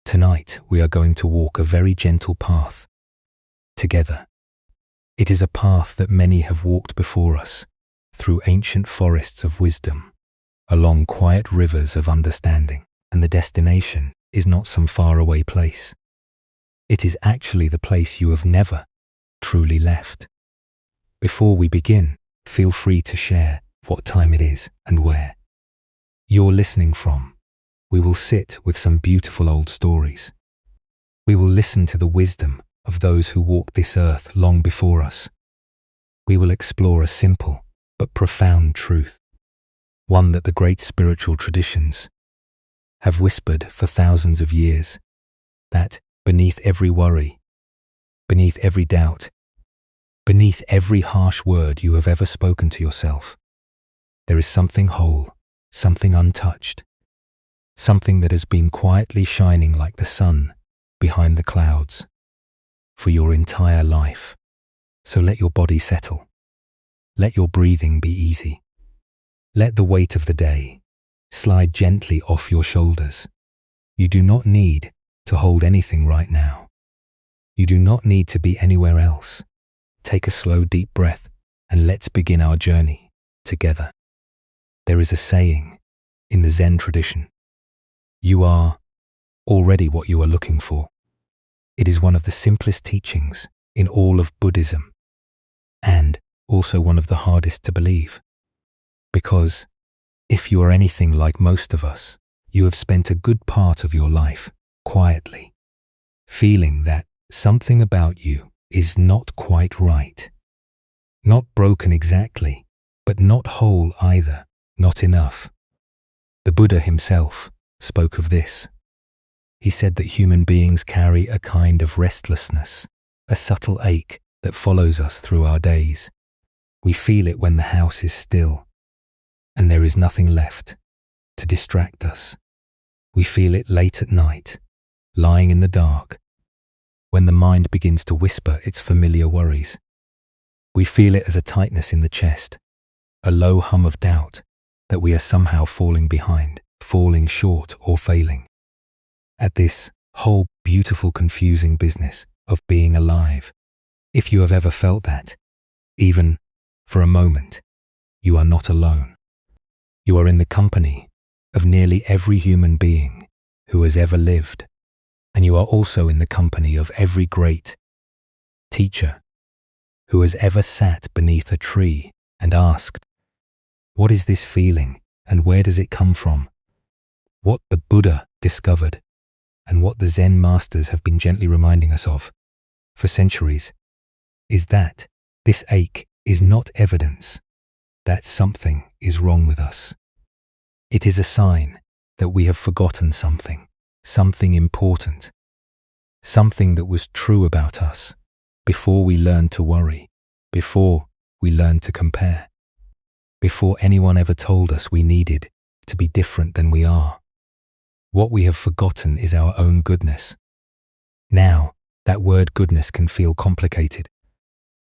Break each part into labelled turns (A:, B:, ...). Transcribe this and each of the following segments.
A: Tonight, we are going to walk a very gentle path together. It is a path that many have walked before us, through ancient forests of wisdom, along quiet rivers of understanding, and the destination is not some faraway place. It is actually the place you have never truly left. Before we begin, feel free to share what time it is and where you're listening from. We will sit with some beautiful old stories. We will listen to the wisdom of those who walked this earth long before us. We will explore a simple but profound truth, one that the great spiritual traditions have whispered for thousands of years, that beneath every worry, beneath every doubt, beneath every harsh word you have ever spoken to yourself, there is something whole, something untouched, something that has been quietly shining like the sun behind the clouds for your entire life. So let your body settle. Let your breathing be easy. Let the weight of the day slide gently off your shoulders. You do not need to hold anything right now. You do not need to be anywhere else. Take a slow, deep breath and let's begin our journey together. There is a saying in the Zen tradition: you are already what you are looking for. It is one of the simplest teachings in all of Buddhism, and also one of the hardest to believe. Because if you are anything like most of us, you have spent a good part of your life quietly, feeling that something about you is not quite right. Not broken exactly, but not whole either, not enough. The Buddha himself spoke of this. He said that human beings carry a kind of restlessness, a subtle ache that follows us through our days. We feel it when the house is still and there is nothing left to distract us. We feel it late at night, lying in the dark, when the mind begins to whisper its familiar worries. We feel it as a tightness in the chest, a low hum of doubt that we are somehow falling behind, falling short or failing. At this whole beautiful confusing business of being alive, if you have ever felt that, even for a moment, you are not alone. You are in the company of nearly every human being who has ever lived, and you are also in the company of every great teacher who has ever sat beneath a tree and asked, what is this feeling and where does it come from? What the Buddha discovered and what the Zen masters have been gently reminding us of for centuries is that this ache is not evidence that something is wrong with us. It is a sign that we have forgotten something, something important, something that was true about us before we learned to worry, before we learned to compare, before anyone ever told us we needed to be different than we are. What we have forgotten is our own goodness. Now, that word goodness can feel complicated.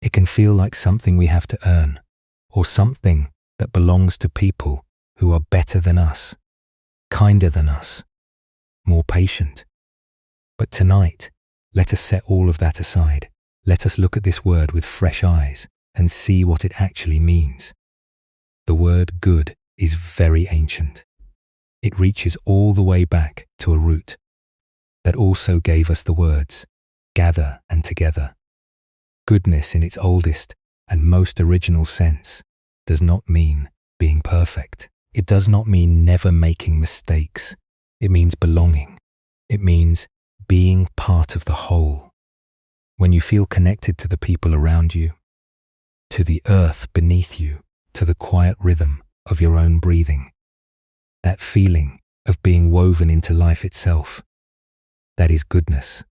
A: It can feel like something we have to earn, or something that belongs to people who are better than us, kinder than us, more patient. But tonight, let us set all of that aside. Let us look at this word with fresh eyes and see what it actually means. The word good is very ancient. It reaches all the way back to a root that also gave us the words gather and together. Goodness in its oldest and most original sense does not mean being perfect. It does not mean never making mistakes. It means belonging. It means being part of the whole. When you feel connected to the people around you, to the earth beneath you, to the quiet rhythm of your own breathing, that feeling of being woven into life itself, that is goodness.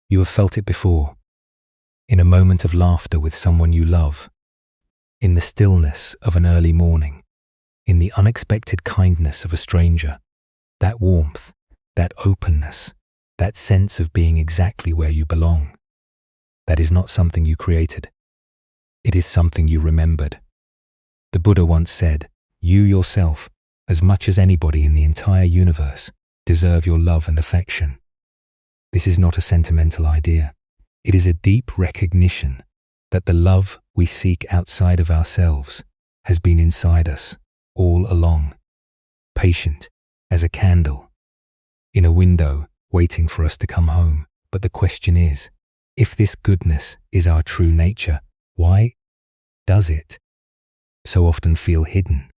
A: You have felt it before, in a moment of laughter with someone you love, in the stillness of an early morning, in the unexpected kindness of a stranger, that warmth, that openness, that sense of being exactly where you belong. That is not something you created. It is something you remembered. The Buddha once said, you yourself, as much as anybody in the entire universe, deserve your love and affection. This is not a sentimental idea. It is a deep recognition that the love we seek outside of ourselves has been inside us all along, patient as a candle in a window waiting for us to come home. But the question is, if this goodness is our true nature, why does it so often feel hidden?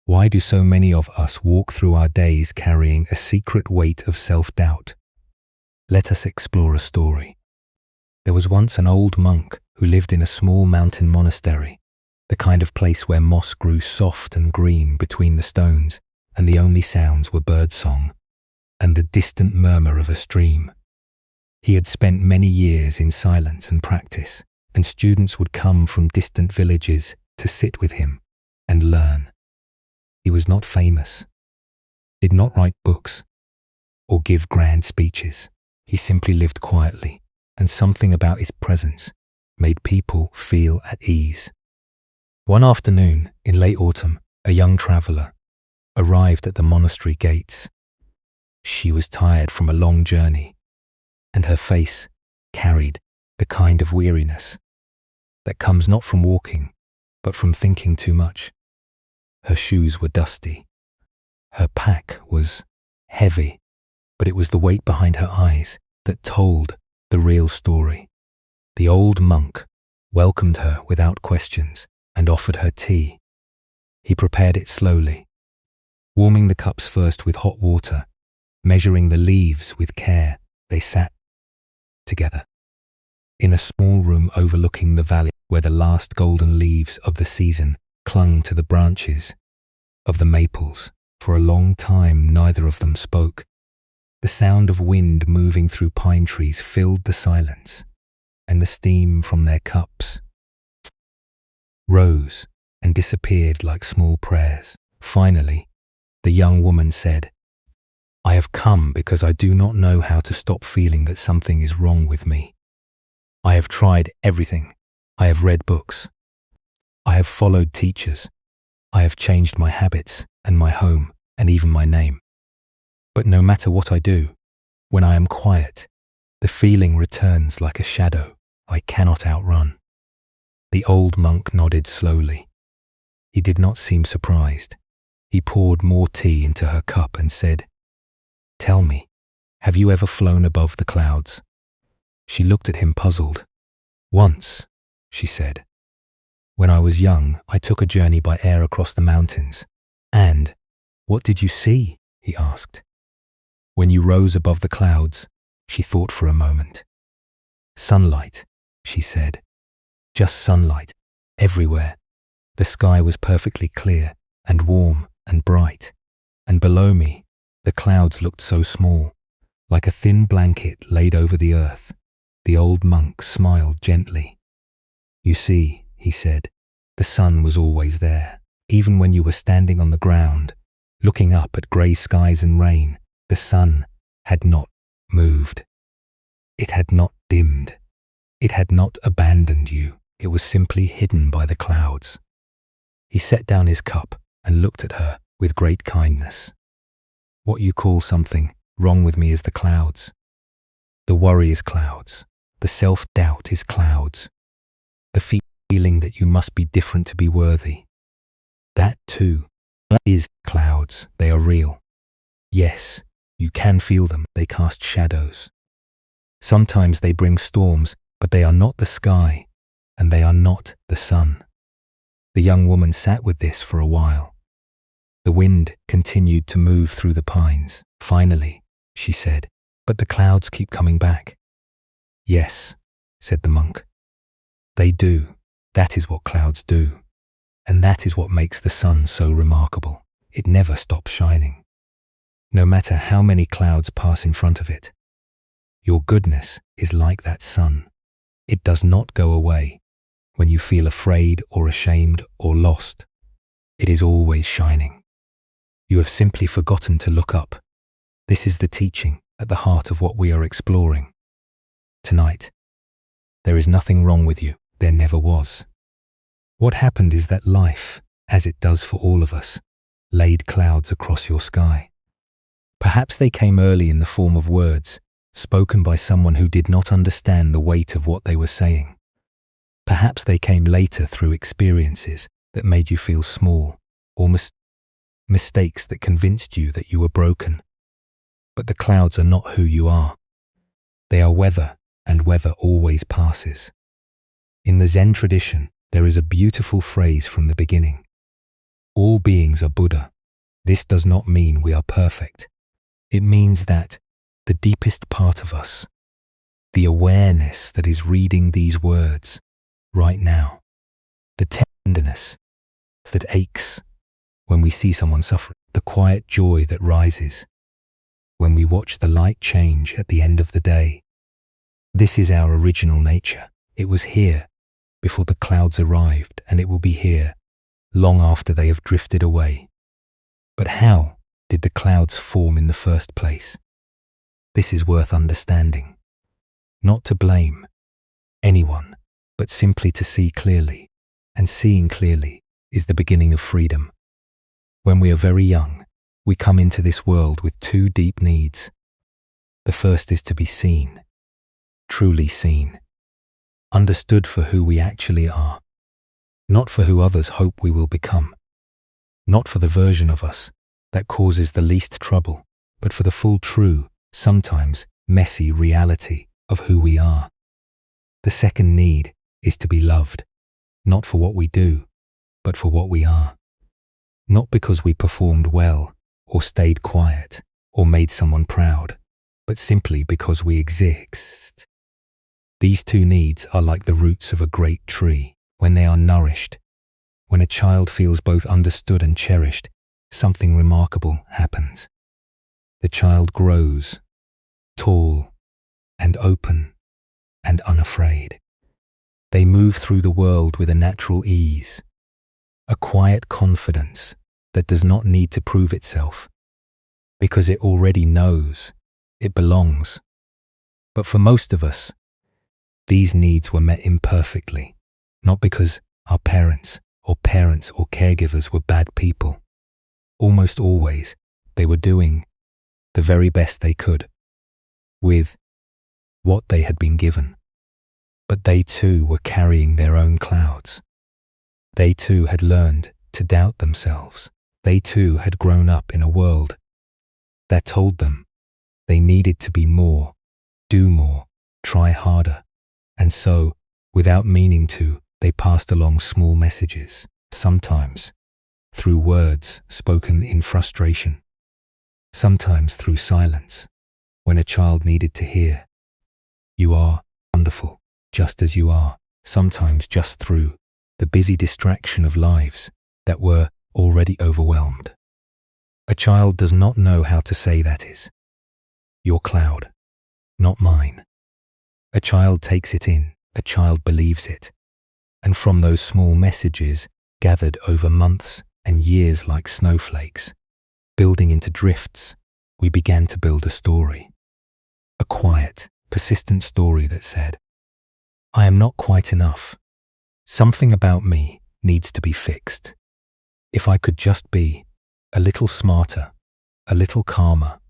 A: Why do so many of us walk through our days carrying a secret weight of self-doubt? Let us explore a story. There was once an old monk who lived in a small mountain monastery, the kind of place where moss grew soft and green between the stones, and the only sounds were birdsong and the distant murmur of a stream. He had spent many years in silence and practice, and students would come from distant villages to sit with him and learn. He was not famous, did not write books, or give grand speeches. He simply lived quietly, and something about his presence made people feel at ease. One afternoon in late autumn, a young traveller arrived at the monastery gates. She was tired from a long journey, and her face carried the kind of weariness that comes not from walking, but from thinking too much. Her shoes were dusty. Her pack was heavy, but it was the weight behind her eyes that told the real story. The old monk welcomed her without questions and offered her tea. He prepared it slowly, warming the cups first with hot water, measuring the leaves with care. They sat together in a small room overlooking the valley where the last golden leaves of the season clung to the branches of the maples. For a long time, neither of them spoke. The sound of wind moving through pine trees filled the silence, and the steam from their cups rose and disappeared like small prayers. Finally, the young woman said, "I have come because I do not know how to stop feeling that something is wrong with me. I have tried everything. I have read books. I have followed teachers. I have changed my habits and my home and even my name. But no matter what I do, when I am quiet, the feeling returns like a shadow I cannot outrun." The old monk nodded slowly. He did not seem surprised. He poured more tea into her cup and said, "Tell me, have you ever flown above the clouds?" She looked at him puzzled. "Once," she said. "When I was young, I took a journey by air across the mountains." "And what did you see?" he asked. "When you rose above the clouds," she thought for a moment. "Sunlight," she said. "Just sunlight, everywhere. The sky was perfectly clear and warm and bright, and below me, the clouds looked so small, like a thin blanket laid over the earth." The old monk smiled gently. "You see," he said, "the sun was always there. Even when you were standing on the ground, looking up at grey skies and rain, the sun had not moved. It had not dimmed. It had not abandoned you. It was simply hidden by the clouds." He set down his cup and looked at her with great kindness. "What you call something wrong with me is the clouds. The worry is clouds. The self-doubt is clouds. The feeling that you must be different to be worthy. That too is clouds. They are real. Yes, you can feel them. They cast shadows. Sometimes they bring storms, but they are not the sky, and they are not the sun." The young woman sat with this for a while. The wind continued to move through the pines. Finally, she said, "But the clouds keep coming back." "Yes," said the monk. "They do. That is what clouds do. And that is what makes the sun so remarkable. It never stops shining. No matter how many clouds pass in front of it. Your goodness is like that sun. It does not go away. When you feel afraid or ashamed or lost, it is always shining. You have simply forgotten to look up. This is the teaching at the heart of what we are exploring. Tonight, there is nothing wrong with you. There never was. What happened is that life, as it does for all of us, laid clouds across your sky. Perhaps they came early in the form of words, spoken by someone who did not understand the weight of what they were saying. Perhaps they came later through experiences that made you feel small, or mistakes that convinced you that you were broken. But the clouds are not who you are. They are weather, and weather always passes. In the Zen tradition, there is a beautiful phrase from the beginning. All beings are Buddha. This does not mean we are perfect. It means that the deepest part of us, the awareness that is reading these words right now, the tenderness that aches when we see someone suffering, the quiet joy that rises when we watch the light change at the end of the day. This is our original nature. It was here before the clouds arrived, and it will be here long after they have drifted away. But how did the clouds form in the first place? This is worth understanding. Not to blame anyone, but simply to see clearly, and seeing clearly is the beginning of freedom. When we are very young, we come into this world with two deep needs. The first is to be seen, truly seen, understood for who we actually are, not for who others hope we will become, not for the version of us that causes the least trouble, but for the full, true, sometimes messy reality of who we are. The second need is to be loved, not for what we do, but for what we are. Not because we performed well, or stayed quiet, or made someone proud, but simply because we exist. These two needs are like the roots of a great tree. When they are nourished, when a child feels both understood and cherished, something remarkable happens. The child grows, tall and open and unafraid. They move through the world with a natural ease, a quiet confidence that does not need to prove itself, because it already knows it belongs. But for most of us, these needs were met imperfectly, not because our parents or caregivers were bad people. Almost always, they were doing the very best they could with what they had been given. But they too were carrying their own clouds. They too had learned to doubt themselves. They too had grown up in a world that told them they needed to be more, do more, try harder. And so, without meaning to, they passed along small messages, sometimes through words spoken in frustration, sometimes through silence, when a child needed to hear, "You are wonderful, just as you are," sometimes just through the busy distraction of lives that were already overwhelmed. A child does not know how to say that is your cloud, not mine. A child takes it in, a child believes it. And from those small messages gathered over months and years like snowflakes, building into drifts, we began to build a story. A quiet, persistent story that said, "I am not quite enough. Something about me needs to be fixed. If I could just be a little smarter, a little calmer,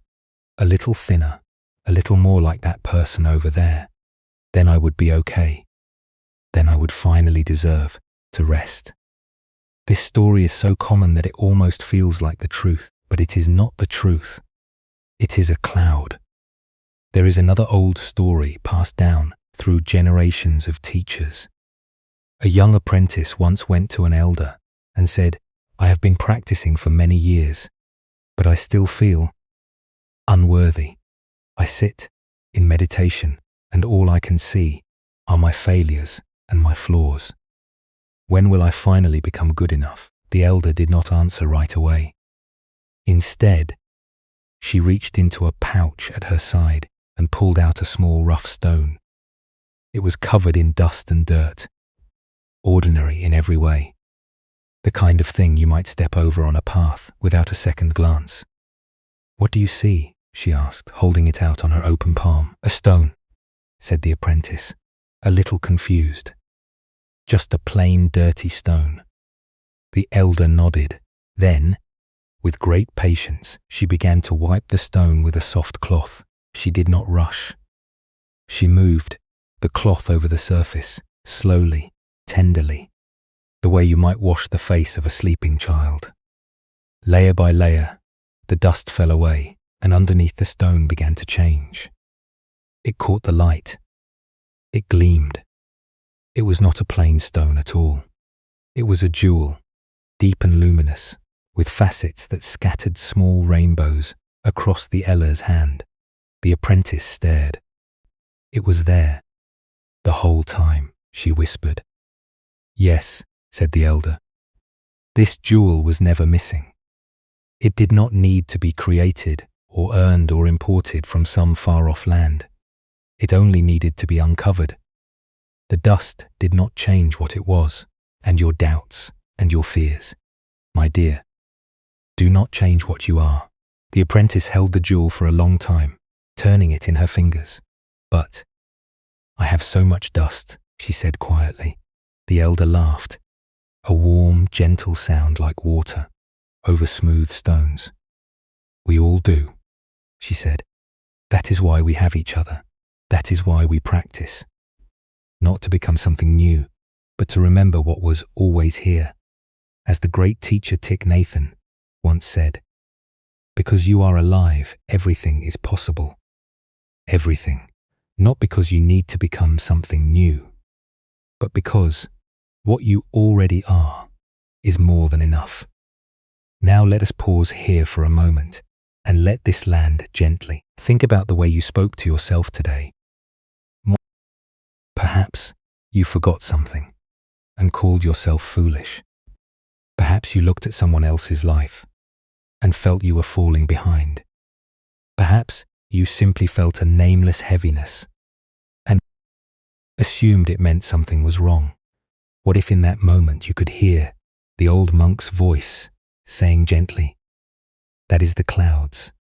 A: a little thinner, a little more like that person over there, then I would be okay. Then I would finally deserve to rest." This story is so common that it almost feels like the truth, but it is not the truth. It is a cloud. There is another old story passed down through generations of teachers. A young apprentice once went to an elder and said, "I have been practicing for many years, but I still feel unworthy. I sit in meditation and all I can see are my failures and my flaws. When will I finally become good enough?" The elder did not answer right away. Instead, she reached into a pouch at her side and pulled out a small rough stone. It was covered in dust and dirt, ordinary in every way, the kind of thing you might step over on a path without a second glance. "What do you see?" she asked, holding it out on her open palm. "A stone," said the apprentice, a little confused. "Just a plain, dirty stone." The elder nodded. Then, with great patience, she began to wipe the stone with a soft cloth, She did not rush. She moved the cloth over the surface, slowly, tenderly, the way you might wash the face of a sleeping child. Layer by layer, the dust fell away, and underneath the stone began to change. It caught the light. It gleamed. It was not a plain stone at all. It was a jewel, deep and luminous, with facets that scattered small rainbows across the elder's hand. The apprentice stared. It was there, the whole time, she whispered. Yes, said the elder. This jewel was never missing. It did not need to be created or earned or imported from some far-off land. It only needed to be uncovered. The dust did not change what it was, and your doubts and your fears. My dear, do not change what you are. The apprentice held the jewel for a long time, turning it in her fingers. But I have so much dust, she said quietly. The elder laughed, a warm, gentle sound like water over smooth stones. We all do, she said. That is why we have each other. That is why we practice. Not to become something new, but to remember what was always here. As the great teacher Thich Nhat Hanh once said, because you are alive, everything is possible. Everything. Not because you need to become something new, but because what you already are is more than enough. Now let us pause here for a moment and let this land gently. Think about the way you spoke to yourself today. Perhaps you forgot something and called yourself foolish. Perhaps you looked at someone else's life and felt you were falling behind. Perhaps you simply felt a nameless heaviness and assumed it meant something was wrong. What if in that moment you could hear the old monk's voice saying gently, that is the clouds.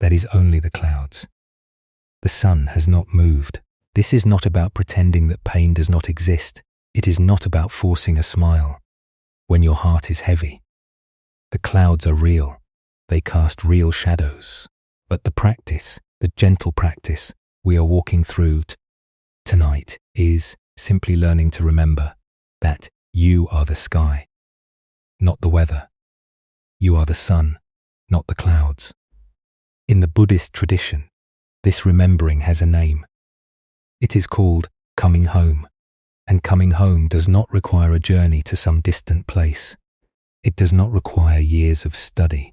A: That is only the clouds. The sun has not moved. This is not about pretending that pain does not exist. It is not about forcing a smile when your heart is heavy. The clouds are real. They cast real shadows. But the practice, the gentle practice we are walking through tonight is simply learning to remember that you are the sky, not the weather. You are the sun, not the clouds. In the Buddhist tradition, this remembering has a name. It is called coming home, and coming home does not require a journey to some distant place. It does not require years of study,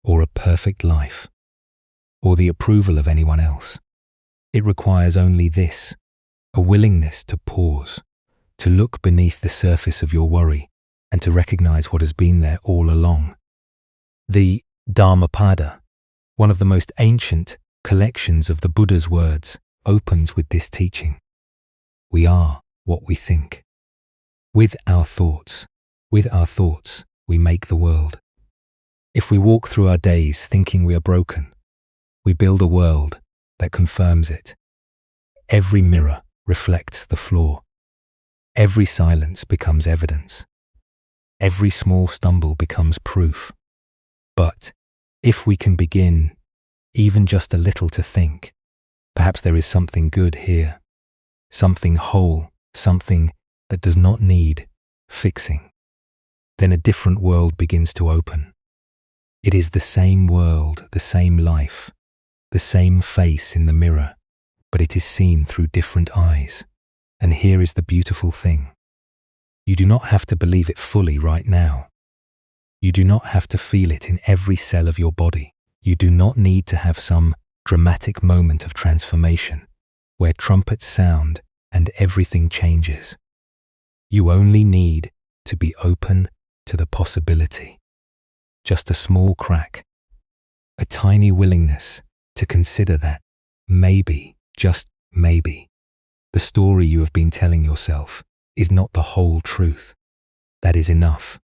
A: or a perfect life, or the approval of anyone else. It requires only this, a willingness to pause, to look beneath the surface of your worry, and to recognize what has been there all along. The Dhammapada, one of the most ancient collections of the Buddha's words, opens with this teaching. We are what we think. With our thoughts, we make the world. If we walk through our days thinking we are broken, we build a world that confirms it. Every mirror reflects the flaw. Every silence becomes evidence. Every small stumble becomes proof. But if we can begin, even just a little, to think, perhaps there is something good here, something whole, something that does not need fixing, then a different world begins to open. It is the same world, the same life, the same face in the mirror, but it is seen through different eyes. And here is the beautiful thing. You do not have to believe it fully right now. You do not have to feel it in every cell of your body. You do not need to have some dramatic moment of transformation where trumpets sound and everything changes. You only need to be open to the possibility. Just a small crack, a tiny willingness to consider that maybe, just maybe, the story you have been telling yourself is not the whole truth. That is enough.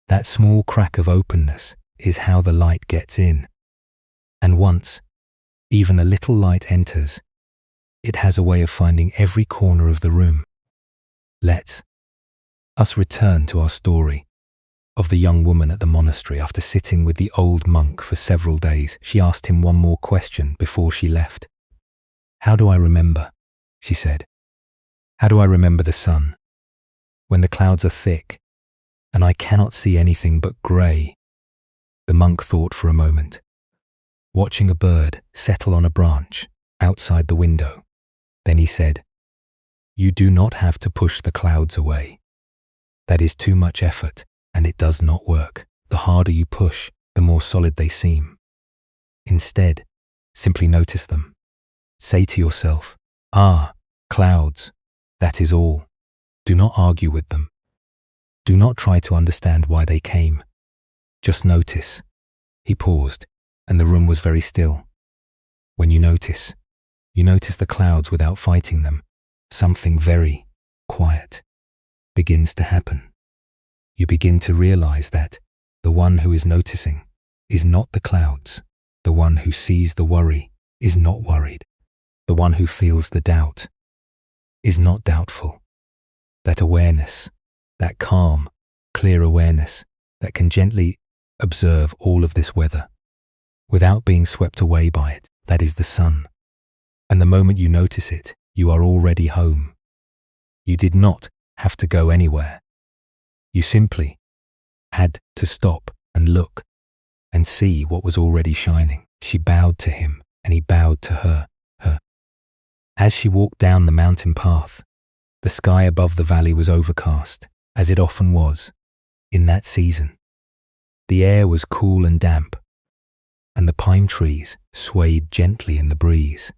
A: That small crack of openness is how the light gets in. And once even a little light enters, it has a way of finding every corner of the room. Let us return to our story of the young woman at the monastery. After sitting with the old monk for several days, she asked him one more question before she left. "How do I remember?" she said. "How do I remember the sun? When the clouds are thick and I cannot see anything but grey." The monk thought for a moment, watching a bird settle on a branch outside the window. Then he said, "You do not have to push the clouds away. That is too much effort, and it does not work. The harder you push, the more solid they seem. Instead, simply notice them. Say to yourself, 'Ah, clouds, that is all.' Do not argue with them. Do not try to understand why they came. Just notice." He paused, and the room was very still. When you notice the clouds without fighting them. Something very quiet begins to happen. You begin to realize that the one who is noticing is not the clouds. The one who sees the worry is not worried. The one who feels the doubt is not doubtful. That awareness, that calm, clear awareness that can gently observe all of this weather without being swept away by it, that is the sun. And the moment you notice it, you are already home. You did not have to go anywhere. You simply had to stop and look and see what was already shining. She bowed to him, and he bowed to her. As she walked down the mountain path, the sky above the valley was overcast, as it often was in that season. The air was cool and damp, and the pine trees swayed gently in the breeze.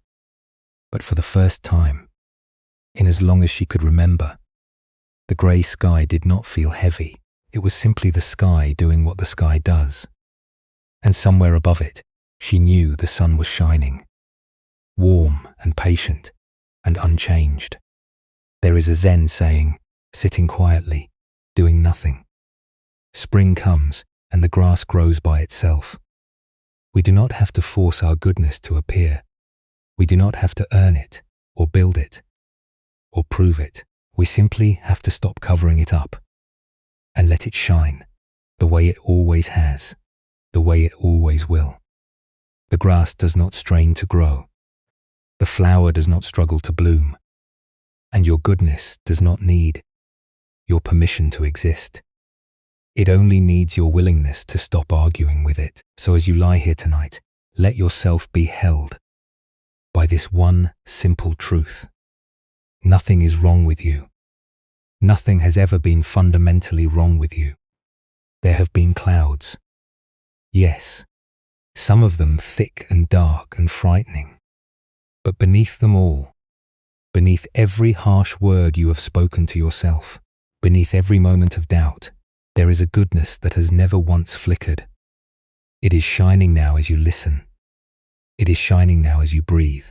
A: But for the first time, in as long as she could remember, the grey sky did not feel heavy. It was simply the sky doing what the sky does. And somewhere above it, she knew the sun was shining, warm and patient and unchanged. There is a Zen saying, sitting quietly, doing nothing. Spring comes and the grass grows by itself. We do not have to force our goodness to appear. We do not have to earn it or build it or prove it. We simply have to stop covering it up and let it shine the way it always has, the way it always will. The grass does not strain to grow. The flower does not struggle to bloom. And your goodness does not need your permission to exist. It only needs your willingness to stop arguing with it. So as you lie here tonight, let yourself be held by this one simple truth. Nothing is wrong with you. Nothing has ever been fundamentally wrong with you. There have been clouds. Yes, some of them thick and dark and frightening. But beneath them all, beneath every harsh word you have spoken to yourself, beneath every moment of doubt, there is a goodness that has never once flickered. It is shining now as you listen. It is shining now as you breathe.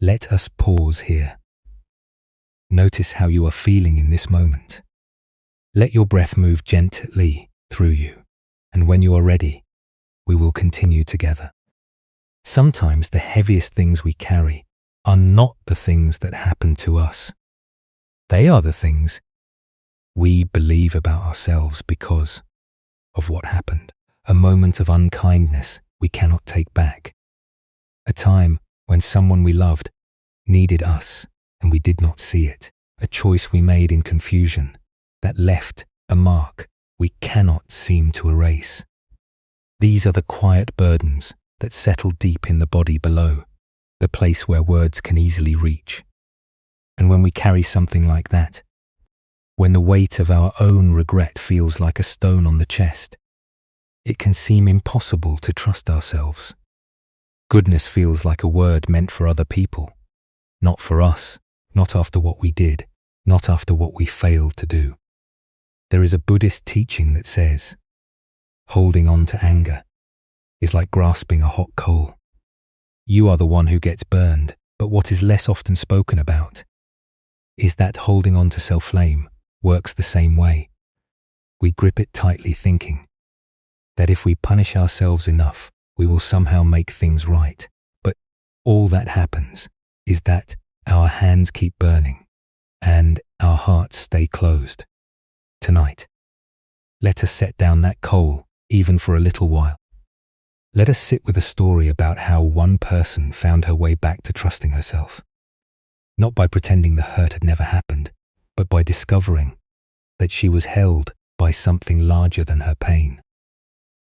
A: Let us pause here. Notice how you are feeling in this moment. Let your breath move gently through you, and when you are ready, we will continue together. Sometimes the heaviest things we carry are not the things that happen to us. They are the things we believe about ourselves because of what happened. A moment of unkindness we cannot take back. A time when someone we loved needed us and we did not see it. A choice we made in confusion that left a mark we cannot seem to erase. These are the quiet burdens that settle deep in the body below, the place where words can easily reach. And when we carry something like that, when the weight of our own regret feels like a stone on the chest, it can seem impossible to trust ourselves. Goodness feels like a word meant for other people, not for us, not after what we did, not after what we failed to do. There is a Buddhist teaching that says, holding on to anger is like grasping a hot coal. You are the one who gets burned, but what is less often spoken about is that holding on to self-blame works the same way. We grip it tightly thinking that if we punish ourselves enough, we will somehow make things right. But all that happens is that our hands keep burning and our hearts stay closed. Tonight, Let us set down that coal, even for a little while. Let us sit with a story about how one person found her way back to trusting herself. Not by pretending the hurt had never happened, but by discovering that she was held by something larger than her pain.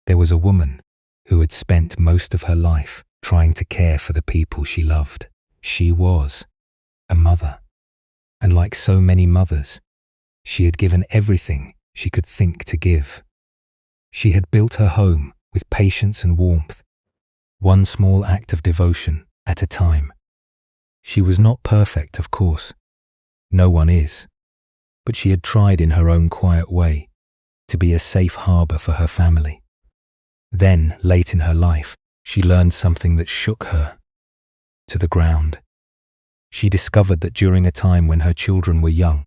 A: There was a woman who had spent most of her life trying to care for the people she loved. She was a mother, and like so many mothers, she had given everything she could think to give. She had built her home with patience and warmth, one small act of devotion at a time. She was not perfect, of course. No one is. But she had tried in her own quiet way to be a safe harbor for her family. Then, late in her life, she learned something that shook her to the ground. She discovered that during a time when her children were young,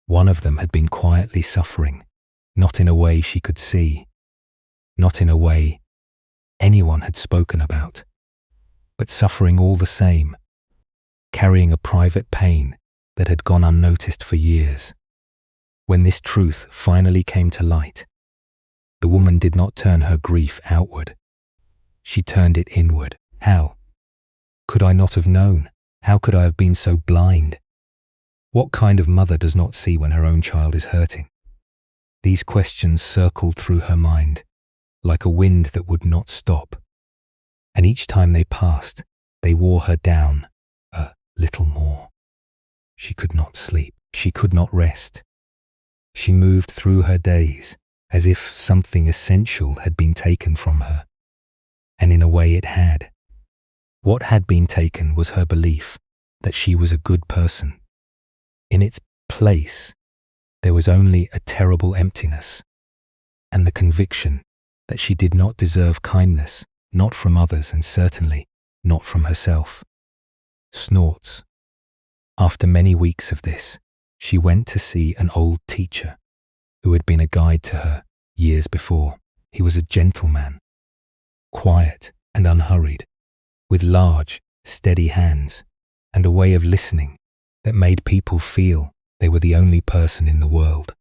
A: one of them had been quietly suffering, not in a way she could see, not in a way anyone had spoken about, but suffering all the same, carrying a private pain that had gone unnoticed for years. When this truth finally came to light, the woman did not turn her grief outward. She turned it inward. How? Could I not have known? How could I have been so blind? What kind of mother does not see when her own child is hurting? These questions circled through her mind like a wind that would not stop. And each time they passed, they wore her down a little more. She could not sleep. She could not rest. She moved through her days as if something essential had been taken from her. And in a way it had. What had been taken was her belief that she was a good person. In its place, there was only a terrible emptiness and the conviction that she did not deserve kindness, not from others and certainly not from herself. Snorts. After many weeks of this, she went to see an old teacher who had been a guide to her years before. He was a gentleman, quiet and unhurried, with large, steady hands and a way of listening that made people feel they were the only person in the world.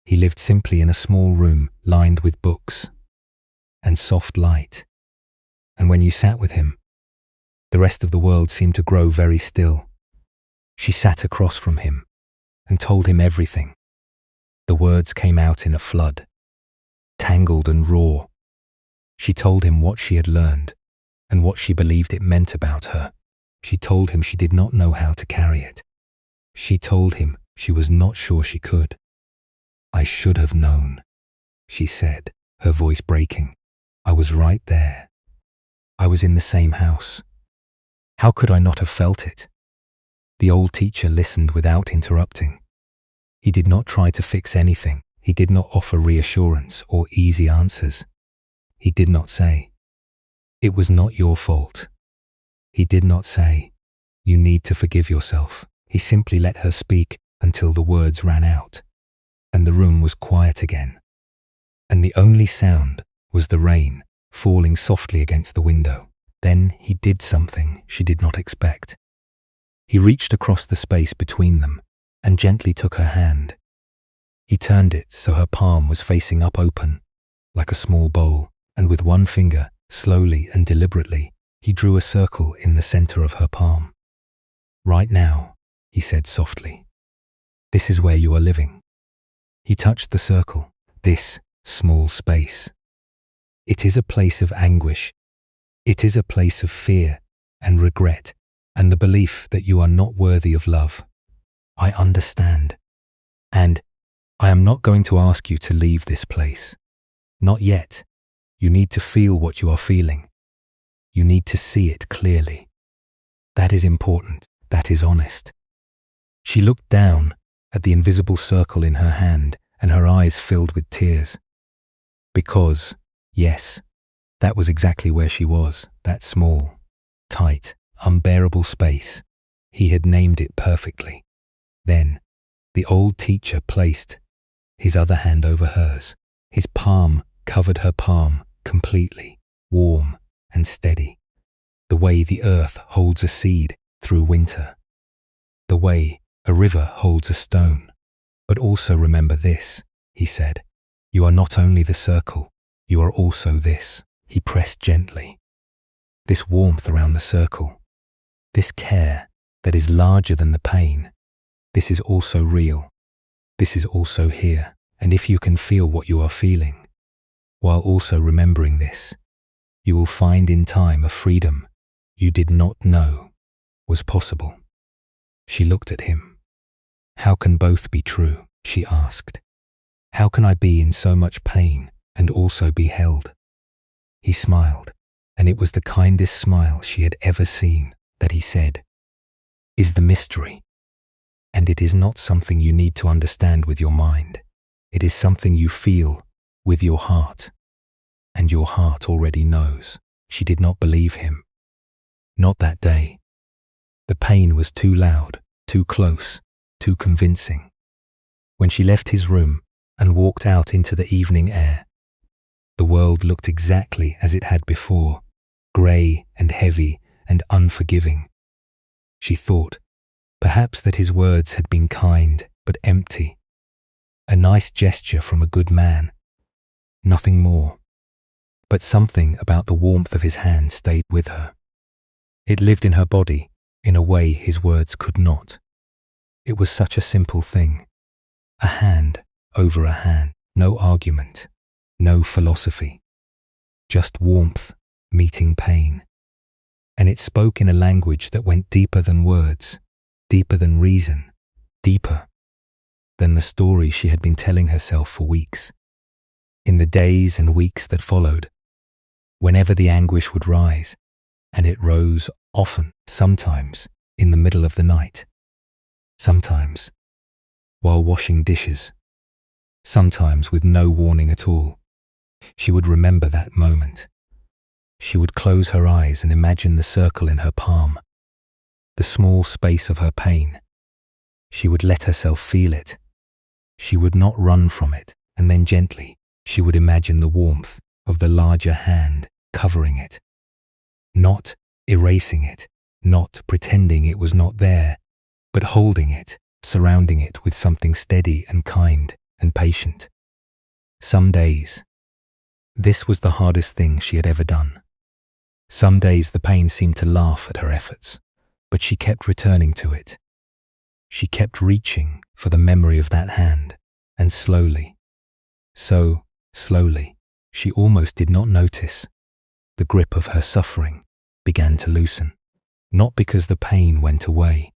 A: He lived simply in a small room lined with books and soft light, and when you sat with him, the rest of the world seemed to grow very still. She sat across from him and told him everything. The words came out in a flood, tangled and raw. She told him what she had learned and what she believed it meant about her. She told him she did not know how to carry it. She told him she was not sure she could. I should have known, she said, her voice breaking. I was right there. I was in the same house. How could I not have felt it? The old teacher listened without interrupting. He did not try to fix anything. He did not offer reassurance or easy answers. He did not say, "It was not your fault." He did not say, "You need to forgive yourself." He simply let her speak until the words ran out, and the room was quiet again. And the only sound was the rain falling softly against the window. Then he did something she did not expect. He reached across the space between them and gently took her hand. He turned it so her palm was facing up open, like a small bowl, and with one finger, slowly and deliberately, he drew a circle in the center of her palm. "Right now," he said softly, "this is where you are living." He touched the circle, this small space. It is a place of anguish. It is a place of fear and regret and the belief that you are not worthy of love. I understand. And I am not going to ask you to leave this place. Not yet. You need to feel what you are feeling. You need to see it clearly. That is important. That is honest. She looked down at the invisible circle in her hand and her eyes filled with tears. Because, yes, that was exactly where she was, that small, tight, unbearable space. He had named it perfectly. Then, the old teacher placed his other hand over hers. His palm covered her palm completely, warm and steady. The way the earth holds a seed through winter. The way a river holds a stone. But also remember this, he said. You are not only the circle, you are also this. He pressed gently. This warmth around the circle, this care that is larger than the pain, this is also real. This is also here. And if you can feel what you are feeling, while also remembering this, you will find in time a freedom you did not know was possible. She looked at him. How can both be true? She asked. How can I be in so much pain and also be held? He smiled, and it was the kindest smile she had ever seen that he said, is the mystery. And it is not something you need to understand with your mind. It is something you feel with your heart. And your heart already knows. She did not believe him. Not that day. The pain was too loud, too close, too convincing. When she left his room and walked out into the evening air, the world looked exactly as it had before, grey and heavy and unforgiving. She thought, perhaps that his words had been kind but empty. A nice gesture from a good man. Nothing more. But something about the warmth of his hand stayed with her. It lived in her body in a way his words could not. It was such a simple thing. A hand over a hand. No argument. No philosophy. Just warmth meeting pain. And it spoke in a language that went deeper than words, deeper than reason, deeper than the story she had been telling herself for weeks. In the days and weeks that followed, whenever the anguish would rise, and it rose often, sometimes in the middle of the night, sometimes while washing dishes, sometimes with no warning at all, she would remember that moment. She would close her eyes and imagine the circle in her palm, the small space of her pain. She would let herself feel it. She would not run from it, and then gently she would imagine the warmth of the larger hand covering it, not erasing it, not pretending it was not there, but holding it, surrounding it with something steady and kind and patient. Some days, this was the hardest thing she had ever done. Some days the pain seemed to laugh at her efforts, but she kept returning to it. She kept reaching for the memory of that hand, and slowly, so slowly, she almost did not notice, the grip of her suffering began to loosen, not because the pain went away,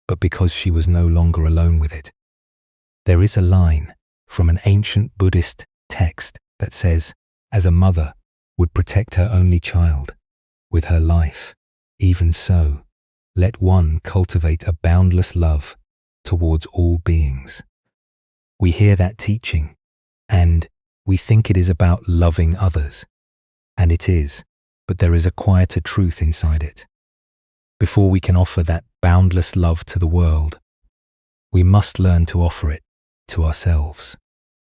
A: but because she was no longer alone with it. There is a line from an ancient Buddhist text that says, as a mother would protect her only child with her life, even so, let one cultivate a boundless love towards all beings. We hear that teaching, and we think it is about loving others. And it is, but there is a quieter truth inside it. Before we can offer that boundless love to the world, we must learn to offer it to ourselves,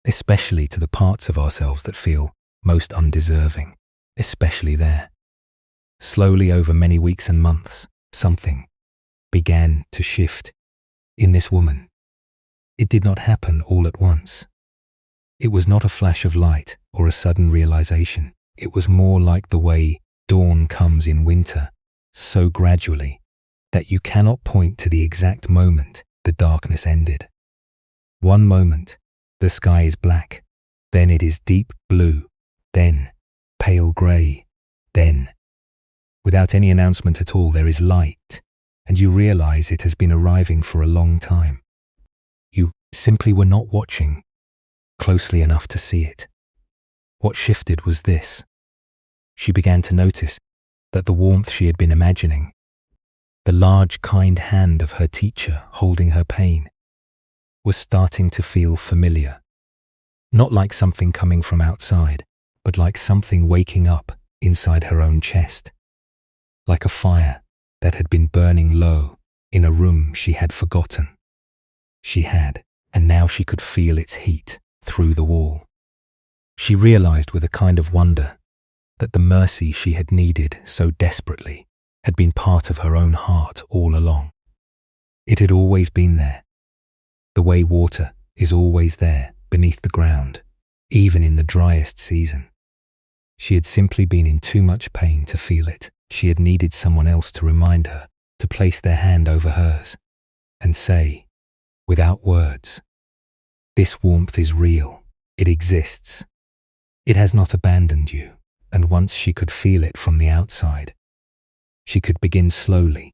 A: especially to the parts of ourselves that feel most undeserving, especially there. Slowly over many weeks and months, something began to shift in this woman. It did not happen all at once. It was not a flash of light or a sudden realization. It was more like the way dawn comes in winter, so gradually that you cannot point to the exact moment the darkness ended. One moment, the sky is black, then it is deep blue, then pale grey, then, without any announcement at all, there is light, and you realize it has been arriving for a long time. You simply were not watching closely enough to see it. What shifted was this. She began to notice that the warmth she had been imagining, the large kind hand of her teacher holding her pain, was starting to feel familiar. Not like something coming from outside, but like something waking up inside her own chest. Like a fire that had been burning low in a room she had forgotten. She had, and now she could feel its heat through the wall. She realized with a kind of wonder that the mercy she had needed so desperately had been part of her own heart all along. It had always been there, the way water is always there beneath the ground, even in the driest season. She had simply been in too much pain to feel it. She had needed someone else to remind her, to place their hand over hers, and say, without words, "This warmth is real. It exists. It has not abandoned you." And once she could feel it from the outside, she could begin slowly,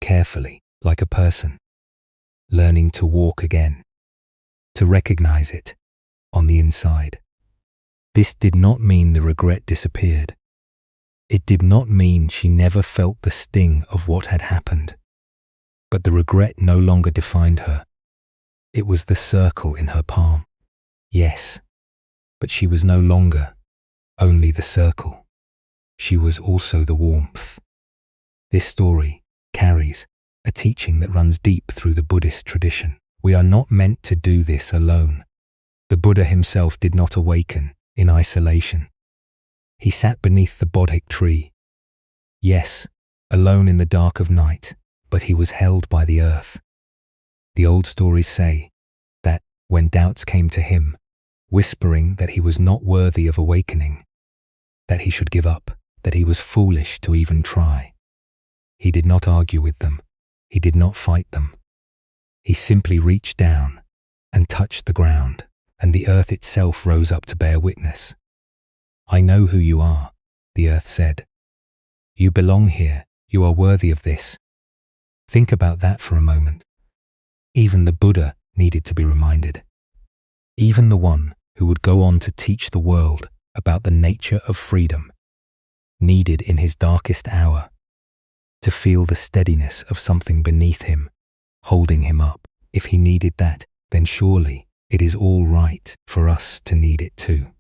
A: carefully, like a person, learning to walk again, to recognize it on the inside. This did not mean the regret disappeared. It did not mean she never felt the sting of what had happened. But the regret no longer defined her. It was the circle in her palm. Yes, but she was no longer only the circle. She was also the warmth. This story carries a teaching that runs deep through the Buddhist tradition. We are not meant to do this alone. The Buddha himself did not awaken in isolation. He sat beneath the Bodhi tree. Yes, alone in the dark of night, but he was held by the earth. The old stories say that when doubts came to him, whispering that he was not worthy of awakening, that he should give up, that he was foolish to even try, he did not argue with them. He did not fight them. He simply reached down and touched the ground, and the earth itself rose up to bear witness. "I know who you are," the earth said. "You belong here. You are worthy of this." Think about that for a moment. Even the Buddha needed to be reminded. Even the one who would go on to teach the world about the nature of freedom needed in his darkest hour to feel the steadiness of something beneath him, holding him up. If he needed that, then surely it is all right for us to need it too.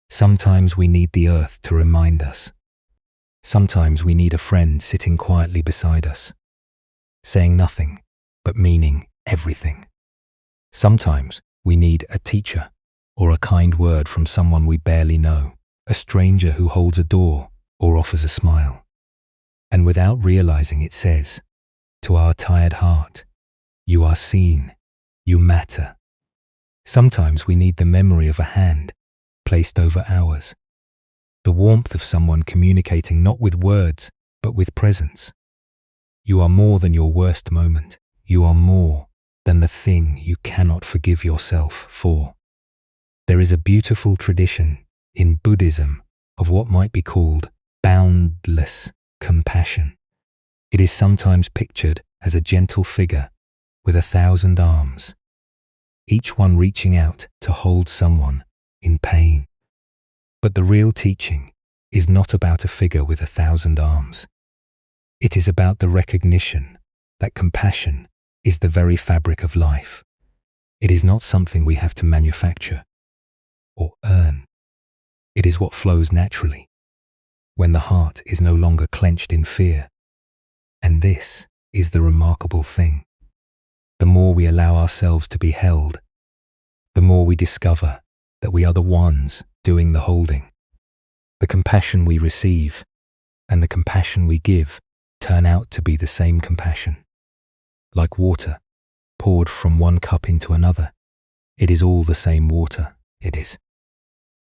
A: Sometimes we need the earth to remind us. Sometimes we need a friend sitting quietly beside us, saying nothing, but meaning everything. Sometimes we need a teacher or a kind word from someone we barely know, a stranger who holds a door or offers a smile. And without realizing it says, to our tired heart, "You are seen, you matter." Sometimes we need the memory of a hand placed over ours, the warmth of someone communicating not with words, but with presence. You are more than your worst moment. You are more than the thing you cannot forgive yourself for. There is a beautiful tradition in Buddhism of what might be called boundless compassion. It is sometimes pictured as a gentle figure with 1,000 arms, each one reaching out to hold someone in pain. But the real teaching is not about a figure with 1,000 arms. It is about the recognition that compassion is the very fabric of life. It is not something we have to manufacture or earn. It is what flows naturally when the heart is no longer clenched in fear. And this is the remarkable thing. The more we allow ourselves to be held, the more we discover that we are the ones doing the holding. The compassion we receive and the compassion we give turn out to be the same compassion. Like water poured from one cup into another, it is all the same water. It is.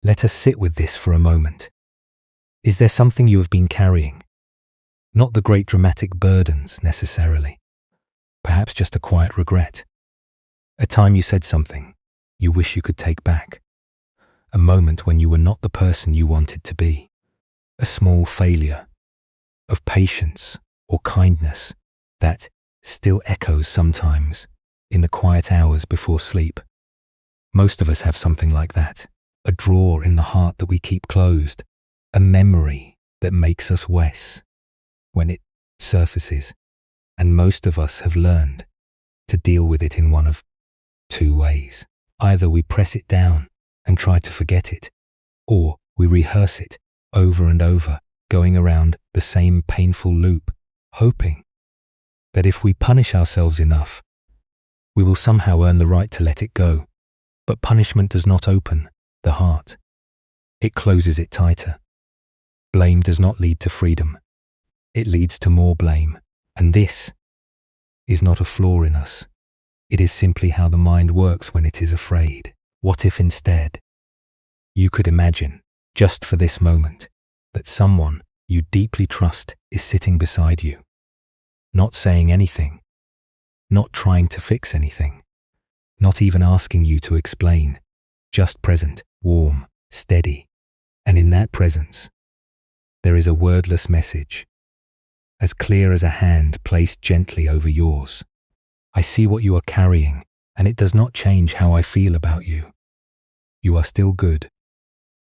A: Let us sit with this for a moment. Is there something you have been carrying? Not the great dramatic burdens necessarily. Perhaps just a quiet regret. A time you said something you wish you could take back. A moment when you were not the person you wanted to be. A small failure of patience or kindness that still echoes sometimes in the quiet hours before sleep. Most of us have something like that. A drawer in the heart that we keep closed. A memory that makes us wes when it surfaces. And most of us have learned to deal with it in one of two ways. Either we press it down and try to forget it, or we rehearse it over and over, going around the same painful loop, hoping that if we punish ourselves enough, we will somehow earn the right to let it go. But punishment does not open the heart. It closes it tighter. Blame does not lead to freedom. It leads to more blame. And this is not a flaw in us. It is simply how the mind works when it is afraid. What if instead You could imagine, just for this moment, that someone you deeply trust is sitting beside you, not saying anything, not trying to fix anything, not even asking you to explain, just present, warm, steady. And in that presence, there is a wordless message, as clear as a hand placed gently over yours. I see what you are carrying, and it does not change how I feel about you. You are still good.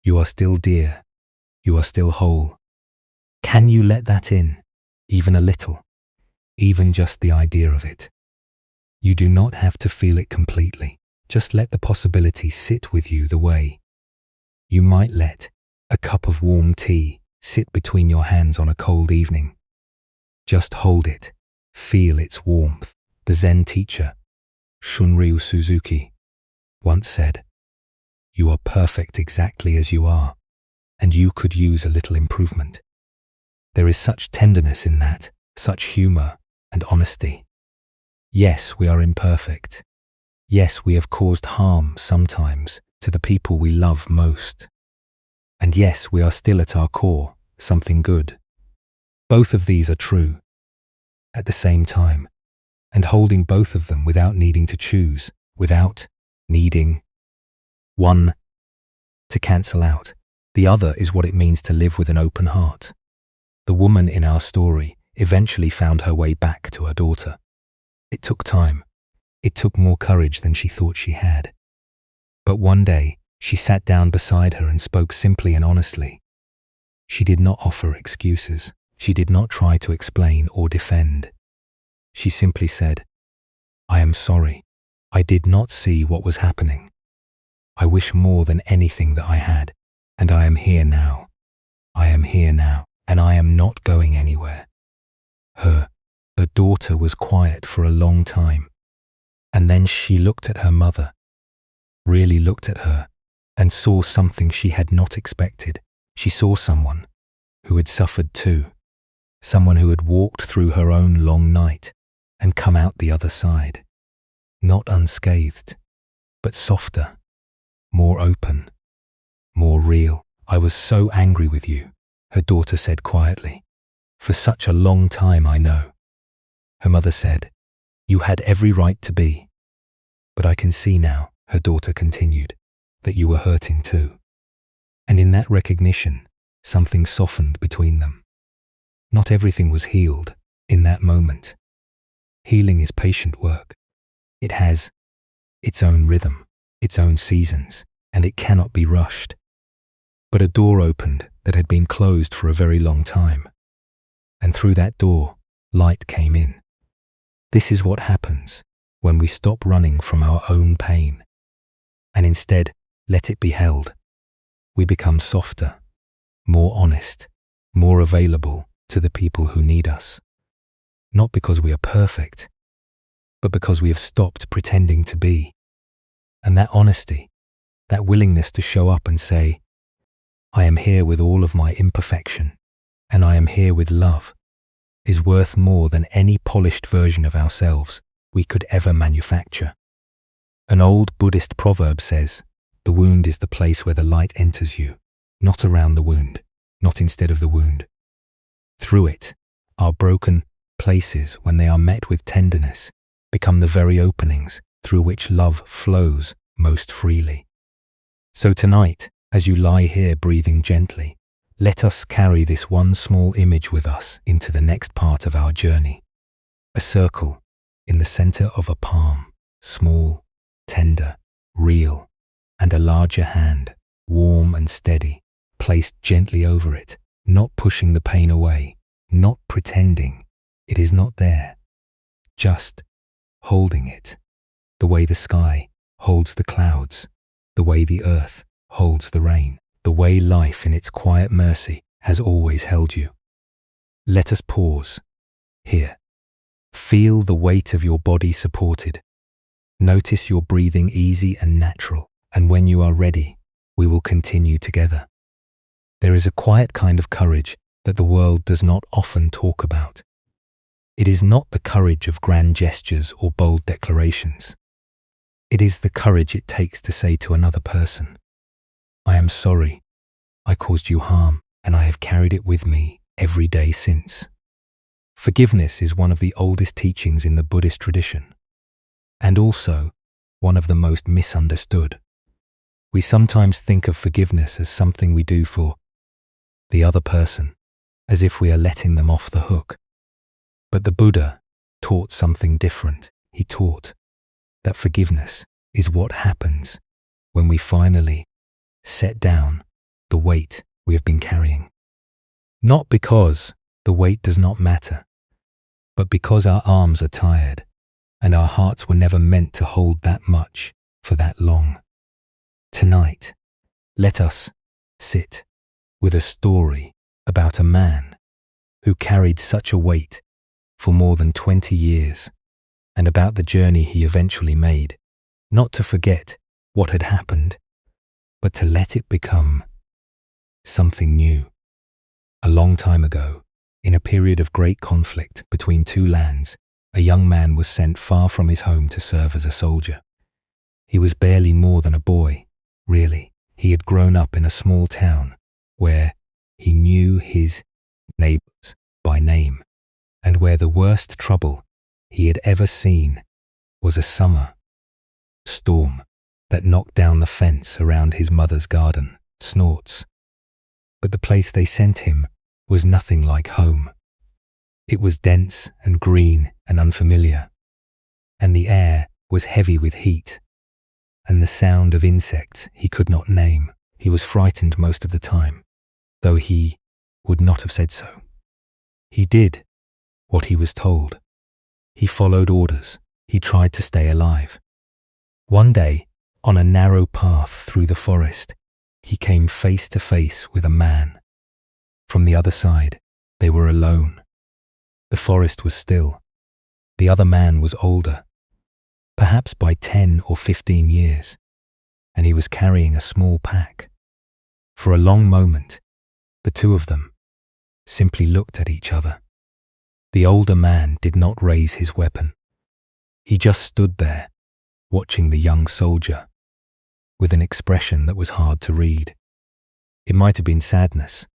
A: You are still dear. You are still whole. Can you let that in, even a little, even just the idea of it? You do not have to feel it completely. Just let the possibility sit with you the way you might let a cup of warm tea sit between your hands on a cold evening. Just hold it, feel its warmth. The Zen teacher, Shunryu Suzuki, once said, "You are perfect exactly as you are, and you could use a little improvement." There is such tenderness in that, such humor and honesty. Yes, we are imperfect. Yes, we have caused harm sometimes to the people we love most. And yes, we are still at our core something good. Both of these are true at the same time, and holding both of them without needing to choose, without needing one to cancel out. The other is what it means to live with an open heart. The woman in our story eventually found her way back to her daughter. It took time. It took more courage than she thought she had. But one day, she sat down beside her and spoke simply and honestly. She did not offer excuses. She did not try to explain or defend. She simply said, "I am sorry. I did not see what was happening. I wish more than anything that I had, and I am here now. I am here now, and I am not going anywhere." Her daughter was quiet for a long time, and then she looked at her mother, really looked at her, and saw something she had not expected. She saw someone who had suffered too, someone who had walked through her own long night and come out the other side, not unscathed, but softer, more open, more real. "I was so angry with you," her daughter said quietly. "For such a long time, I know." Her mother said, "You had every right to be. But I can see now," her daughter continued, "that you were hurting too." And in that recognition, something softened between them. Not everything was healed in that moment. Healing is patient work. It has its own rhythm, its own seasons, and it cannot be rushed. But a door opened that had been closed for a very long time. And through that door, light came in. This is what happens when we stop running from our own pain and instead let it be held. We become softer, more honest, more available to the people who need us. Not because we are perfect, but because we have stopped pretending to be. And that honesty, that willingness to show up and say, "I am here with all of my imperfection, and I am here with love," is worth more than any polished version of ourselves we could ever manufacture. An old Buddhist proverb says, "The wound is the place where the light enters you, not around the wound, not instead of the wound." Through it, our broken places, when they are met with tenderness, become the very openings through which love flows most freely. So tonight, as you lie here breathing gently, let us carry this one small image with us into the next part of our journey. A circle in the center of a palm, small, tender, real, and a larger hand, warm and steady, placed gently over it, not pushing the pain away, not pretending it is not there, just holding it, the way the sky holds the clouds, the way the earth holds the rain, the way life in its quiet mercy has always held you. Let us pause here. Feel the weight of your body supported. Notice your breathing easy and natural, and when you are ready, we will continue together. There is a quiet kind of courage that the world does not often talk about. It is not the courage of grand gestures or bold declarations. It is the courage it takes to say to another person, I am sorry. I caused you harm, and I have carried it with me every day since. Forgiveness is one of the oldest teachings in the Buddhist tradition, and also one of the most misunderstood. We sometimes think of forgiveness as something we do for the other person, as if we are letting them off the hook. But the Buddha taught something different. He taught that forgiveness is what happens when we finally set down the weight we have been carrying. Not because the weight does not matter, but because our arms are tired and our hearts were never meant to hold that much for that long. Tonight, let us sit with a story about a man who carried such a weight for more than 20 years and about the journey he eventually made, not to forget what had happened, but to let it become something new. A long time ago, in a period of great conflict between two lands, a young man was sent far from his home to serve as a soldier. He was barely more than a boy, really. He had grown up in a small town where he knew his neighbors by name, and where the worst trouble he had ever seen was a summer storm that knocked down the fence around his mother's garden. Snorts. But the place they sent him was nothing like home. It was dense and green and unfamiliar, and the air was heavy with heat, and the sound of insects he could not name. He was frightened most of the time, though he would not have said so. He did what he was told. He followed orders. He tried to stay alive. One day, on a narrow path through the forest, he came face to face with a man. From the other side, they were alone. The forest was still. The other man was older, perhaps by 10 or 15 years, and he was carrying a small pack. For a long moment, the two of them simply looked at each other. The older man did not raise his weapon. He just stood there, watching the young soldier, with an expression that was hard to read. It might have been sadness.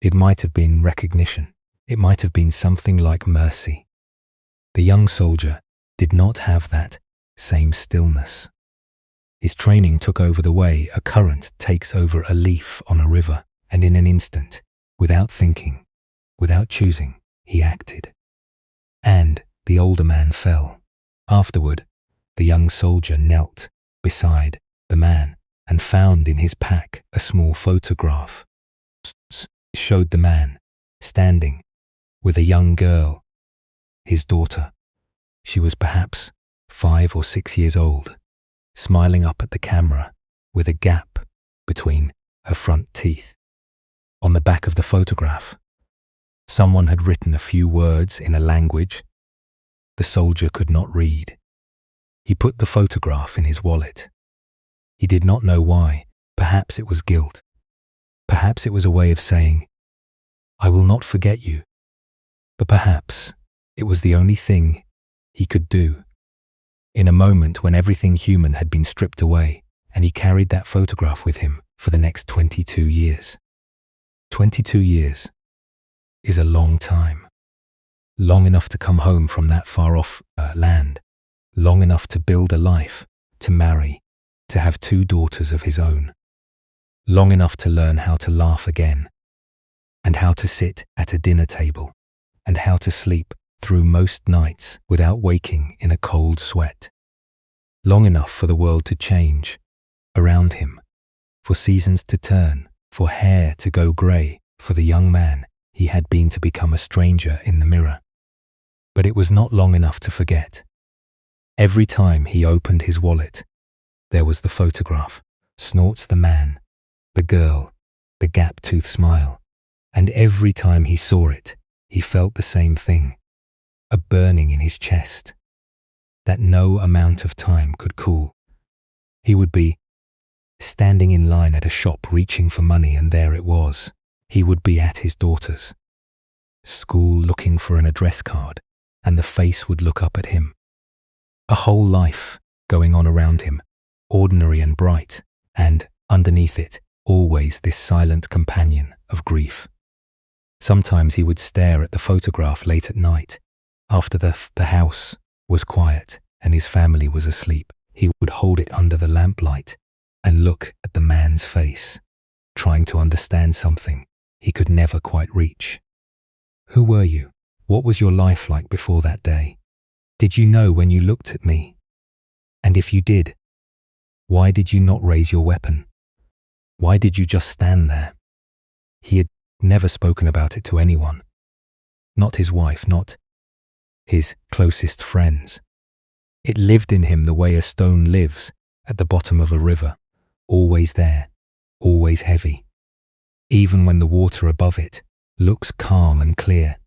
A: It might have been recognition. It might have been something like mercy. The young soldier did not have that same stillness. His training took over the way a current takes over a leaf on a river, and in an instant, without thinking, without choosing, he acted. And the older man fell. Afterward, the young soldier knelt beside the man and found in his pack a small photograph. It showed the man standing with a young girl, his daughter. She was perhaps 5 or 6 years old, smiling up at the camera with a gap between her front teeth. On the back of the photograph, someone had written a few words in a language the soldier could not read. He put the photograph in his wallet. He did not know why. Perhaps it was guilt. Perhaps it was a way of saying, "I will not forget you." But perhaps it was the only thing he could do. In a moment when everything human had been stripped away, and he carried that photograph with him for the next 22 years. 22 years is a long time. Long enough to come home from that far-off land. Long enough to build a life, to marry, to have 2 daughters of his own. Long enough to learn how to laugh again, and how to sit at a dinner table, and how to sleep through most nights without waking in a cold sweat. Long enough for the world to change around him, for seasons to turn, for hair to go grey, for the young man he had been to become a stranger in the mirror. But it was not long enough to forget. Every time he opened his wallet, there was the photograph, snorts the man, the girl, the gap-toothed smile, and every time he saw it, he felt the same thing, a burning in his chest, that no amount of time could cool. He would be standing in line at a shop reaching for money, and there it was. He would be at his daughter's school looking for an address card, and the face would look up at him. A whole life going on around him, ordinary and bright, and Underneath it, always this silent companion of grief. Sometimes he would stare at the photograph late at night, after the house was quiet and his family was asleep. He would hold it under the lamplight and look at the man's face, trying to understand something he could never quite reach. Who were you? What was your life like before that day? Did you know when you looked at me? And if you did, why did you not raise your weapon? Why did you just stand there? He had never spoken about it to anyone. Not his wife, not his closest friends. It lived in him the way a stone lives at the bottom of a river, always there, always heavy. Even when the water above it looks calm and clear,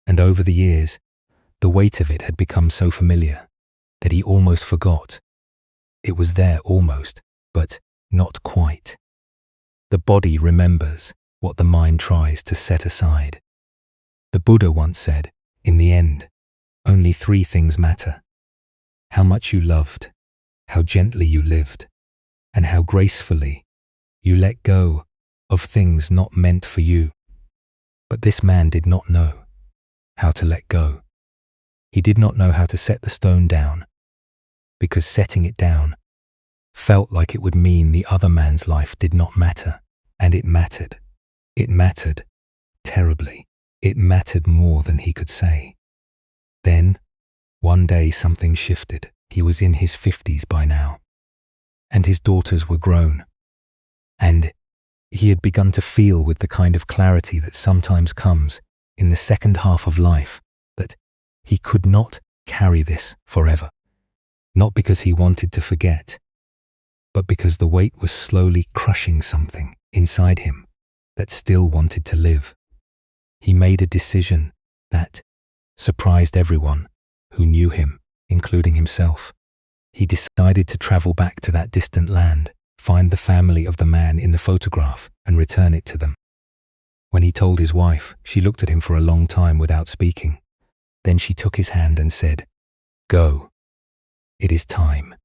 A: and over the years, the weight of it had become so familiar that he almost forgot. It was there almost, but not quite. The body remembers what the mind tries to set aside. The Buddha once said, in the end, only 3 things matter: how much you loved, how gently you lived, and how gracefully you let go of things not meant for you. But this man did not know how to let go. He did not know how to set the stone down, because setting it down felt like it would mean the other man's life did not matter, and it mattered. It mattered terribly. It mattered more than he could say. Then, one day something shifted. He was in his 50s by now, and his daughters were grown, and he had begun to feel with the kind of clarity that sometimes comes in the second half of life that he could not carry this forever. Not because he wanted to forget, but because the weight was slowly crushing something inside him that still wanted to live. He made a decision that surprised everyone who knew him, including himself. He decided to travel back to that distant land, find the family of the man in the photograph, and return it to them. When he told his wife, she looked at him for a long time without speaking. Then she took his hand and said, "Go. It is time."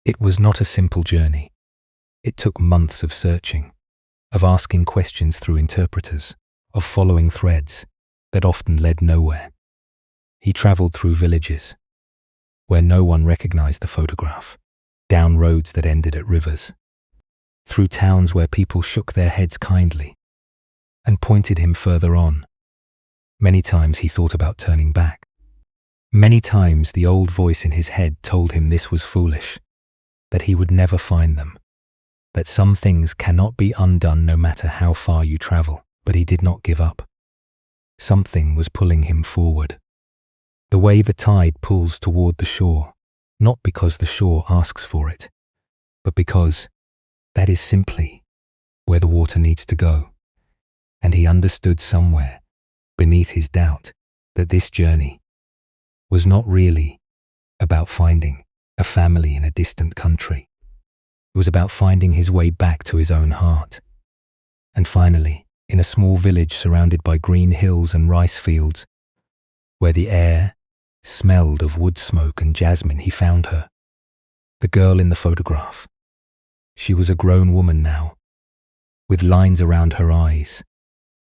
A: It was not a simple journey. It took months of searching, of asking questions through interpreters, of following threads that often led nowhere. He traveled through villages where no one recognized the photograph, down roads that ended at rivers, through towns where people shook their heads kindly and pointed him further on. Many times he thought about turning back. Many times the old voice in his head told him this was foolish, that he would never find them, that some things cannot be undone no matter how far you travel. But he did not give up. Something was pulling him forward. The way the tide pulls toward the shore, not because the shore asks for it, but because that is simply where the water needs to go. And he understood somewhere beneath his doubt that this journey was not really about finding a family in a distant country. It was about finding his way back to his own heart. And finally, in a small village surrounded by green hills and rice fields, where the air smelled of wood smoke and jasmine, he found her, the girl in the photograph. She was a grown woman now, with lines around her eyes,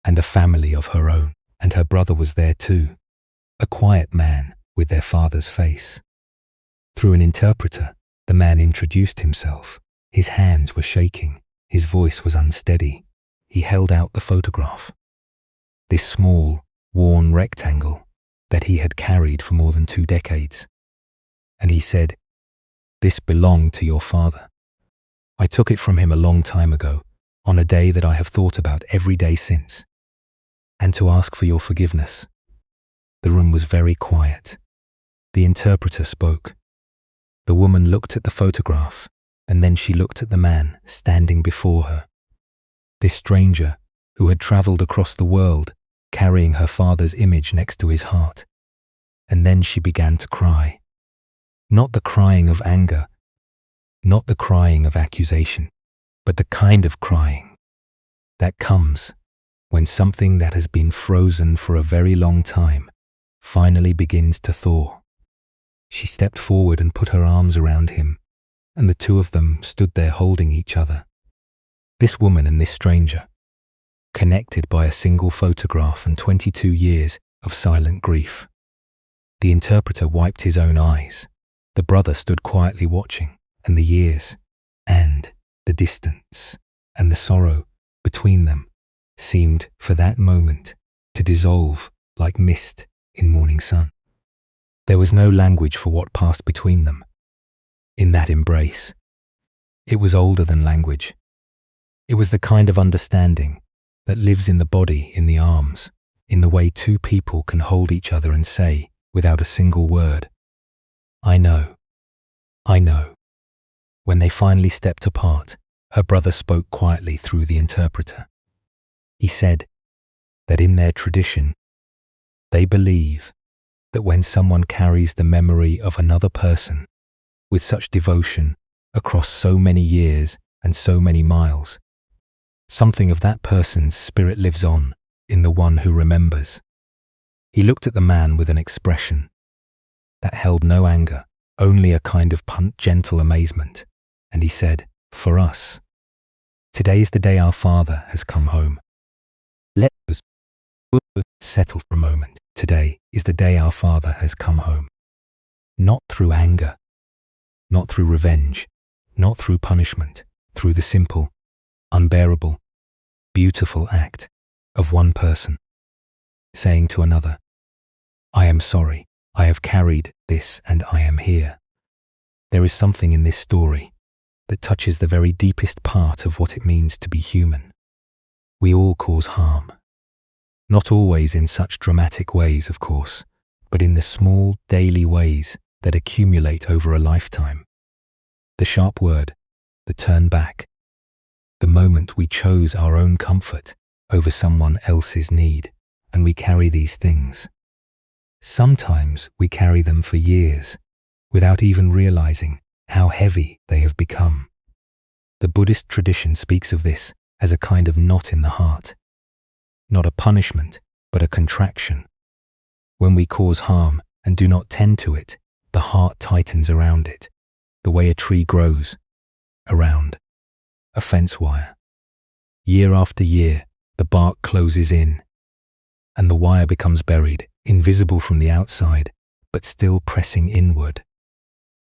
A: and a family of her own, and her brother was there too, a quiet man with their father's face. Through an interpreter, the man introduced himself. His hands were shaking, his voice was unsteady. He held out the photograph, this small, worn rectangle that he had carried for more than 2 decades. And he said, "This belonged to your father. I took it from him a long time ago, on a day that I have thought about every day since, and to ask for your forgiveness." The room was very quiet. The interpreter spoke. The woman looked at the photograph, and then she looked at the man standing before her. This stranger who had traveled across the world carrying her father's image next to his heart. And then she began to cry. Not the crying of anger, not the crying of accusation, but the kind of crying that comes when something that has been frozen for a very long time finally begins to thaw. She stepped forward and put her arms around him, and the two of them stood there holding each other, This woman and this stranger, connected by a single photograph and 22 years of silent grief. The interpreter wiped his own eyes. The brother stood quietly watching, and the years, and the distance, and the sorrow between them seemed, for that moment, to dissolve like mist in morning sun. There was no language for what passed between them. In that embrace, it was older than language. It was the kind of understanding that lives in the body, in the arms, in the way two people can hold each other and say, without a single word, I know, I know. When they finally stepped apart, her brother spoke quietly through the interpreter. He said that in their tradition, they believe that when someone carries the memory of another person with such devotion across so many years and so many miles, something of that person's spirit lives on in the one who remembers. He looked at the man with an expression that held no anger, only a kind of gentle amazement, and he said, for us, today is the day our Father has come home. Let us settle for a moment. Today is the day our Father has come home. Not through anger, not through revenge, not through punishment, through the simple, unbearable, beautiful act of one person saying to another, I am sorry, I have carried this and I am here. There is something in this story that touches the very deepest part of what it means to be human. We all cause harm. Not always in such dramatic ways, of course, but in the small daily ways that accumulate over a lifetime. The sharp word, the turn back, the moment we chose our own comfort over someone else's need, and we carry these things. Sometimes we carry them for years without even realizing how heavy they have become. The Buddhist tradition speaks of this as a kind of knot in the heart. Not a punishment, but a contraction. When we cause harm and do not tend to it, the heart tightens around it, the way a tree grows around a fence wire. Year after year, the bark closes in, and the wire becomes buried, invisible from the outside, but still pressing inward.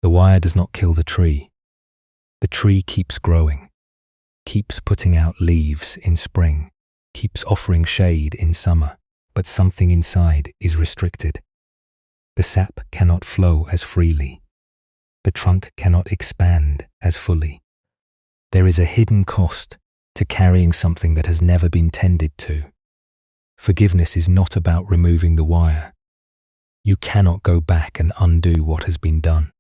A: The wire does not kill the tree. The tree keeps growing, keeps putting out leaves in spring, keeps offering shade in summer, but something inside is restricted. The sap cannot flow as freely. The trunk cannot expand as fully. There is a hidden cost to carrying something that has never been tended to. Forgiveness is not about removing the wire. You cannot go back and undo what has been done.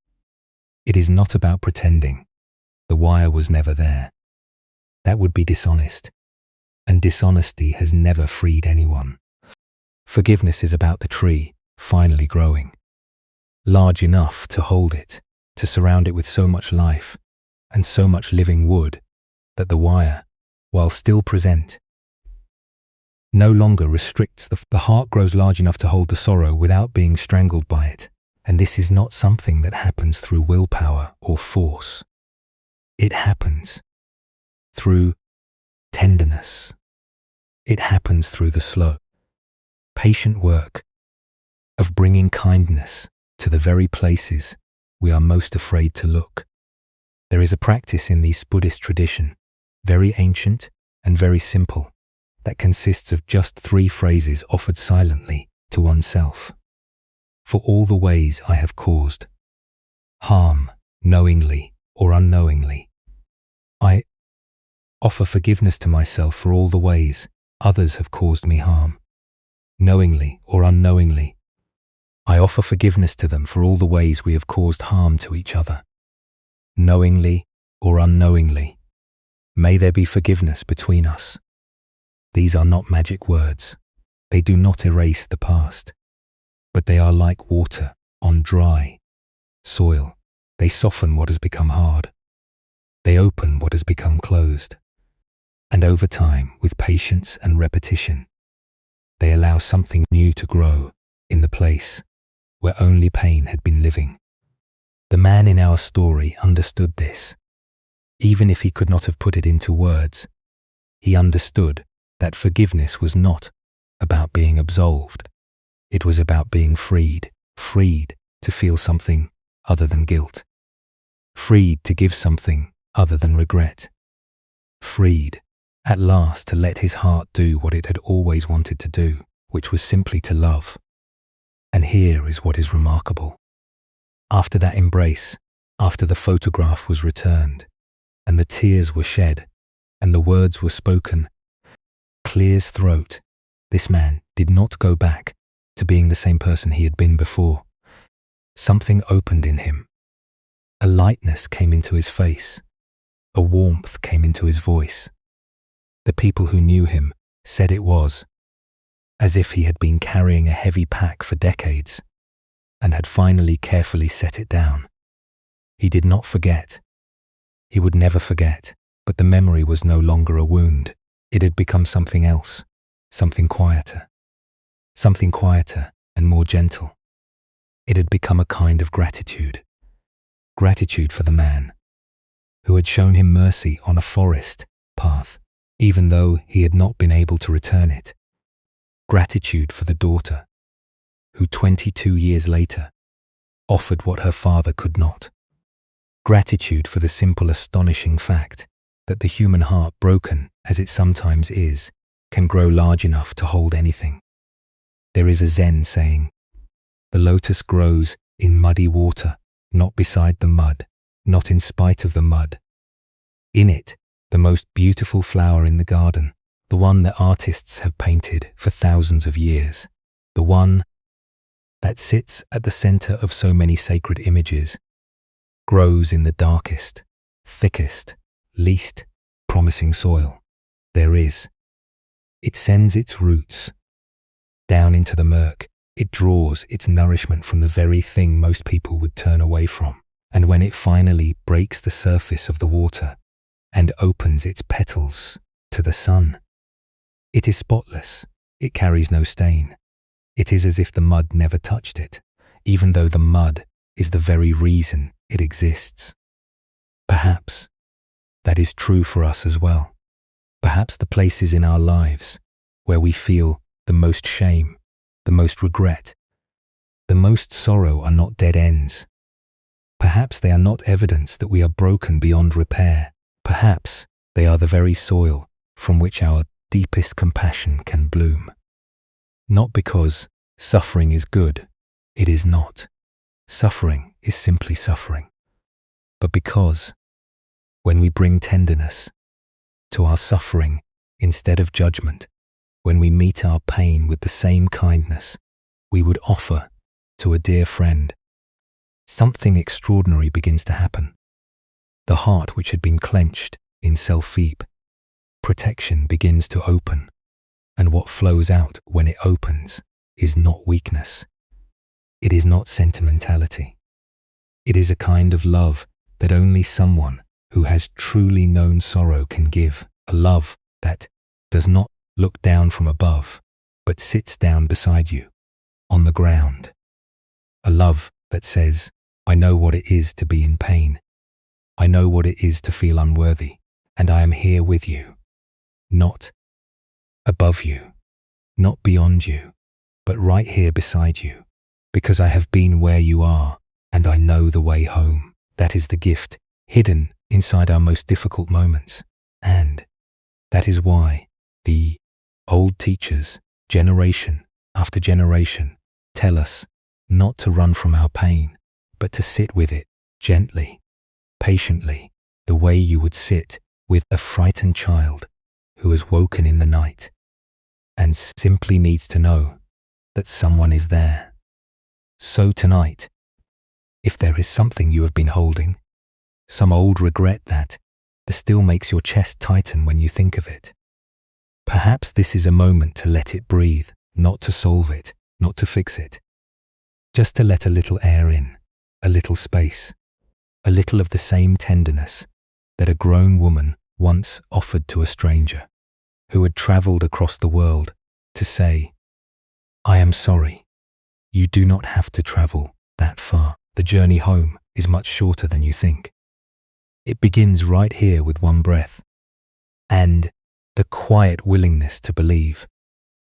A: It is not about pretending the wire was never there. That would be dishonest, and dishonesty has never freed anyone. Forgiveness is about the tree finally growing, large enough to hold it, to surround it with so much life and so much living wood that the wire, while still present, no longer restricts the heart grows large enough to hold the sorrow without being strangled by it. And this is not something that happens through willpower or force. It happens through tenderness. It happens through the slow, patient work of bringing kindness to the very places we are most afraid to look. There is a practice in this Buddhist tradition, very ancient and very simple, that consists of just 3 phrases offered silently to oneself. For all the ways I have caused harm, knowingly or unknowingly, I offer forgiveness to myself for all the ways others have caused me harm, knowingly or unknowingly. I offer forgiveness to them for all the ways we have caused harm to each other, knowingly or unknowingly. May there be forgiveness between us. These are not magic words. They do not erase the past, but they are like water on dry soil. They soften what has become hard. They open what has become closed. And over time, with patience and repetition, they allow something new to grow in the place where only pain had been living. The man in our story understood this. Even if he could not have put it into words, He understood that forgiveness was not about being absolved. It was about being freed, freed to feel something other than guilt, freed to give something other than regret, freed at last to let his heart do what it had always wanted to do, which was simply to love. And here is what is remarkable. After that embrace, after the photograph was returned, and the tears were shed, and the words were spoken, clear as throat, this man did not go back to being the same person he had been before. Something opened in him. A lightness came into his face. A warmth came into his voice. The people who knew him said it was as if he had been carrying a heavy pack for decades and had finally carefully set it down. He did not forget. He would never forget, but the memory was no longer a wound. It had become something else, something quieter and more gentle. It had become a kind of gratitude for the man who had shown him mercy on a forest path, even though he had not been able to return it. Gratitude for the daughter who 22 years later offered what her father could not. Gratitude for the simple, astonishing fact that the human heart, broken as it sometimes is, can grow large enough to hold anything. There is a Zen saying, "The lotus grows in muddy water, not beside the mud, not in spite of the mud. In it, the most beautiful flower in the garden, the one that artists have painted for thousands of years, the one that sits at the center of so many sacred images, grows in the darkest, thickest, least promising soil there is. It sends its roots down into the murk. It draws its nourishment from the very thing most people would turn away from. And when it finally breaks the surface of the water and opens its petals to the sun, it is spotless. It carries no stain. It is as if the mud never touched it, even though the mud is the very reason it exists." Perhaps that is true for us as well. Perhaps the places in our lives where we feel the most shame, the most regret, the most sorrow are not dead ends. Perhaps they are not evidence that we are broken beyond repair. Perhaps they are the very soil from which our deepest compassion can bloom. Not because suffering is good, it is not. Suffering is simply suffering. But because when we bring tenderness to our suffering instead of judgment, when we meet our pain with the same kindness we would offer to a dear friend, something extraordinary begins to happen. The heart which had been clenched in self-keep, protection begins to open, and what flows out when it opens is not weakness. It is not sentimentality. It is a kind of love that only someone who has truly known sorrow can give, a love that does not look down from above, but sits down beside you, on the ground. A love that says, "I know what it is to be in pain. I know what it is to feel unworthy, and I am here with you. Not above you, not beyond you, but right here beside you, because I have been where you are, and I know the way home." That is the gift hidden inside our most difficult moments, and that is why the old teachers, generation after generation, tell us not to run from our pain, but to sit with it gently, patiently, the way you would sit with a frightened child who has woken in the night and simply needs to know that someone is there. So tonight, if there is something you have been holding, some old regret that still makes your chest tighten when you think of it, perhaps this is a moment to let it breathe, not to solve it, not to fix it, just to let a little air in, a little space, a little of the same tenderness that a grown woman once offered to a stranger who had traveled across the world to say, "I am sorry, you do not have to travel that far. The journey home is much shorter than you think. It begins right here with one breath, and the quiet willingness to believe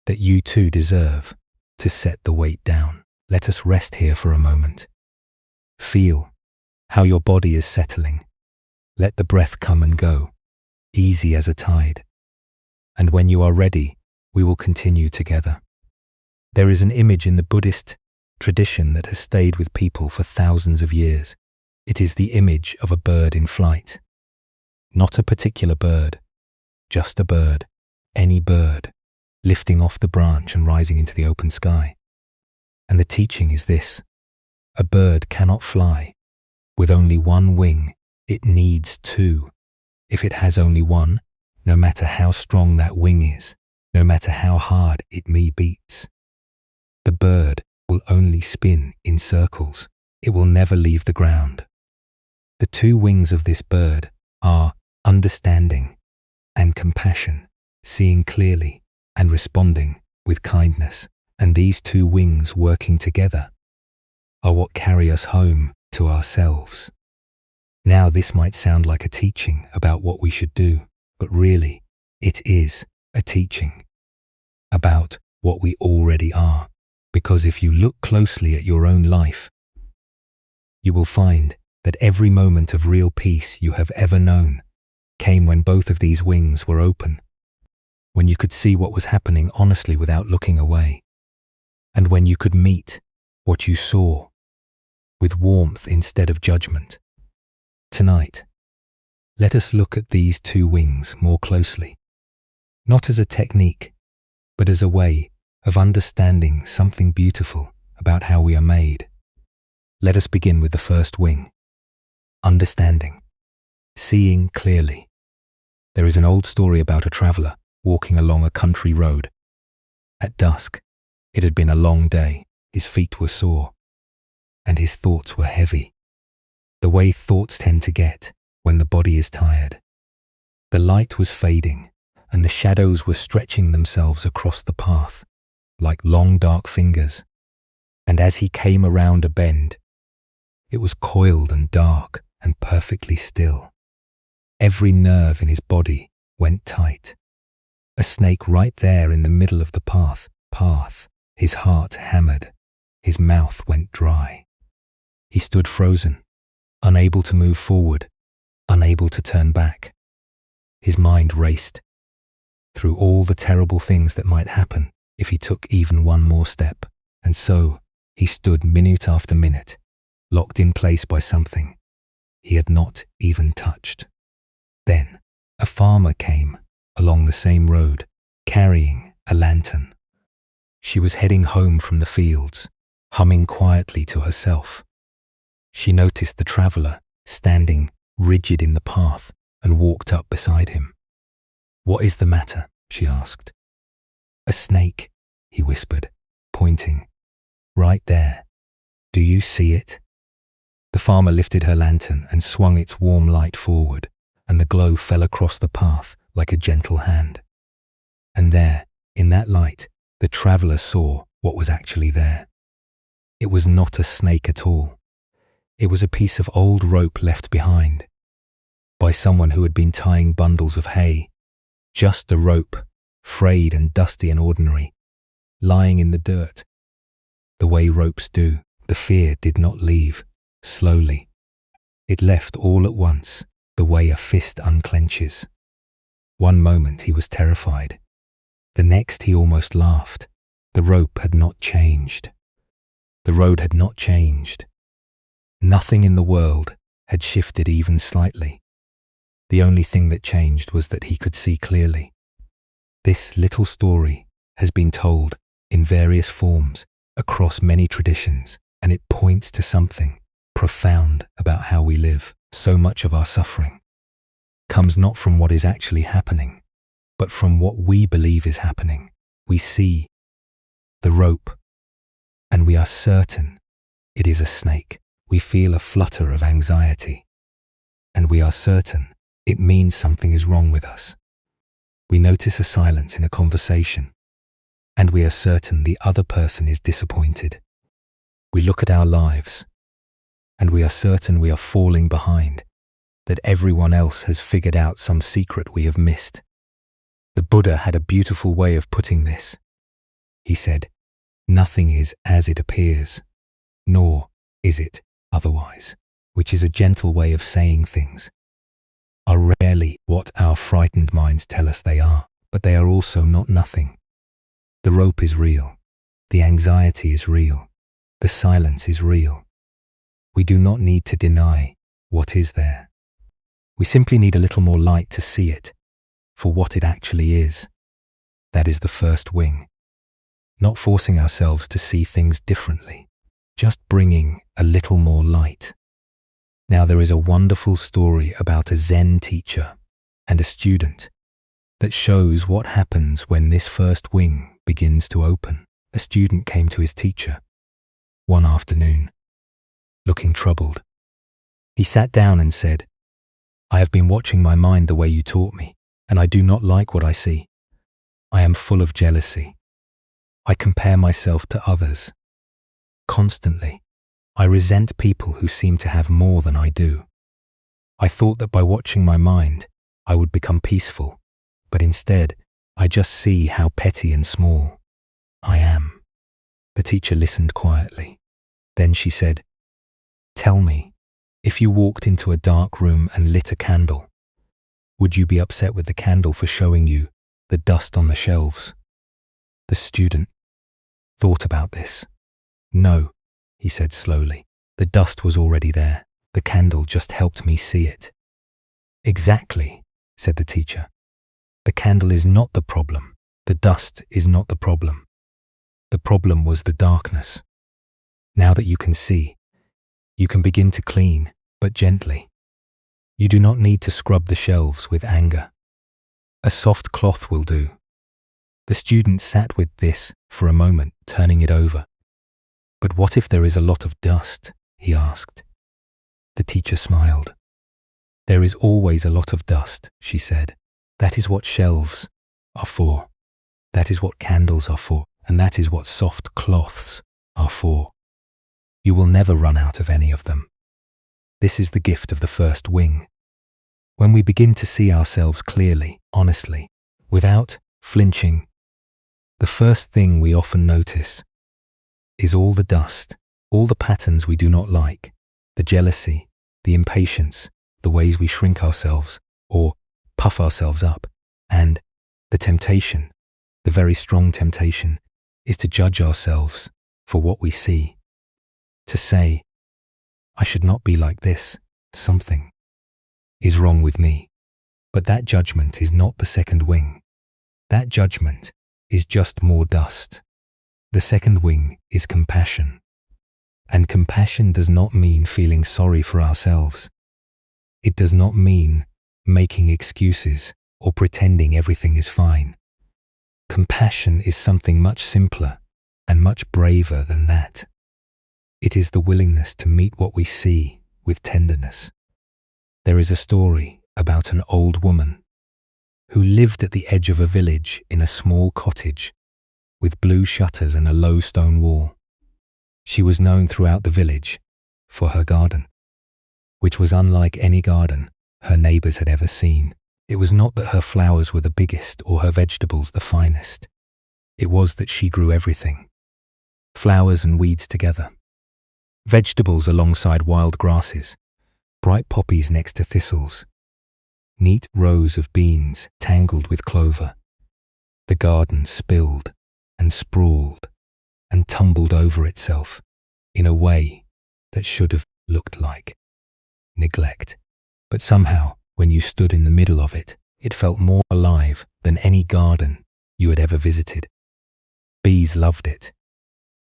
A: that you too deserve to set the weight down. Let us rest here for a moment. Feel how your body is settling. Let the breath come and go, easy as a tide. And when you are ready, we will continue together. There is an image in the Buddhist tradition that has stayed with people for thousands of years. It is the image of a bird in flight. Not a particular bird, just a bird, any bird, lifting off the branch and rising into the open sky. And the teaching is this: a bird cannot fly with only one wing. It needs two. If it has only one, no matter how strong that wing is, no matter how hard it may beats, the bird will only spin in circles. It will never leave the ground. The two wings of this bird are understanding and compassion, seeing clearly and responding with kindness. And these two wings working together are what carry us home to ourselves. Now this might sound like a teaching about what we should do, but really it is a teaching about what we already are. Because if you look closely at your own life, you will find that every moment of real peace you have ever known came when both of these wings were open, when you could see what was happening honestly without looking away, and when you could meet what you saw with warmth instead of judgment. Tonight, let us look at these two wings more closely, not as a technique, but as a way of understanding something beautiful about how we are made. Let us begin with the first wing, understanding, seeing clearly. There is an old story about a traveler walking along a country road. At dusk, it had been a long day. His feet were sore, and his thoughts were heavy, the way thoughts tend to get when the body is tired. The light was fading, and the shadows were stretching themselves across the path like long dark fingers. And as he came around a bend, it was coiled and dark and perfectly still. Every nerve in his body went tight. A snake right there in the middle of the path. His heart hammered. His mouth went dry. He stood frozen, unable to move forward, unable to turn back. His mind raced through all the terrible things that might happen if he took even one more step. And so he stood minute after minute, locked in place by something he had not even touched. Then a farmer came along the same road, carrying a lantern. She was heading home from the fields, humming quietly to herself. She noticed the traveler standing rigid in the path and walked up beside him. "What is the matter?" she asked. "A snake," he whispered, pointing. "Right there. Do you see it?" The farmer lifted her lantern and swung its warm light forward, and the glow fell across the path like a gentle hand. And there, in that light, the traveler saw what was actually there. It was not a snake at all. It was a piece of old rope left behind by someone who had been tying bundles of hay. Just a rope, frayed and dusty and ordinary, lying in the dirt. The way ropes do. The fear did not leave. Slowly, it left all at once, the way a fist unclenches. One moment he was terrified. The next he almost laughed. The rope had not changed. The road had not changed. Nothing in the world had shifted even slightly. The only thing that changed was that he could see clearly. This little story has been told in various forms across many traditions, and it points to something profound about how we live. So much of our suffering comes not from what is actually happening, but from what we believe is happening. We see the rope, and we are certain it is a snake. We feel a flutter of anxiety, and we are certain it means something is wrong with us. We notice a silence in a conversation, and we are certain the other person is disappointed. We look at our lives, and we are certain we are falling behind, that everyone else has figured out some secret we have missed. The Buddha had a beautiful way of putting this. He said, "Nothing is as it appears, nor is it otherwise," which is a gentle way of saying things are rarely what our frightened minds tell us they are, but they are also not nothing. The rope is real. The anxiety is real. The silence is real. We do not need to deny what is there. We simply need a little more light to see it for what it actually is. That is the first wing. Not forcing ourselves to see things differently, just bringing a little more light. Now there is a wonderful story about a Zen teacher and a student that shows what happens when this first wing begins to open. A student came to his teacher one afternoon, looking troubled. He sat down and said, "I have been watching my mind the way you taught me, and I do not like what I see. I am full of jealousy. I compare myself to others. Constantly, I resent people who seem to have more than I do. I thought that by watching my mind, I would become peaceful, but instead, I just see how petty and small I am." The teacher listened quietly. Then she said, "Tell me, if you walked into a dark room and lit a candle, would you be upset with the candle for showing you the dust on the shelves?" The student thought about this. "No," he said slowly. "The dust was already there. The candle just helped me see it." "Exactly," said the teacher. "The candle is not the problem. The dust is not the problem. The problem was the darkness. Now that you can see, you can begin to clean, but gently. You do not need to scrub the shelves with anger. A soft cloth will do." The student sat with this for a moment, turning it over. "But what if there is a lot of dust?" he asked. The teacher smiled. "There is always a lot of dust," she said. "That is what shelves are for. That is what candles are for, and that is what soft cloths are for. You will never run out of any of them. This is the gift of the first wing. When we begin to see ourselves clearly, honestly, without flinching, the first thing we often notice is all the dust, all the patterns we do not like, the jealousy, the impatience, the ways we shrink ourselves or puff ourselves up, and the temptation, the very strong temptation, is to judge ourselves for what we see. To say, "I should not be like this, something is wrong with me." But that judgment is not the second wing. That judgment is just more dust. The second wing is compassion. And compassion does not mean feeling sorry for ourselves. It does not mean making excuses or pretending everything is fine. Compassion is something much simpler and much braver than that. It is the willingness to meet what we see with tenderness. There is a story about an old woman who lived at the edge of a village in a small cottage with blue shutters and a low stone wall. She was known throughout the village for her garden, which was unlike any garden her neighbors had ever seen. It was not that her flowers were the biggest or her vegetables the finest. It was that she grew everything, flowers and weeds together, vegetables alongside wild grasses, bright poppies next to thistles, neat rows of beans tangled with clover. The garden spilled and sprawled and tumbled over itself in a way that should have looked like neglect. But somehow, when you stood in the middle of it, it felt more alive than any garden you had ever visited. Bees loved it.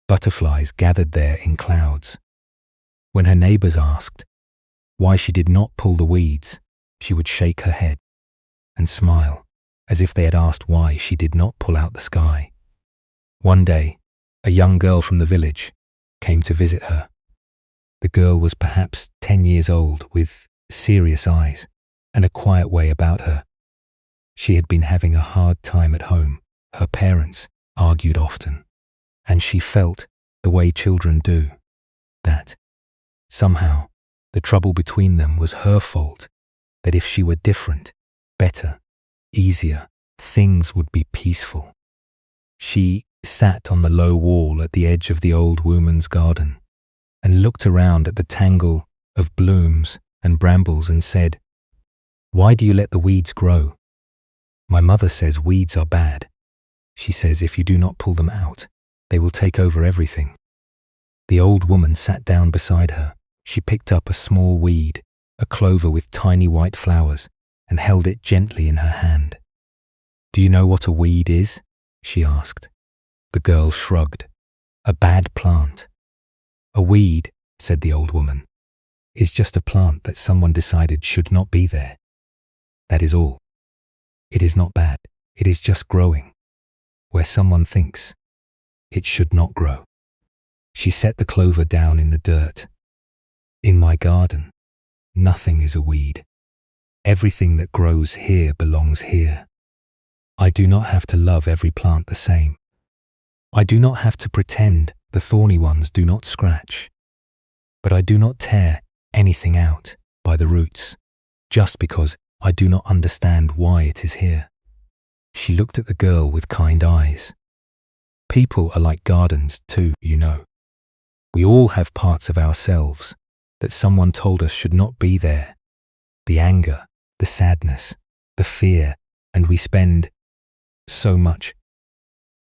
A: Butterflies gathered there in clouds. When her neighbors asked why she did not pull the weeds, she would shake her head and smile, as if they had asked why she did not pull out the sky. One day, a young girl from the village came to visit her. The girl was perhaps 10 years old, with serious eyes and a quiet way about her. She had been having a hard time at home. Her parents argued often, and she felt the way children do, that somehow the trouble between them was her fault, that if she were different, better, easier, things would be peaceful. She sat on the low wall at the edge of the old woman's garden and looked around at the tangle of blooms and brambles and said, "Why do you let the weeds grow? My mother says weeds are bad. She says if you do not pull them out, they will take over everything." The old woman sat down beside her. She picked up a small weed, a clover with tiny white flowers, and held it gently in her hand. "Do you know what a weed is?" she asked. The girl shrugged. "A bad plant." "A weed," said the old woman, "is just a plant that someone decided should not be there. That is all. It is not bad. It is just growing where someone thinks it should not grow." She set the clover down in the dirt. "In my garden, nothing is a weed. Everything that grows here belongs here. I do not have to love every plant the same. I do not have to pretend the thorny ones do not scratch. But I do not tear anything out by the roots just because I do not understand why it is here." She looked at the girl with kind eyes. "People are like gardens too, you know. We all have parts of ourselves that someone told us should not be there. The anger, the sadness, the fear, and we spend so much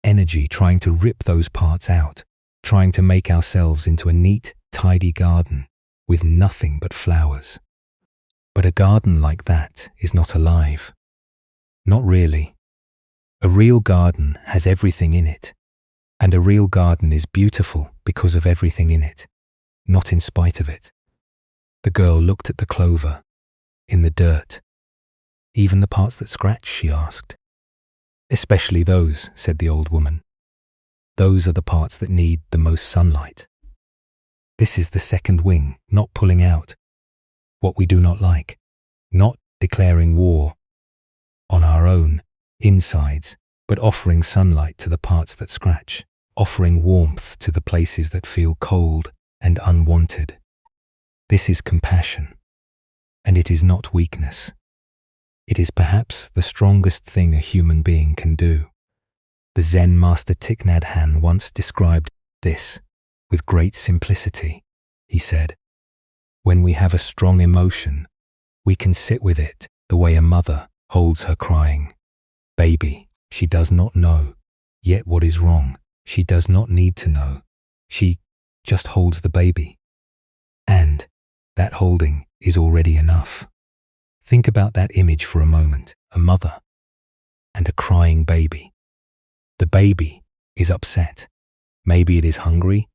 A: energy trying to rip those parts out, trying to make ourselves into a neat, tidy garden with nothing but flowers. But a garden like that is not alive. Not really. A real garden has everything in it, and a real garden is beautiful because of everything in it, not in spite of it." The girl looked at the clover, in the dirt. "Even the parts that scratch?" she asked. "Especially those," said the old woman. "Those are the parts that need the most sunlight. This is the second wing, not pulling out what we do not like, not declaring war on our own insides, but offering sunlight to the parts that scratch, offering warmth to the places that feel cold and unwanted. This is compassion, and it is not weakness. It is perhaps the strongest thing a human being can do." The Zen master Thich Nhat Hanh once described this with great simplicity. He said, "When we have a strong emotion, we can sit with it the way a mother holds her crying baby. She does not know yet what is wrong. She does not need to know. She just holds the baby. And that holding is already enough." Think about that image for a moment, a mother and a crying baby. The baby is upset. Maybe it is hungry,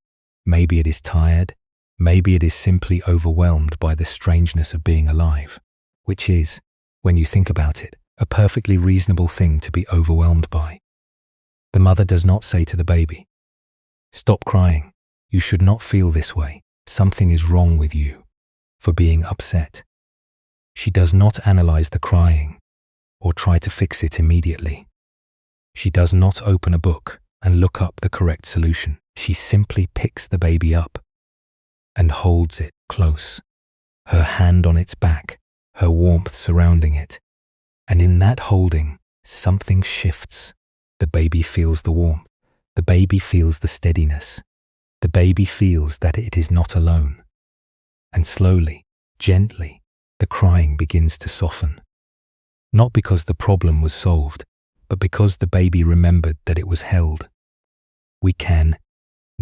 A: maybe it is tired, maybe it is simply overwhelmed by the strangeness of being alive, which is, when you think about it, a perfectly reasonable thing to be overwhelmed by. The mother does not say to the baby, "Stop crying. You should not feel this way. Something is wrong with you for being upset." She does not analyze the crying or try to fix it immediately. She does not open a book and look up the correct solution. She simply picks the baby up and holds it close, her hand on its back, her warmth surrounding it. And in that holding, something shifts. The baby feels the warmth. The baby feels the steadiness. The baby feels that it is not alone. And slowly, gently, the crying begins to soften. Not because the problem was solved, but because the baby remembered that it was held. We can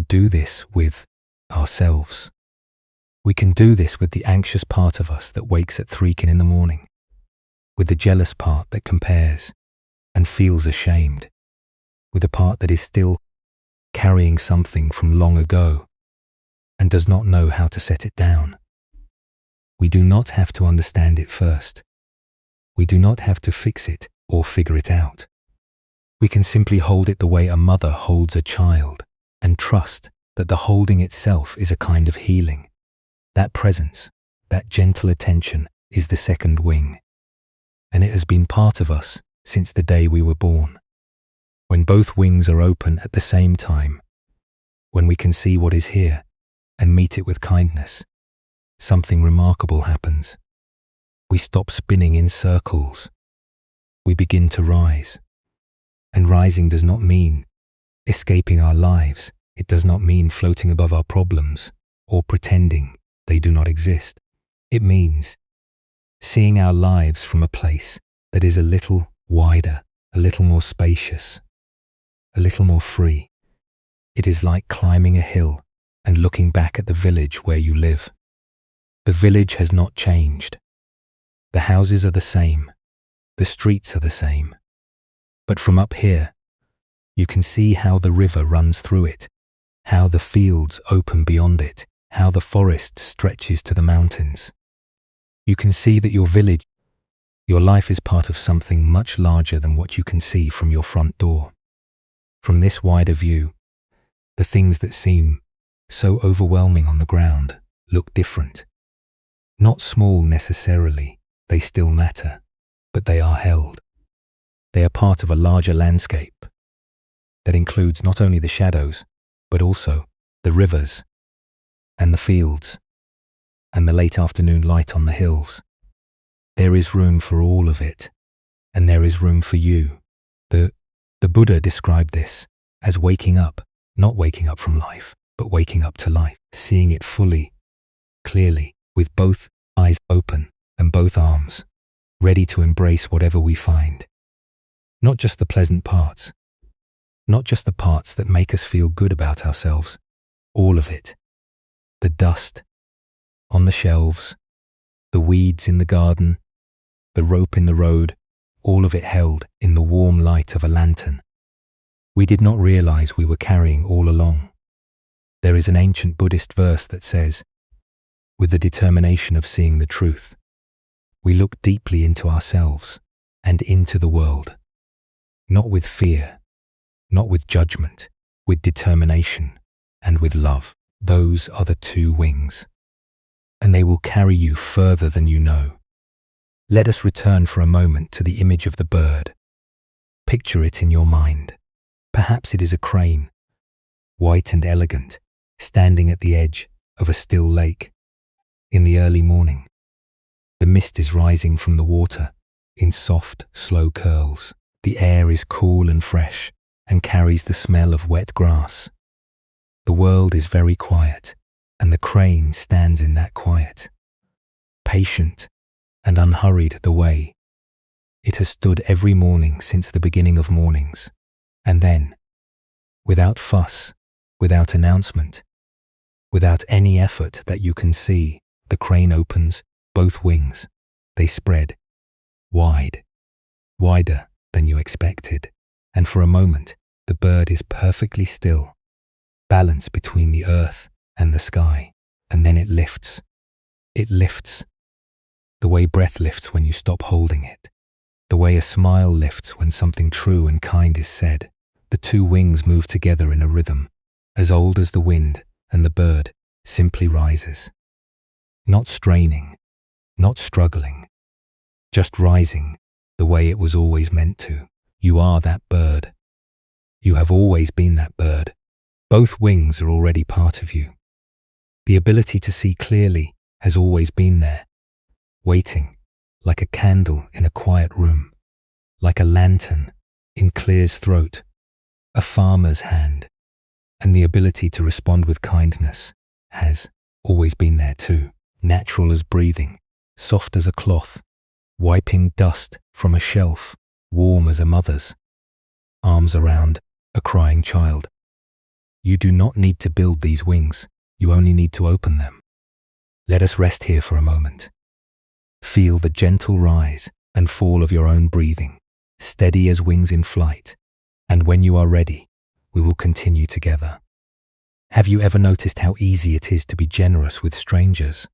A: do this with ourselves. We can do this with the anxious part of us that wakes at 3 in the morning, with the jealous part that compares and feels ashamed, with the part that is still carrying something from long ago and does not know how to set it down. We do not have to understand it first. We do not have to fix it or figure it out. We can simply hold it the way a mother holds a child and trust that the holding itself is a kind of healing. That presence, that gentle attention is the second wing, and it has been part of us since the day we were born. When both wings are open at the same time, when we can see what is here and meet it with kindness, something remarkable happens. We stop spinning in circles. We begin to rise. And rising does not mean escaping our lives. It does not mean floating above our problems or pretending they do not exist. It means seeing our lives from a place that is a little wider, a little more spacious, a little more free. It is like climbing a hill and looking back at the village where you live. The village has not changed. The houses are the same. The streets are the same. But from up here, you can see how the river runs through it, how the fields open beyond it, how the forest stretches to the mountains. You can see that your village, your life is part of something much larger than what you can see from your front door. From this wider view, the things that seem so overwhelming on the ground look different. Not small necessarily, they still matter, but they are held. They are part of a larger landscape that includes not only the shadows, but also the rivers and the fields and the late afternoon light on the hills. There is room for all of it, and there is room for you. The Buddha described this as waking up, not waking up from life, but waking up to life, seeing it fully, clearly, with both eyes open and both arms, ready to embrace whatever we find. Not just the pleasant parts, not just the parts that make us feel good about ourselves, all of it. The dust on the shelves, the weeds in the garden, the rope in the road, all of it held in the warm light of a lantern. We did not realize we were carrying all along. There is an ancient Buddhist verse that says, with the determination of seeing the truth, we look deeply into ourselves and into the world, not with fear, not with judgment, with determination and with love. Those are the two wings, and they will carry you further than you know. Let us return for a moment to the image of the bird. Picture it in your mind. Perhaps it is a crane, white and elegant, standing at the edge of a still lake. In the early morning, the mist is rising from the water in soft, slow curls. The air is cool and fresh and carries the smell of wet grass. The world is very quiet, and the crane stands in that quiet, patient and unhurried the way it has stood every morning since the beginning of mornings. And then, without fuss, without announcement, without any effort that you can see, the crane opens both wings. They spread wide, wider than you expected, and for a moment the bird is perfectly still, balanced between the earth and the sky, and then it lifts. It lifts, the way breath lifts when you stop holding it, the way a smile lifts when something true and kind is said. The two wings move together in a rhythm, as old as the wind, and the bird simply rises. Not straining, not struggling, just rising the way it was always meant to. You are that bird. You have always been that bird. Both wings are already part of you. The ability to see clearly has always been there, waiting, like a candle in a quiet room, like a lantern in Clear's throat, a farmer's hand, and the ability to respond with kindness has always been there too, natural as breathing, soft as a cloth, wiping dust from a shelf, warm as a mother's, arms around a crying child. You do not need to build these wings, you only need to open them. Let us rest here for a moment. Feel the gentle rise and fall of your own breathing, steady as wings in flight, and when you are ready, we will continue together. Have you ever noticed how easy it is to be generous with strangers,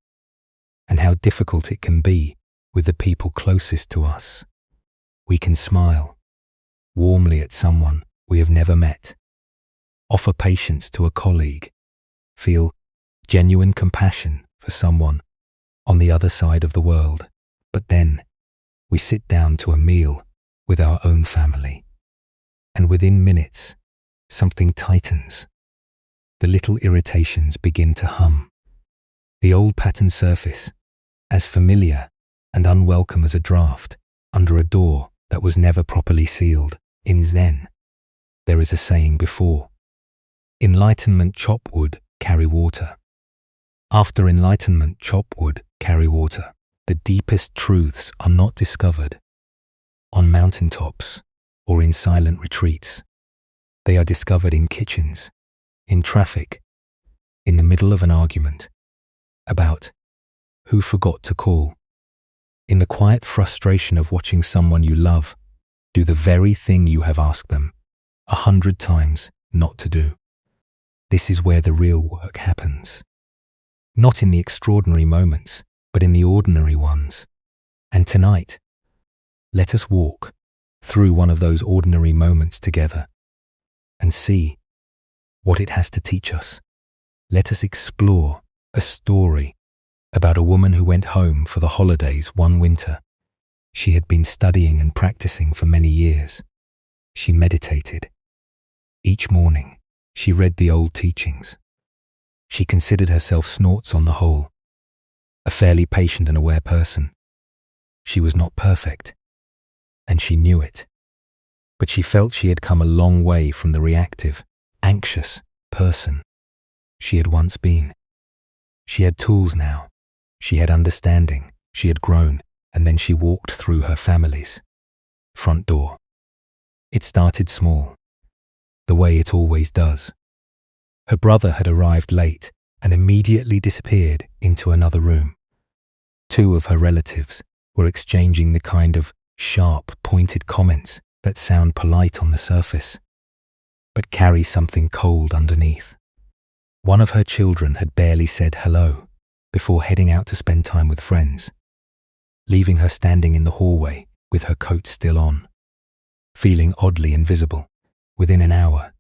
A: and how difficult it can be with the people closest to us? We can smile warmly at someone we have never met, offer patience to a colleague, feel genuine compassion for someone on the other side of the world, but then we sit down to a meal with our own family, and within minutes, something tightens. The little irritations begin to hum. The old pattern surface, as familiar and unwelcome as a draft under a door that was never properly sealed. In Zen, there is a saying before enlightenment chop wood, carry water. After enlightenment chop wood, carry water. The deepest truths are not discovered on mountaintops or in silent retreats. They are discovered in kitchens, in traffic, in the middle of an argument about who forgot to call, in the quiet frustration of watching someone you love do the very thing you have asked them 100 times not to do. This is where the real work happens. Not in the extraordinary moments, but in the ordinary ones. And tonight, let us walk through one of those ordinary moments together and see what it has to teach us. Let us explore a story about a woman who went home for the holidays one winter. She had been studying and practicing for many years. She meditated. Each morning, she read the old teachings. She considered herself snorts on the whole, a fairly patient and aware person. She was not perfect, and she knew it. But she felt she had come a long way from the reactive, anxious person she had once been. She had tools now. She had understanding. She had grown, and then she walked through her family's front door. It started small, the way it always does. Her brother had arrived late and immediately disappeared into another room. Two of her relatives were exchanging the kind of sharp, pointed comments that sound polite on the surface, but carry something cold underneath. One of her children had barely said hello before heading out to spend time with friends, leaving her standing in the hallway with her coat still on, feeling oddly invisible. Within an hour,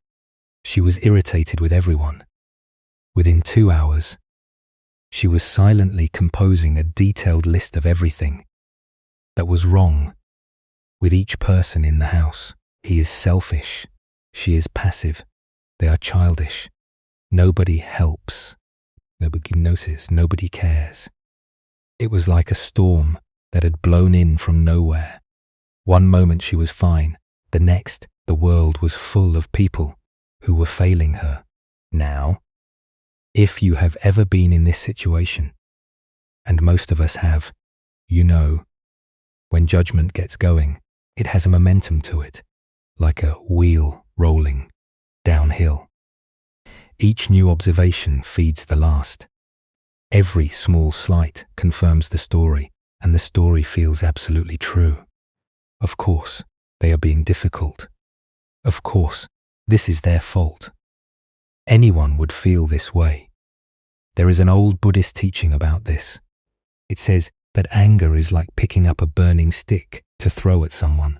A: she was irritated with everyone. Within 2 hours, she was silently composing a detailed list of everything that was wrong with each person in the house. He is selfish. She is passive. They are childish. Nobody helps. Nobody notices. Nobody cares. It was like a storm that had blown in from nowhere. One moment she was fine. The next, the world was full of people who were failing her. Now, if you have ever been in this situation, and most of us have, you know, when judgment gets going, it has a momentum to it, like a wheel rolling downhill. Each new observation feeds the last. Every small slight confirms the story, and the story feels absolutely true. Of course, they are being difficult. Of course, this is their fault. Anyone would feel this way. There is an old Buddhist teaching about this. It says that anger is like picking up a burning stick to throw at someone.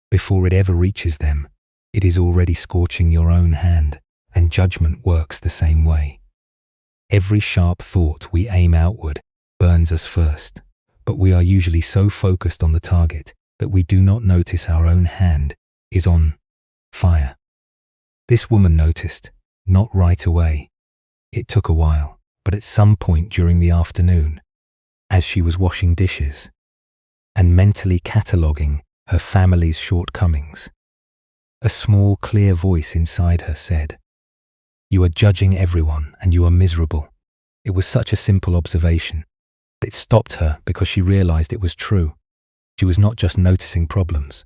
A: Before it ever reaches them, it is already scorching your own hand, and judgment works the same way. Every sharp thought we aim outward burns us first, but we are usually so focused on the target that we do not notice our own hand is on fire. This woman noticed, not right away. It took a while, but at some point during the afternoon, as she was washing dishes and mentally cataloguing her family's shortcomings, a small, clear voice inside her said, "You are judging everyone and you are miserable." It was such a simple observation. It stopped her because she realized it was true. She was not just noticing problems.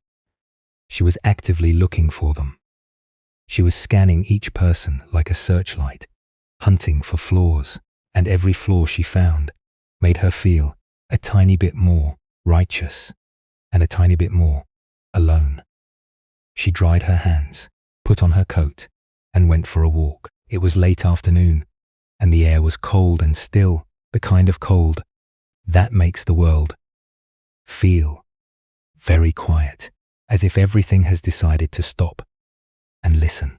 A: She was actively looking for them. She was scanning each person like a searchlight, hunting for flaws, and every flaw she found made her feel a tiny bit more righteous and a tiny bit more alone. She dried her hands, put on her coat, and went for a walk. It was late afternoon, and the air was cold and still, the kind of cold that makes the world feel very quiet, as if everything has decided to stop and listen.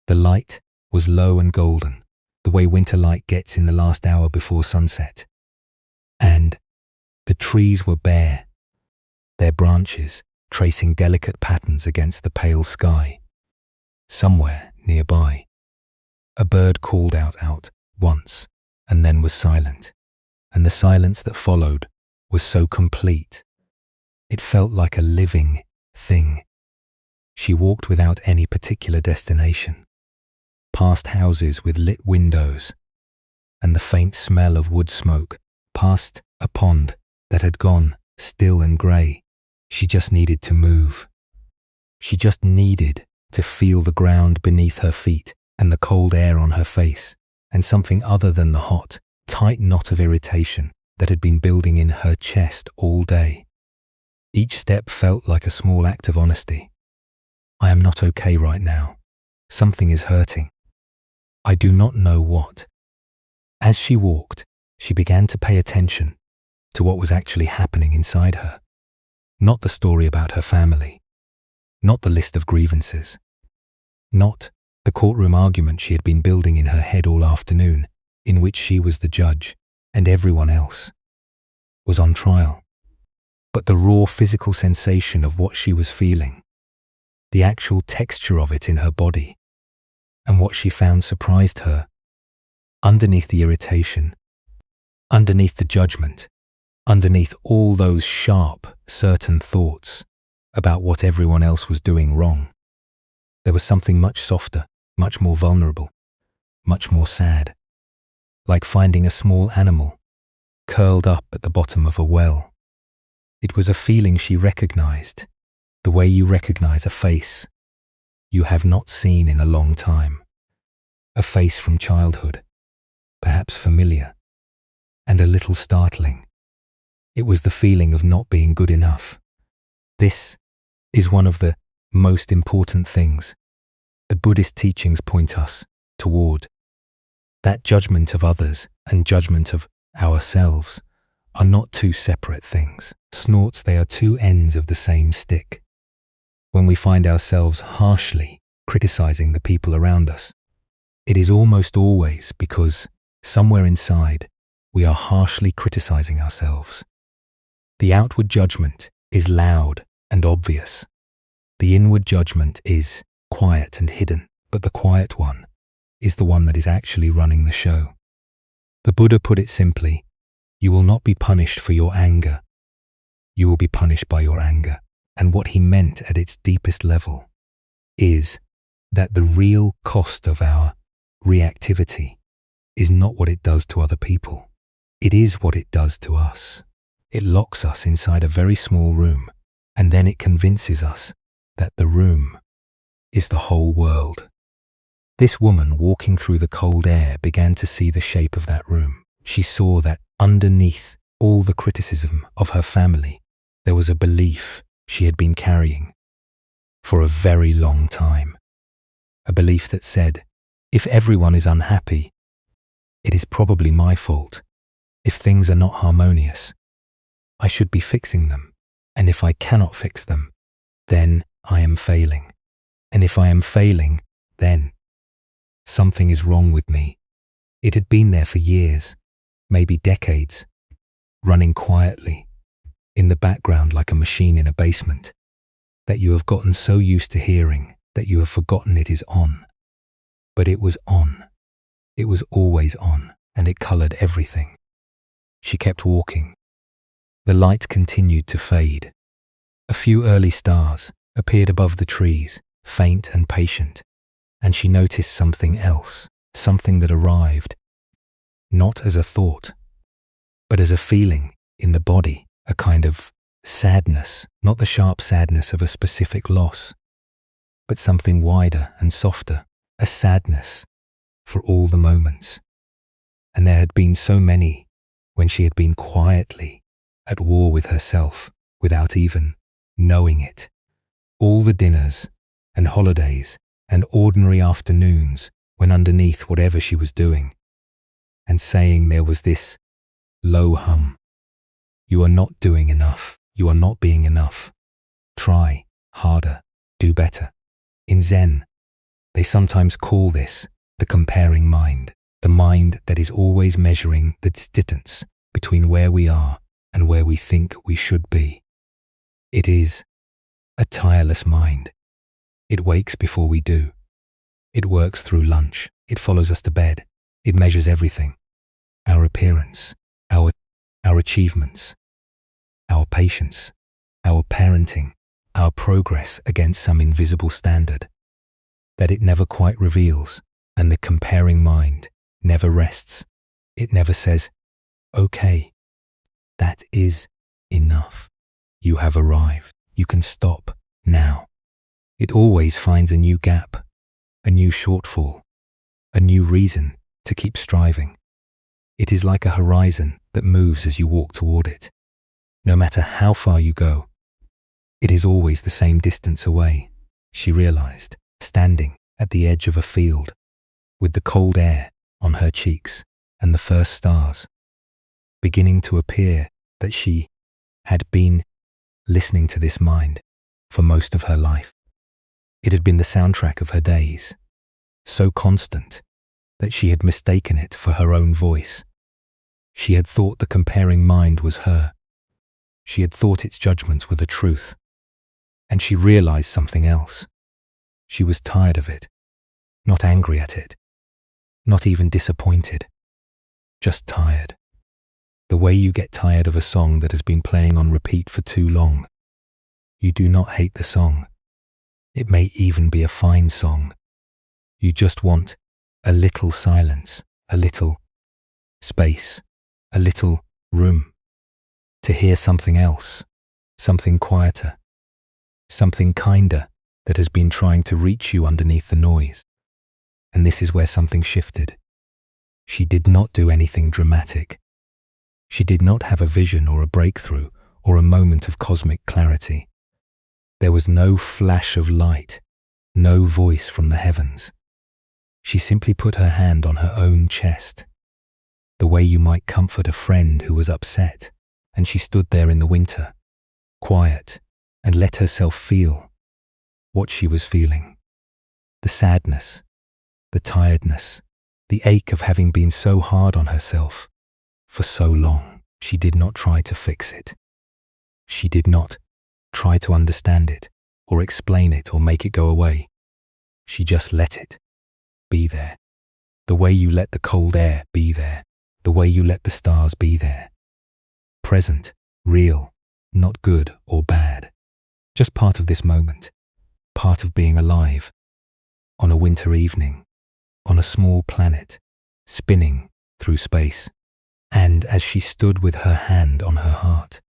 A: The light was low and golden, the way winter light gets in the last hour before sunset. And the trees were bare, their branches tracing delicate patterns against the pale sky. Somewhere nearby, a bird called out once and then was silent, and the silence that followed was so complete. It felt like a living thing. She walked without any particular destination, past houses with lit windows and the faint smell of wood smoke, past a pond that had gone still and grey. She just needed to move. She just needed to feel the ground beneath her feet and the cold air on her face, and something other than the hot, tight knot of irritation that had been building in her chest all day. Each step felt like a small act of honesty. I am not okay right now. Something is hurting. I do not know what. As she walked, she began to pay attention to what was actually happening inside her. Not the story about her family, not the list of grievances, not the courtroom argument she had been building in her head all afternoon, in which she was the judge and everyone else was on trial, but the raw physical sensation of what she was feeling, the actual texture of it in her body, and what she found surprised her. Underneath the irritation, underneath the judgment, underneath all those sharp, certain thoughts about what everyone else was doing wrong, there was something much softer, much more vulnerable, much more sad, like finding a small animal curled up at the bottom of a well. It was a feeling she recognized, the way you recognize a face you have not seen in a long time, a face from childhood, perhaps familiar, and a little startling. It was the feeling of not being good enough. This is one of the most important things the Buddhist teachings point us toward. That judgment of others and judgment of ourselves are not two separate things. Snorts, they are two ends of the same stick. When we find ourselves harshly criticizing the people around us, it is almost always because somewhere inside we are harshly criticizing ourselves. The outward judgment is loud and obvious. The inward judgment is quiet and hidden, but the quiet one is the one that is actually running the show. The Buddha put it simply, you will not be punished for your anger. You will be punished by your anger. And what he meant at its deepest level is that the real cost of our reactivity is not what it does to other people. It is what it does to us. It locks us inside a very small room, and then it convinces us that the room is the whole world. This woman walking through the cold air began to see the shape of that room. She saw that underneath all the criticism of her family, there was a belief she had been carrying for a very long time. A belief that said, if everyone is unhappy, it is probably my fault. If things are not harmonious, I should be fixing them. And if I cannot fix them, then I am failing. And if I am failing, then something is wrong with me. It had been there for years, maybe decades, running quietly in the background like a machine in a basement, that you have gotten so used to hearing that you have forgotten it is on. But it was on. It was always on, and it colored everything. She kept walking. The light continued to fade. A few early stars appeared above the trees, faint and patient, and she noticed something else, something that arrived, not as a thought, but as a feeling in the body, a kind of sadness, not the sharp sadness of a specific loss, but something wider and softer, a sadness for all the moments. And there had been so many when she had been quietly at war with herself without even knowing it. All the dinners and holidays and ordinary afternoons when underneath whatever she was doing and saying there was this low hum. You are not doing enough. You are not being enough. Try harder. Do better. In Zen, they sometimes call this the comparing mind, the mind that is always measuring the distance between where we are and where we think we should be. It is a tireless mind. It wakes before we do. It works through lunch. It follows us to bed. It measures everything. Our appearance, our achievements, our patience, our parenting, our progress against some invisible standard that it never quite reveals, and the comparing mind never rests. It never says, okay, that is enough. You have arrived. You can stop now. It always finds a new gap, a new shortfall, a new reason to keep striving. It is like a horizon that moves as you walk toward it. No matter how far you go, it is always the same distance away, she realized, standing at the edge of a field, with the cold air on her cheeks and the first stars beginning to appear, that she had been listening to this mind for most of her life. It had been the soundtrack of her days, so constant that she had mistaken it for her own voice. She had thought the comparing mind was her. She had thought its judgments were the truth. And she realized something else. She was tired of it, not angry at it, not even disappointed, just tired. The way you get tired of a song that has been playing on repeat for too long. You do not hate the song. It may even be a fine song. You just want a little silence, a little space, a little room to hear something else, something quieter, something kinder that has been trying to reach you underneath the noise. And this is where something shifted. She did not do anything dramatic. She did not have a vision or a breakthrough or a moment of cosmic clarity. There was no flash of light, no voice from the heavens. She simply put her hand on her own chest, the way you might comfort a friend who was upset, and she stood there in the winter, quiet, and let herself feel what she was feeling. The sadness, the tiredness, the ache of having been so hard on herself for so long. She did not try to fix it. She did not try to understand it or explain it or make it go away. She just let it be there. The way you let the cold air be there. The way you let the stars be there. Present, real, not good or bad. Just part of this moment. Part of being alive. On a winter evening. On a small planet. Spinning through space. And as she stood with her hand on her heart,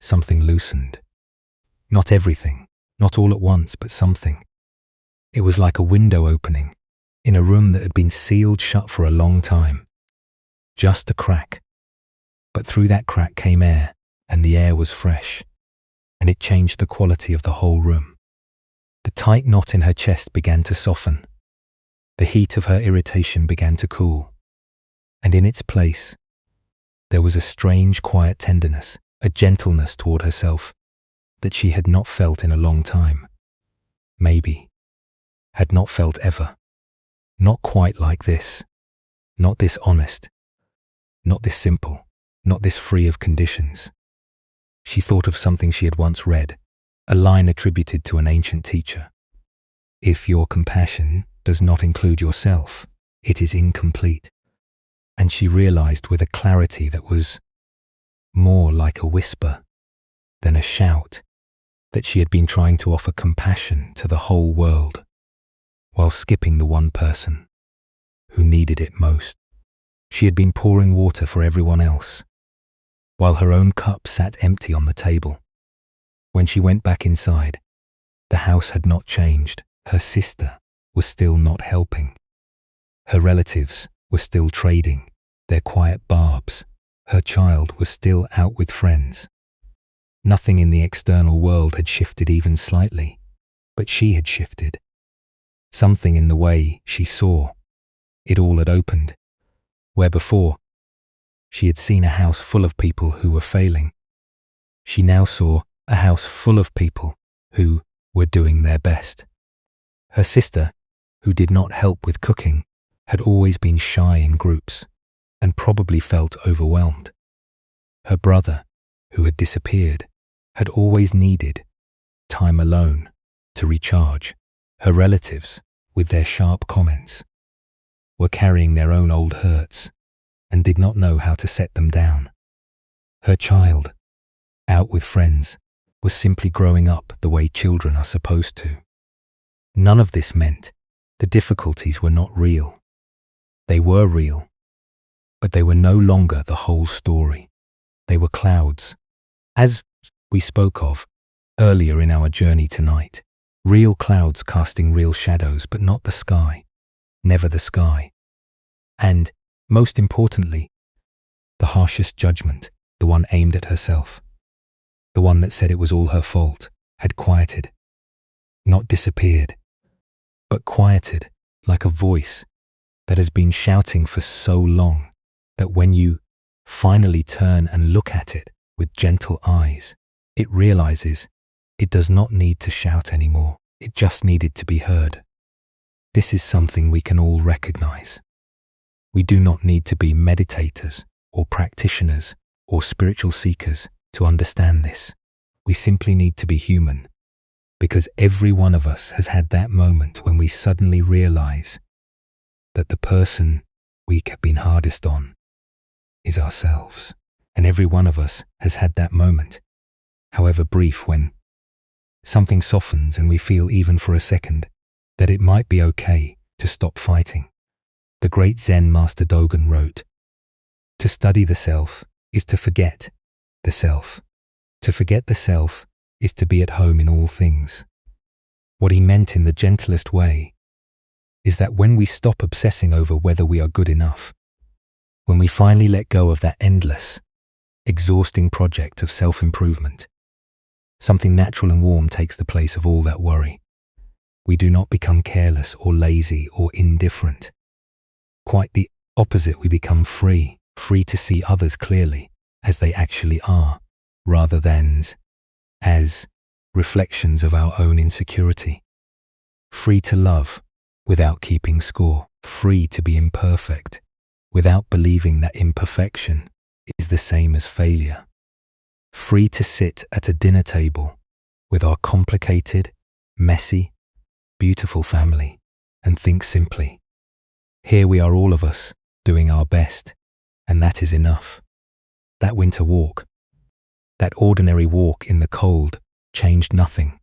A: something loosened. Not everything, not all at once, but something. It was like a window opening in a room that had been sealed shut for a long time. Just a crack. But through that crack came air, and the air was fresh, and it changed the quality of the whole room. The tight knot in her chest began to soften. The heat of her irritation began to cool. And in its place, there was a strange quiet tenderness, a gentleness toward herself that she had not felt in a long time. Maybe had not felt ever. Not quite like this. Not this honest. Not this simple. Not this free of conditions. She thought of something she had once read, a line attributed to an ancient teacher. If your compassion does not include yourself, it is incomplete. And she realized with a clarity that was more like a whisper than a shout that she had been trying to offer compassion to the whole world while skipping the one person who needed it most. She had been pouring water for everyone else while her own cup sat empty on the table. When she went back inside, the house had not changed. Her sister was still not helping. Her relatives were still trading their quiet barbs. Her child was still out with friends. Nothing in the external world had shifted even slightly, but she had shifted. Something in the way she saw. It all had opened, where before she had seen a house full of people who were failing. She now saw a house full of people who were doing their best. Her sister, who did not help with cooking, had always been shy in groups and probably felt overwhelmed. Her brother, who had disappeared, had always needed time alone to recharge. Her relatives, with their sharp comments, were carrying their own old hurts and did not know how to set them down. Her child, out with friends, was simply growing up the way children are supposed to. None of this meant the difficulties were not real. They were real, but they were no longer the whole story. They were clouds, as we spoke of earlier in our journey tonight. Real clouds casting real shadows, but not the sky, never the sky. And, most importantly, the harshest judgment, the one aimed at herself, the one that said it was all her fault, had quieted, not disappeared, but quieted like a voice that has been shouting for so long that when you finally turn and look at it with gentle eyes, it realizes it does not need to shout anymore. It just needed to be heard. This is something we can all recognize. We do not need to be meditators or practitioners or spiritual seekers to understand this. We simply need to be human, because every one of us has had that moment when we suddenly realize that the person we have been hardest on is ourselves. And every one of us has had that moment, however brief, when something softens and we feel, even for a second, that it might be okay to stop fighting. The great Zen master Dogen wrote, "To study the self is to forget the self. To forget the self is to be at home in all things." What he meant in the gentlest way is that when we stop obsessing over whether we are good enough, when we finally let go of that endless, exhausting project of self-improvement, something natural and warm takes the place of all that worry. We do not become careless or lazy or indifferent. Quite the opposite, we become free to see others clearly as they actually are, rather than as reflections of our own insecurity. Free to love without keeping score. Free to be imperfect without believing that imperfection is the same as failure. Free to sit at a dinner table with our complicated, messy, beautiful family and think simply, here we are, all of us, doing our best, and that is enough. That winter walk, that ordinary walk in the cold, changed nothing,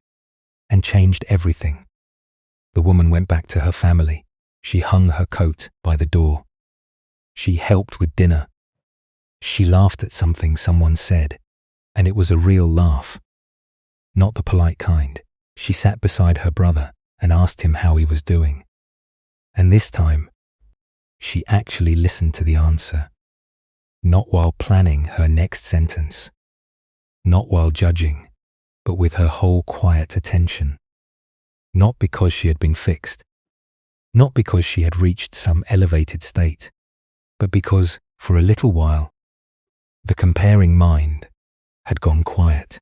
A: and changed everything. The woman went back to her family. She hung her coat by the door. She helped with dinner. She laughed at something someone said, and it was a real laugh, not the polite kind. She sat beside her brother and asked him how he was doing. And this time, she actually listened to the answer, not while planning her next sentence, not while judging, but with her whole quiet attention. Not because she had been fixed, not because she had reached some elevated state, but because, for a little while, the comparing mind had gone quiet.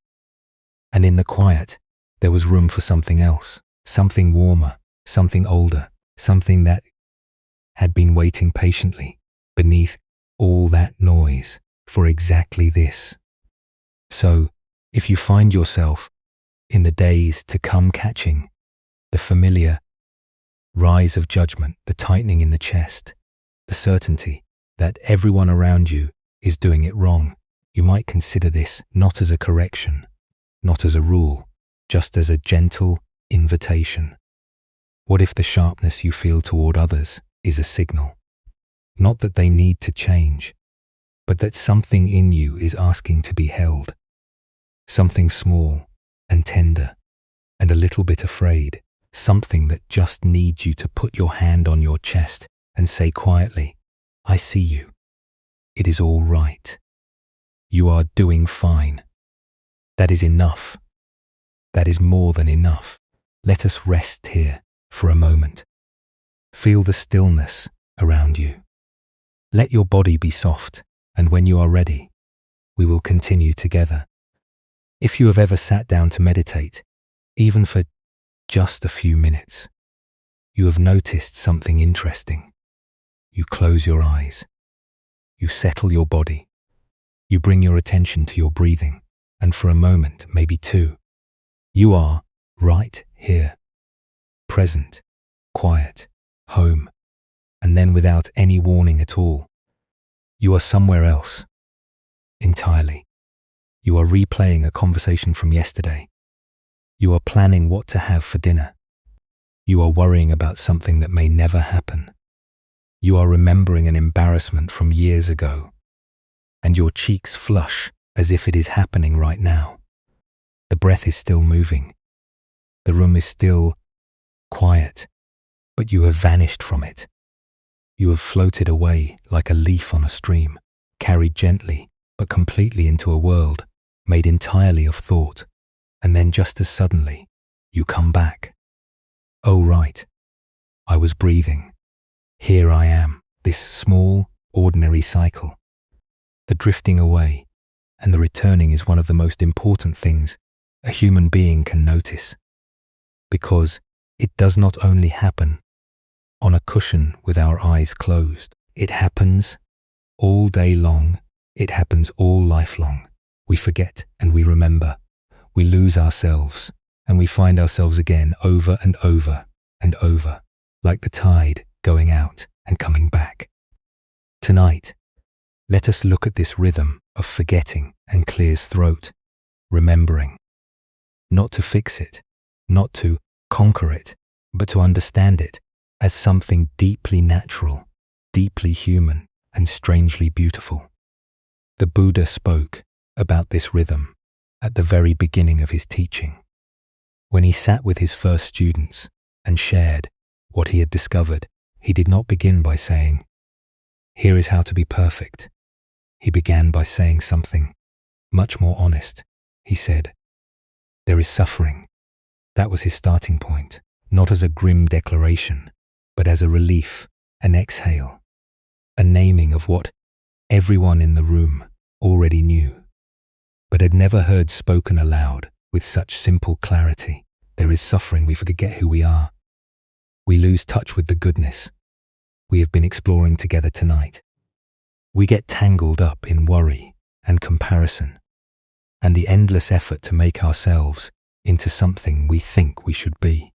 A: And in the quiet, there was room for something else, something warmer, something older, something that had been waiting patiently beneath all that noise for exactly this. So, if you find yourself in the days to come catching the familiar rise of judgment, the tightening in the chest, the certainty that everyone around you is doing it wrong, you might consider this not as a correction, not as a rule, just as a gentle invitation. What if the sharpness you feel toward others is a signal? Not that they need to change, but that something in you is asking to be held. Something small and tender and a little bit afraid. Something that just needs you to put your hand on your chest and say quietly, I see you. It is all right. You are doing fine. That is enough. That is more than enough. Let us rest here for a moment. Feel the stillness around you. Let your body be soft, and when you are ready, we will continue together. If you have ever sat down to meditate, even for just a few minutes, you have noticed something interesting. You close your eyes. You settle your body. You bring your attention to your breathing, and for a moment, maybe two, you are right here, present, quiet, home, and then without any warning at all, you are somewhere else, entirely. You are replaying a conversation from yesterday. You are planning what to have for dinner. You are worrying about something that may never happen. You are remembering an embarrassment from years ago, and your cheeks flush as if it is happening right now. The breath is still moving. The room is still quiet, but you have vanished from it. You have floated away like a leaf on a stream, carried gently but completely into a world made entirely of thought, and then just as suddenly, you come back. Oh right, I was breathing. Here I am, this small, ordinary cycle. The drifting away and the returning is one of the most important things a human being can notice, because it does not only happen on a cushion with our eyes closed. It happens all day long. It happens all lifelong. We forget and we remember. We lose ourselves and we find ourselves again over and over and over, like the tide going out and coming back. Tonight, let us look at this rhythm of forgetting and clears throat, remembering. Not to fix it, not to conquer it, but to understand it as something deeply natural, deeply human, and strangely beautiful. The Buddha spoke about this rhythm at the very beginning of his teaching. When he sat with his first students and shared what he had discovered, he did not begin by saying, "Here is how to be perfect." He began by saying something much more honest. He said, "There is suffering." That was his starting point, not as a grim declaration, but as a relief, an exhale, a naming of what everyone in the room already knew, but had never heard spoken aloud with such simple clarity. There is suffering. We forget who we are. We lose touch with the goodness we have been exploring together tonight. We get tangled up in worry and comparison and the endless effort to make ourselves into something we think we should be.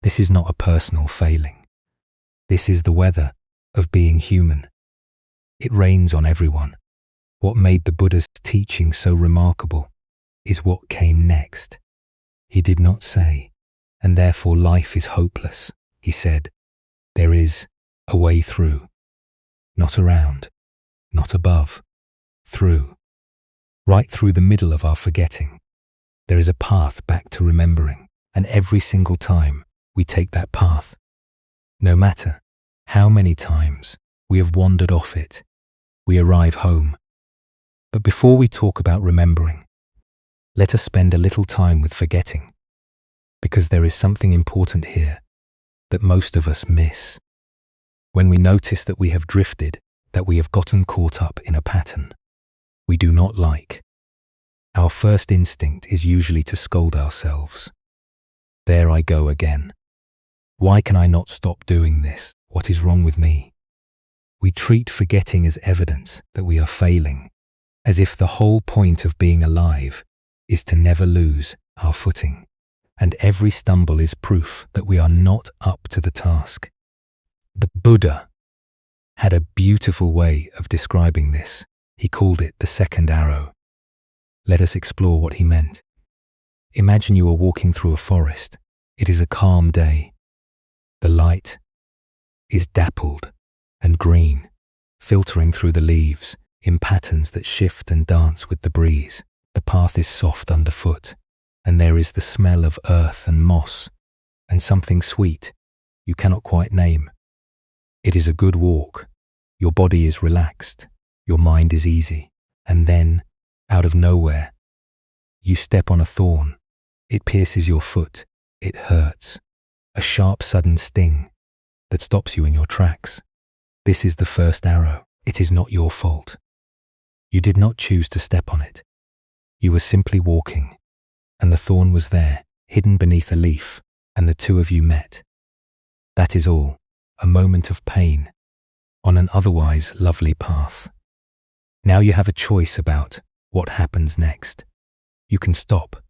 A: This is not a personal failing. This is the weather of being human. It rains on everyone. What made the Buddha's teaching so remarkable is what came next. He did not say, "And therefore life is hopeless." He said, "There is a way through, not around, not above, through, right through the middle of our forgetting. There is a path back to remembering, and every single time we take that path, no matter how many times we have wandered off it, we arrive home." But before we talk about remembering, let us spend a little time with forgetting, because there is something important here that most of us miss. When we notice that we have drifted, that we have gotten caught up in a pattern we do not like, our first instinct is usually to scold ourselves. There I go again. Why can I not stop doing this? What is wrong with me? We treat forgetting as evidence that we are failing, as if the whole point of being alive is to never lose our footing, and every stumble is proof that we are not up to the task. The Buddha had a beautiful way of describing this. He called it the second arrow. Let us explore what he meant. Imagine you are walking through a forest. It is a calm day. The light is dappled and green, filtering through the leaves in patterns that shift and dance with the breeze. The path is soft underfoot, and there is the smell of earth and moss, and something sweet you cannot quite name. It is a good walk. Your body is relaxed. Your mind is easy. And then, out of nowhere, you step on a thorn. It pierces your foot. It hurts. A sharp, sudden sting that stops you in your tracks. This is the first arrow. It is not your fault. You did not choose to step on it. You were simply walking, and the thorn was there, hidden beneath a leaf, and the two of you met. That is all. A moment of pain on an otherwise lovely path. Now you have a choice about what happens next. You can stop,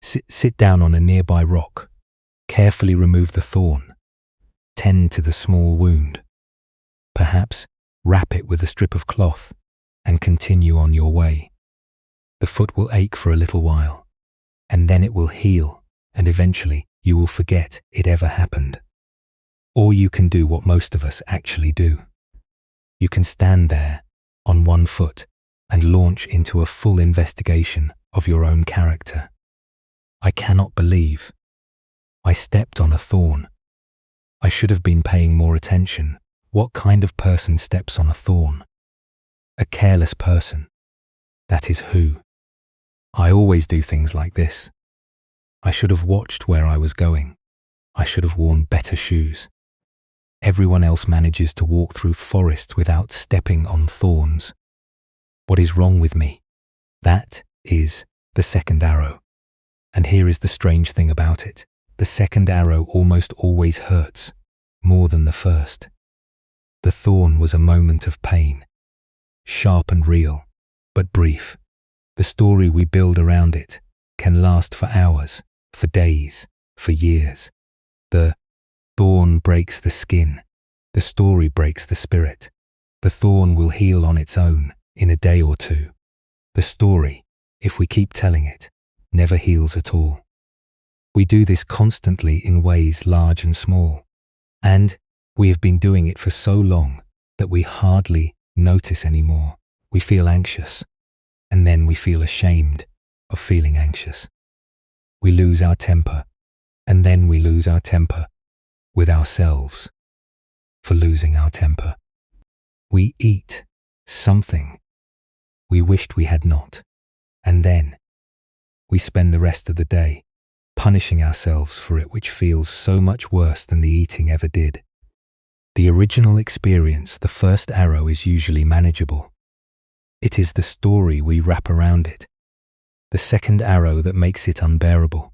A: sit down on a nearby rock, carefully remove the thorn, tend to the small wound, perhaps wrap it with a strip of cloth and continue on your way. The foot will ache for a little while, and then it will heal, and eventually you will forget it ever happened. Or you can do what most of us actually do. You can stand there on one foot and launch into a full investigation of your own character. I cannot believe I stepped on a thorn. I should have been paying more attention. What kind of person steps on a thorn? A careless person. That is who. I always do things like this. I should have watched where I was going. I should have worn better shoes. Everyone else manages to walk through forests without stepping on thorns. What is wrong with me? That is the second arrow. And here is the strange thing about it. The second arrow almost always hurts more than the first. The thorn was a moment of pain, sharp and real, but brief. The story we build around it can last for hours, for days, for years. The thorn breaks the skin. The story breaks the spirit. The thorn will heal on its own in a day or two. The story, if we keep telling it, never heals at all. We do this constantly in ways large and small, and we have been doing it for so long that we hardly notice anymore. We feel anxious, and then we feel ashamed of feeling anxious. We lose our temper, and then we lose our temper with ourselves for losing our temper. We eat something we wished we had not, and then we spend the rest of the day punishing ourselves for it, which feels so much worse than the eating ever did. The original experience, the first arrow, is usually manageable. It is the story we wrap around it, the second arrow, that makes it unbearable.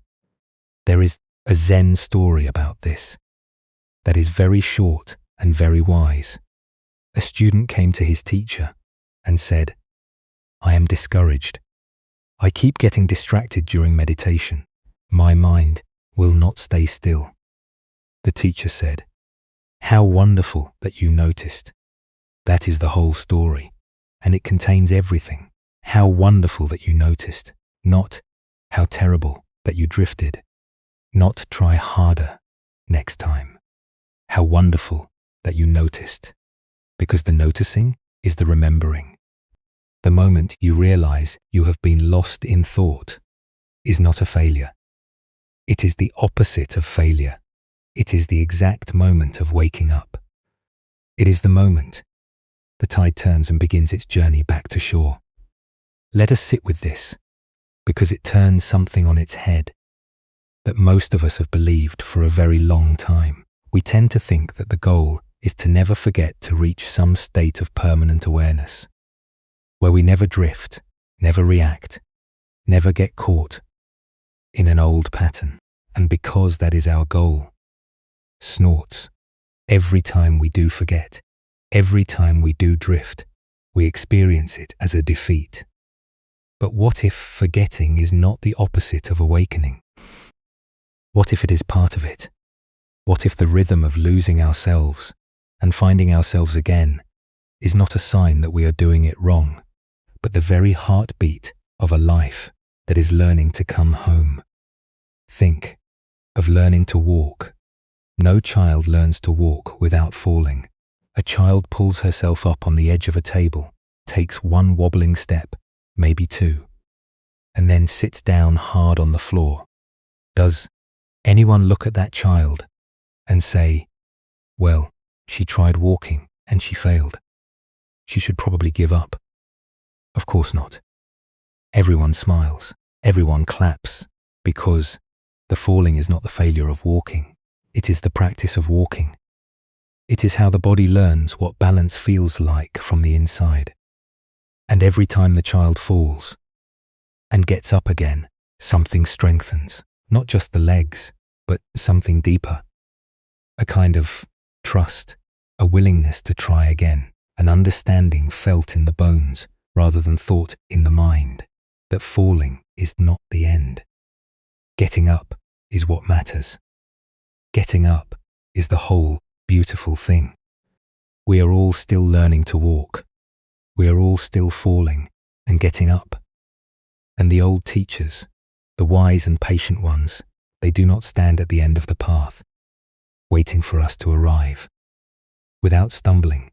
A: There is a Zen story about this that is very short and very wise. A student came to his teacher and said, "I am discouraged. I keep getting distracted during meditation. My mind will not stay still." The teacher said, "How wonderful that you noticed. That is the whole story, and it contains everything. How wonderful that you noticed, not how terrible that you drifted, not try harder next time. How wonderful that you noticed, because the noticing is the remembering. The moment you realize you have been lost in thought is not a failure. It is the opposite of failure. It is the exact moment of waking up. It is the moment the tide turns and begins its journey back to shore. Let us sit with this, because it turns something on its head that most of us have believed for a very long time. We tend to think that the goal is to never forget to reach some state of permanent awareness, where we never drift, never react, never get caught in an old pattern. And because that is our goal, snorts, every time we do forget, every time we do drift, we experience it as a defeat. But what if forgetting is not the opposite of awakening? What if it is part of it? What if the rhythm of losing ourselves and finding ourselves again is not a sign that we are doing it wrong, but the very heartbeat of a life that is learning to come home? Think of learning to walk. No child learns to walk without falling. A child pulls herself up on the edge of a table, takes one wobbling step, maybe two, and then sits down hard on the floor. Does anyone look at that child and say, "Well, she tried walking and she failed. She should probably give up"? Of course not. Everyone smiles, everyone claps, because the falling is not the failure of walking. It is the practice of walking. It is how the body learns what balance feels like from the inside. And every time the child falls and gets up again, something strengthens, not just the legs, but something deeper. A kind of trust, a willingness to try again, an understanding felt in the bones rather than thought in the mind, that falling is not the end. Getting up is what matters. Getting up is the whole beautiful thing. We are all still learning to walk. We are all still falling and getting up. And the old teachers, the wise and patient ones, they do not stand at the end of the path, waiting for us to arrive. Without stumbling,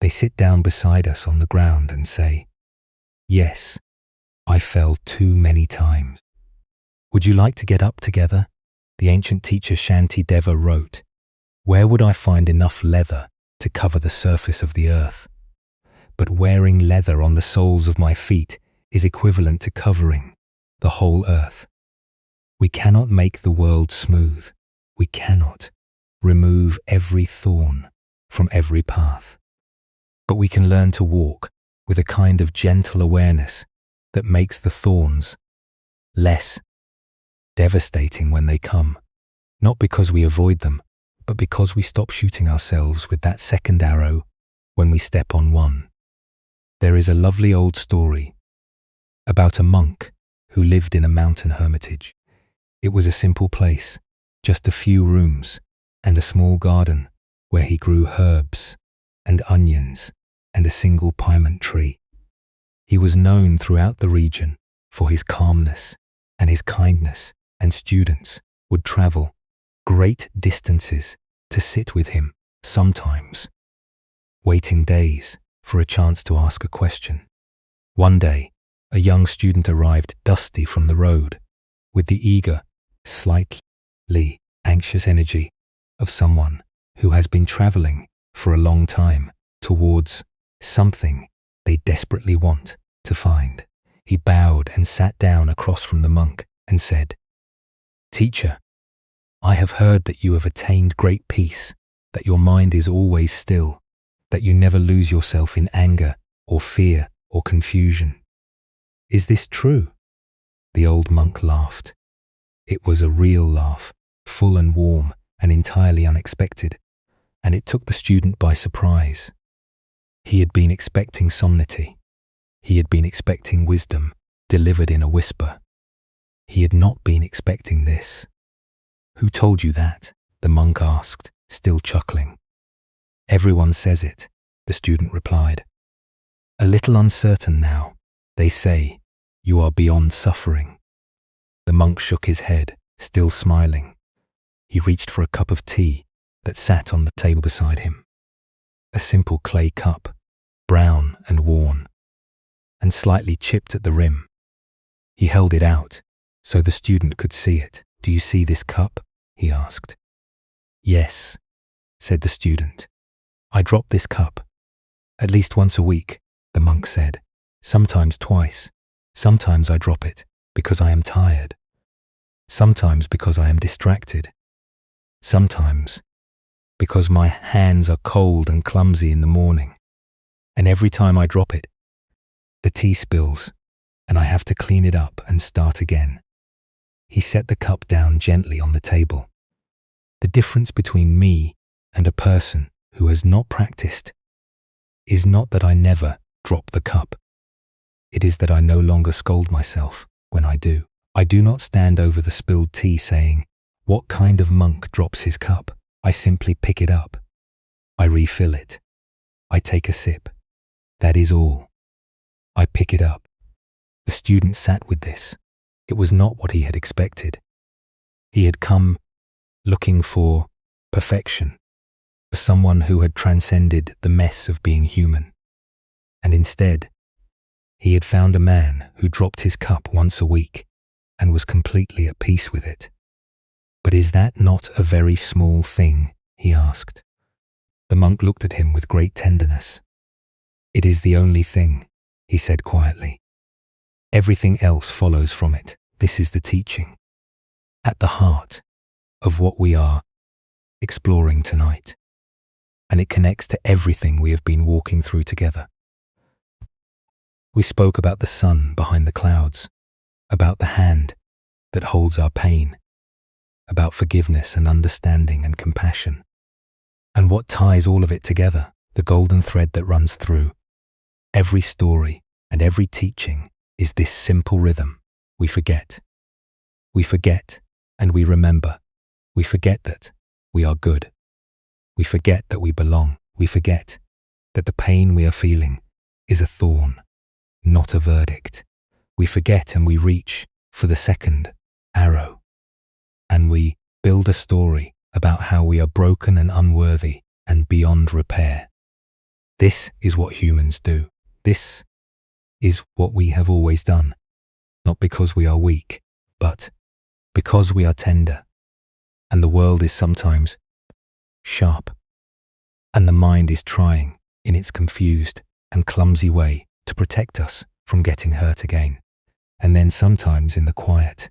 A: they sit down beside us on the ground and say, "Yes, I fell too many times. Would you like to get up together?" The ancient teacher Shantideva wrote, "Where would I find enough leather to cover the surface of the earth? But wearing leather on the soles of my feet is equivalent to covering the whole earth. We cannot make the world smooth. We cannot remove every thorn from every path. But we can learn to walk with a kind of gentle awareness that makes the thorns less devastating when they come, not because we avoid them, but because we stop shooting ourselves with that second arrow when we step on one." There is a lovely old story about a monk who lived in a mountain hermitage. It was a simple place, just a few rooms and a small garden where he grew herbs and onions and a single piment tree. He was known throughout the region for his calmness and his kindness, and students would travel great distances to sit with him, sometimes waiting days for a chance to ask a question. One day, a young student arrived dusty from the road, with the eager, slightly anxious energy of someone who has been traveling for a long time towards something they desperately want to find. He bowed and sat down across from the monk and said, "Teacher, I have heard that you have attained great peace, that your mind is always still, that you never lose yourself in anger or fear or confusion. Is this true?" The old monk laughed. It was a real laugh, full and warm and entirely unexpected, and it took the student by surprise. He had been expecting solemnity. He had been expecting wisdom delivered in a whisper. He had not been expecting this. "Who told you that?" the monk asked, still chuckling. "Everyone says it," the student replied. "A little uncertain now, they say you are beyond suffering." The monk shook his head, still smiling. He reached for a cup of tea that sat on the table beside him. A simple clay cup, brown and worn, and slightly chipped at the rim. He held it out so the student could see it. "Do you see this cup?" he asked. "Yes," said the student. "I drop this cup at least once a week," the monk said. "Sometimes twice. Sometimes I drop it because I am tired. Sometimes because I am distracted. Sometimes because my hands are cold and clumsy in the morning. And every time I drop it, the tea spills and I have to clean it up and start again." He set the cup down gently on the table. "The difference between me and a person who has not practiced is not that I never drop the cup. It is that I no longer scold myself when I do. I do not stand over the spilled tea saying, 'What kind of monk drops his cup?' I simply pick it up. I refill it. I take a sip. That is all. I pick it up." The student sat with this. It was not what he had expected. He had come looking for perfection, for someone who had transcended the mess of being human. And instead, he had found a man who dropped his cup once a week and was completely at peace with it. "But is that not a very small thing?" he asked. The monk looked at him with great tenderness. "It is the only thing," he said quietly. "Everything else follows from it. This is the teaching, at the heart of what we are exploring tonight. And it connects to everything we have been walking through together. We spoke about the sun behind the clouds, about the hand that holds our pain, about forgiveness and understanding and compassion. And what ties all of it together, the golden thread that runs through every story and every teaching, is this simple rhythm. We forget. We forget and we remember. We forget that we are good. We forget that we belong. We forget that the pain we are feeling is a thorn, not a verdict. We forget and we reach for the second arrow. And we build a story about how we are broken and unworthy and beyond repair. This is what humans do. This is what we have always done. Not because we are weak, but because we are tender. And the world is sometimes sharp. And the mind is trying, in its confused and clumsy way, to protect us from getting hurt again. And then sometimes in the quiet,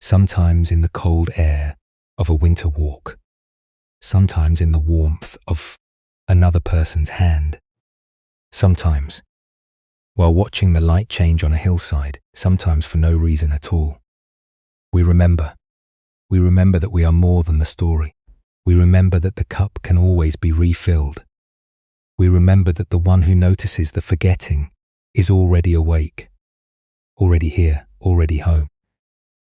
A: sometimes in the cold air of a winter walk, sometimes in the warmth of another person's hand, sometimes while watching the light change on a hillside, sometimes for no reason at all. We remember that we are more than the story. We remember that the cup can always be refilled. We remember that the one who notices the forgetting is already awake, already here, already home.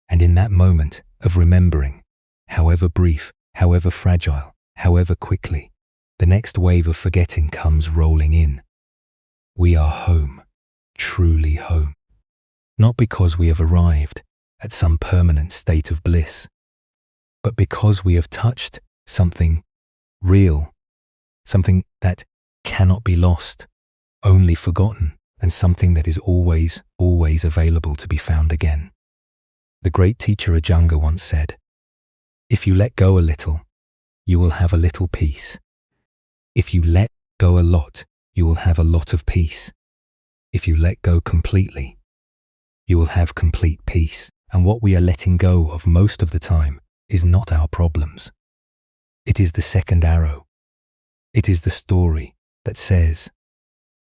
A: And in that moment of remembering, however brief, however fragile, however quickly, the next wave of forgetting comes rolling in. We are home, truly home. Not because we have arrived at some permanent state of bliss, but because we have touched something real, something that cannot be lost, only forgotten, and something that is always, always available to be found again. The great teacher Ajanga once said, "If you let go a little, you will have a little peace. If you let go a lot, you will have a lot of peace. If you let go completely, you will have complete peace." And what we are letting go of most of the time is not our problems. It is the second arrow. It is the story that says,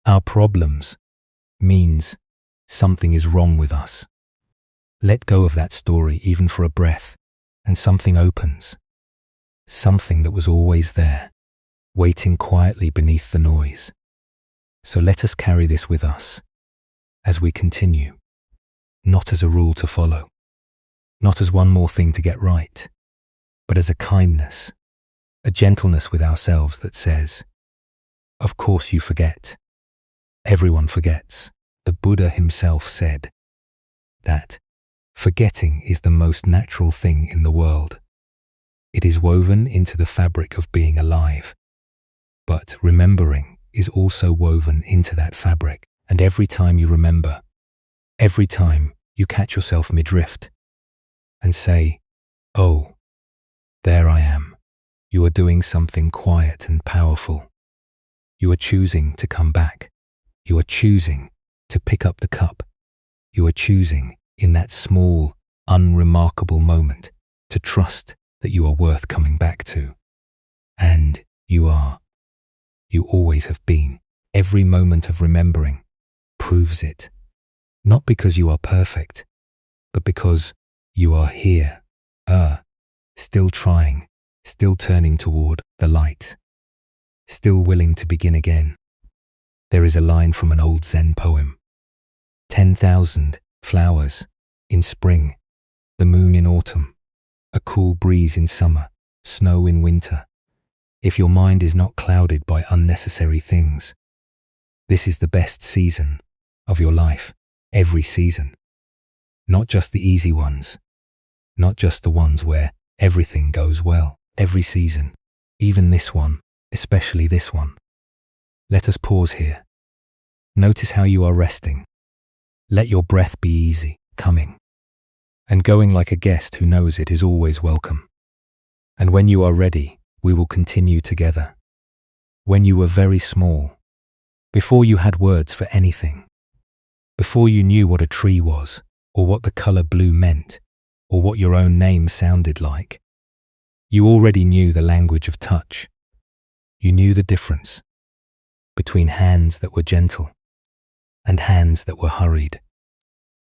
A: our problems means something is wrong with us. Let go of that story even for a breath, and something opens. Something that was always there, waiting quietly beneath the noise. So let us carry this with us as we continue, not as a rule to follow, not as one more thing to get right, but as a kindness, a gentleness with ourselves that says, of course you forget. Everyone forgets. The Buddha himself said that forgetting is the most natural thing in the world. It is woven into the fabric of being alive. But remembering is also woven into that fabric. And every time you remember, every time you catch yourself mid-drift and say, oh, there I am. You are doing something quiet and powerful. You are choosing to come back. You are choosing to pick up the cup. You are choosing in that small, unremarkable moment to trust that you are worth coming back to. And you are. You always have been. Every moment of remembering proves it. Not because you are perfect, but because you are here, still trying, still turning toward the light, still willing to begin again. There is a line from an old Zen poem. 10,000 flowers in spring, the moon in autumn, a cool breeze in summer, snow in winter. If your mind is not clouded by unnecessary things, this is the best season of your life, every season. Not just the easy ones, not just the ones where everything goes well, every season, even this one, especially this one. Let us pause here. Notice how you are resting. Let your breath be easy, coming, and going like a guest who knows it is always welcome. And when you are ready, we will continue together. When you were very small, before you had words for anything, before you knew what a tree was, or what the color blue meant, or what your own name sounded like, you already knew the language of touch. You knew the difference between hands that were gentle and hands that were hurried.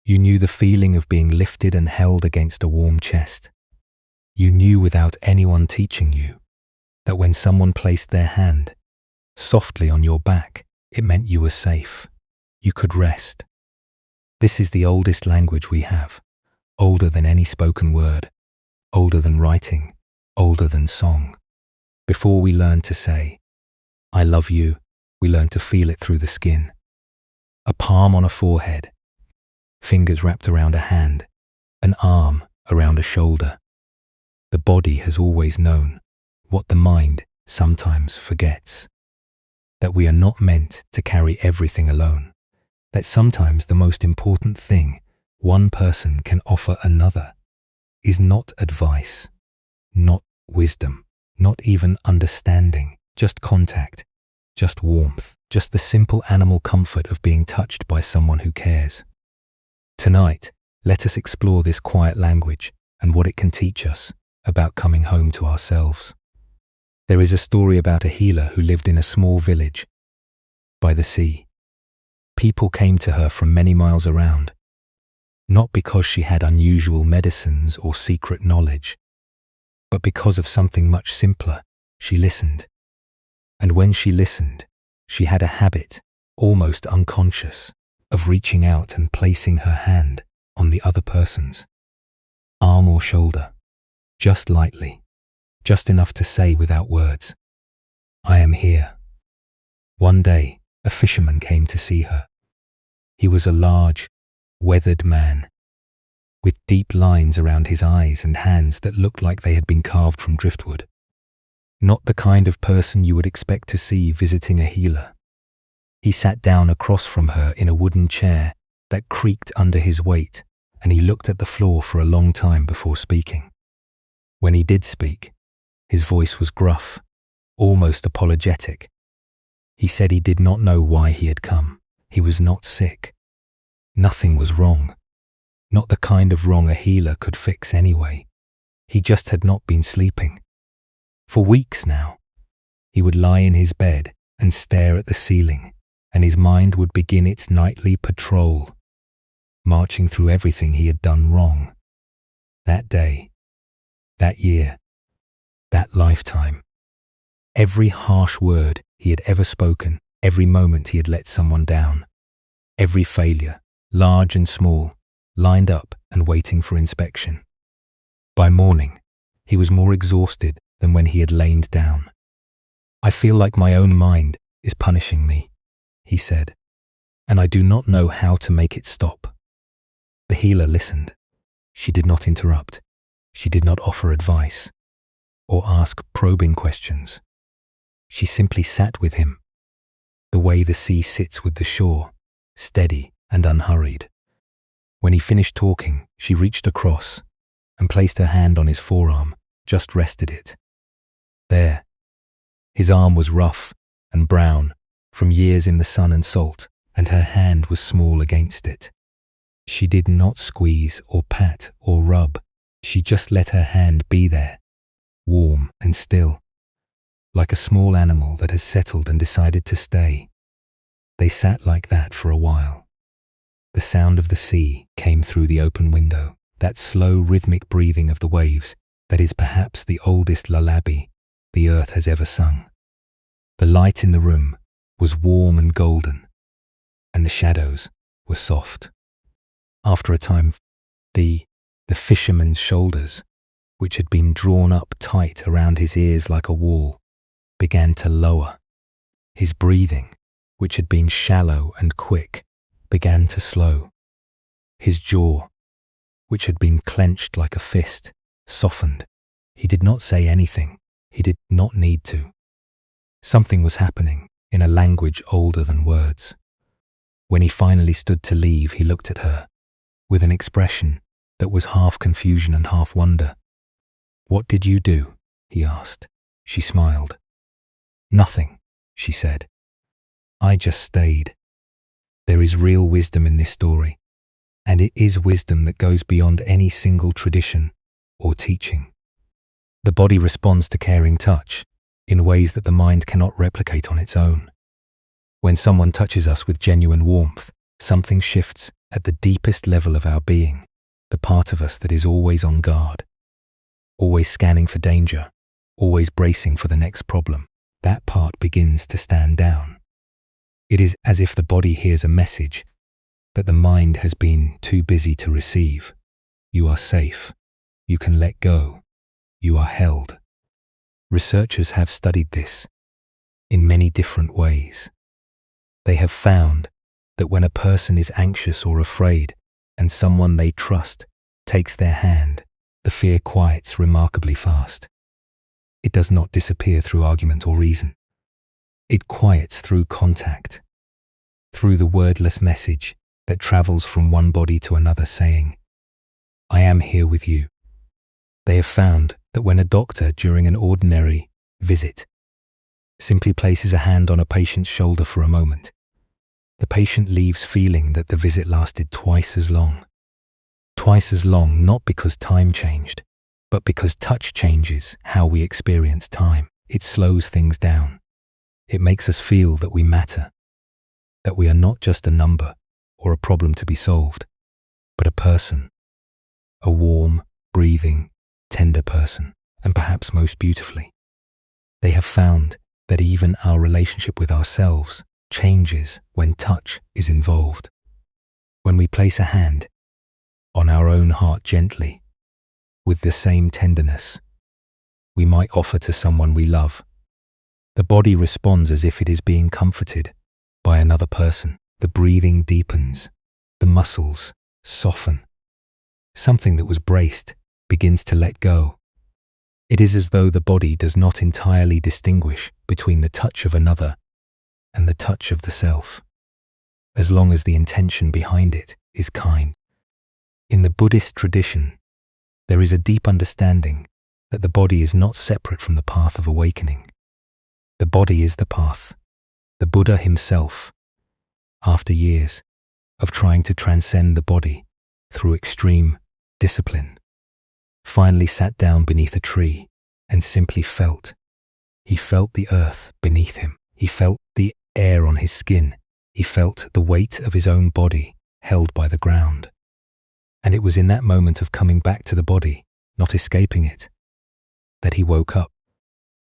A: You knew the feeling of being lifted and held against a warm chest. You knew without anyone teaching you that when someone placed their hand softly on your back, it meant you were safe. You could rest. This is the oldest language we have, older than any spoken word, older than writing, older than song. Before we learned to say, I love you, we learned to feel it through the skin. A palm on a forehead, fingers wrapped around a hand, an arm around a shoulder. The body has always known what the mind sometimes forgets. That we are not meant to carry everything alone. That sometimes the most important thing one person can offer another is not advice, not wisdom, not even understanding, just contact, just warmth, just the simple animal comfort of being touched by someone who cares. Tonight, let us explore this quiet language and what it can teach us about coming home to ourselves. There is a story about a healer who lived in a small village by the sea. People came to her from many miles around, not because she had unusual medicines or secret knowledge, but because of something much simpler. She listened. And when she listened, she had a habit, almost unconscious, of reaching out and placing her hand on the other person's arm or shoulder, just lightly, just enough to say without words, "I am here." One day, a fisherman came to see her. He was a large, weathered man, with deep lines around his eyes and hands that looked like they had been carved from driftwood. Not the kind of person you would expect to see visiting a healer. He sat down across from her in a wooden chair that creaked under his weight, and he looked at the floor for a long time before speaking. When he did speak, his voice was gruff, almost apologetic. He said he did not know why he had come. He was not sick. Nothing was wrong. Not the kind of wrong a healer could fix anyway. He just had not been sleeping. For weeks now, he would lie in his bed and stare at the ceiling, and his mind would begin its nightly patrol, marching through everything he had done wrong. That day, that year, that lifetime. Every harsh word he had ever spoken, every moment he had let someone down, every failure, large and small, lined up and waiting for inspection. By morning, he was more exhausted than when he had lain down. "I feel like my own mind is punishing me," he said, "and I do not know how to make it stop." The healer listened. She did not interrupt. She did not offer advice or ask probing questions. She simply sat with him, the way the sea sits with the shore, steady and unhurried. When he finished talking, she reached across and placed her hand on his forearm, just rested it. There. His arm was rough and brown from years in the sun and salt, and her hand was small against it. She did not squeeze or pat or rub. She just let her hand be there, warm and still, like a small animal that has settled and decided to stay. They sat like that for a while. The sound of the sea came through the open window, that slow rhythmic breathing of the waves that is perhaps the oldest lullaby the earth has ever sung. The light in the room was warm and golden, and the shadows were soft. After a time, the fisherman's shoulders, which had been drawn up tight around his ears like a wall, began to lower. His breathing, which had been shallow and quick, began to slow. His jaw, which had been clenched like a fist, softened. He did not say anything. He did not need to. Something was happening in a language older than words. When he finally stood to leave, he looked at her with an expression that was half confusion and half wonder. "What did you do?" he asked. She smiled. "Nothing," she said. "I just stayed." There is real wisdom in this story, and it is wisdom that goes beyond any single tradition or teaching. The body responds to caring touch in ways that the mind cannot replicate on its own. When someone touches us with genuine warmth, something shifts at the deepest level of our being, the part of us that is always on guard, always scanning for danger, always bracing for the next problem. That part begins to stand down. It is as if the body hears a message that the mind has been too busy to receive. You are safe. You can let go. You are held. Researchers have studied this in many different ways. They have found that when a person is anxious or afraid, and someone they trust takes their hand, the fear quiets remarkably fast. It does not disappear through argument or reason. It quiets through contact, through the wordless message that travels from one body to another saying, "I am here with you." They have found that when a doctor, during an ordinary visit, simply places a hand on a patient's shoulder for a moment, the patient leaves feeling that the visit lasted twice as long. Twice as long, not because time changed, but because touch changes how we experience time. It slows things down. It makes us feel that we matter, that we are not just a number or a problem to be solved, but a person, a warm, breathing, tender person, and perhaps most beautifully, they have found that even our relationship with ourselves changes when touch is involved. When we place a hand on our own heart gently, with the same tenderness we might offer to someone we love, the body responds as if it is being comforted by another person. The breathing deepens, the muscles soften. Something that was braced begins to let go. It is as though the body does not entirely distinguish between the touch of another and the touch of the self, as long as the intention behind it is kind. In the Buddhist tradition, there is a deep understanding that the body is not separate from the path of awakening. The body is the path. The Buddha himself, after years of trying to transcend the body through extreme discipline, finally sat down beneath a tree and simply felt. He felt the earth beneath him. He felt the air on his skin. He felt the weight of his own body held by the ground. And it was in that moment of coming back to the body, not escaping it, that he woke up.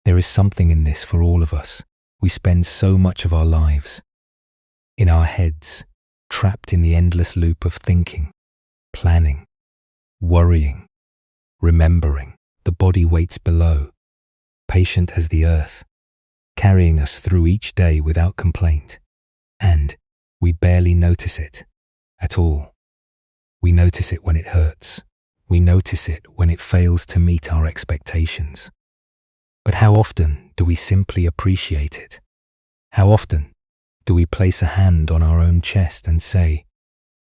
A: There is something in this for all of us. We spend so much of our lives in our heads, trapped in the endless loop of thinking, planning, worrying, remembering. The body waits below, patient as the earth, carrying us through each day without complaint. And we barely notice it at all. We notice it when it hurts. We notice it when it fails to meet our expectations. But how often do we simply appreciate it? How often do we place a hand on our own chest and say,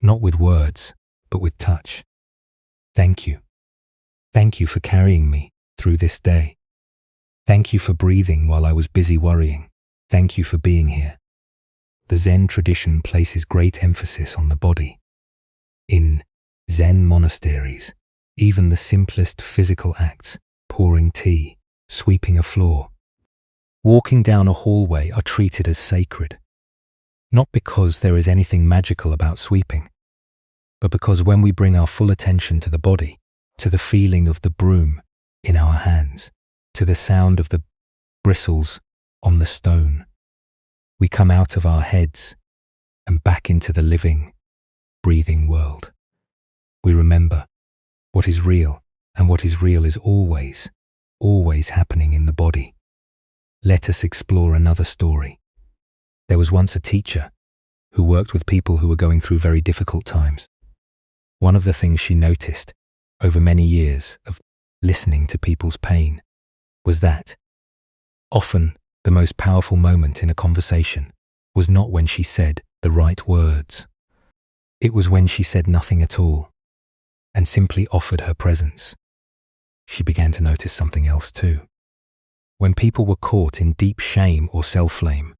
A: not with words, but with touch, "Thank you. Thank you for carrying me through this day. Thank you for breathing while I was busy worrying. Thank you for being here." The Zen tradition places great emphasis on the body. In Zen monasteries, even the simplest physical acts, pouring tea, sweeping a floor, walking down a hallway, are treated as sacred. Not because there is anything magical about sweeping, but because when we bring our full attention to the body, to the feeling of the broom in our hands, to the sound of the bristles on the stone, we come out of our heads and back into the living, breathing world. We remember what is real, and what is real is always, always happening in the body. Let us explore another story. There was once a teacher who worked with people who were going through very difficult times. One of the things she noticed over many years of listening to people's pain was that often the most powerful moment in a conversation was not when she said the right words. It was when she said nothing at all and simply offered her presence. She began to notice something else too. When people were caught in deep shame or self-blame,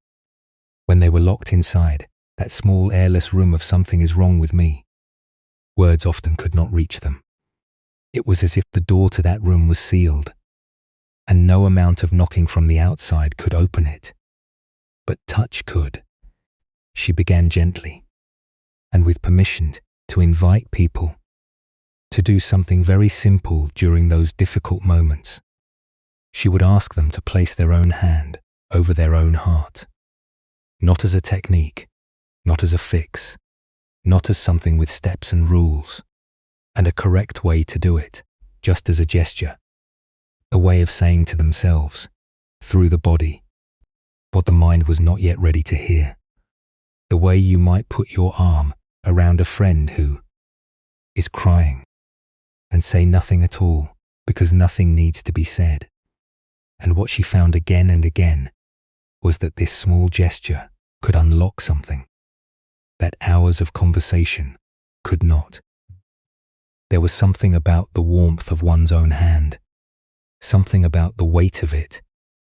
A: when they were locked inside that small airless room of "something is wrong with me," words often could not reach them. It was as if the door to that room was sealed, and no amount of knocking from the outside could open it. But touch could. She began gently, and with permission, to invite people to do something very simple during those difficult moments. She would ask them to place their own hand over their own heart, not as a technique, not as a fix, not as something with steps and rules, and a correct way to do it, just as a gesture, a way of saying to themselves, through the body, what the mind was not yet ready to hear. The way you might put your arm around a friend who, is crying and say nothing at all because nothing needs to be said. And what she found again and again was that this small gesture could unlock something that hours of conversation could not. There was something about the warmth of one's own hand, something about the weight of it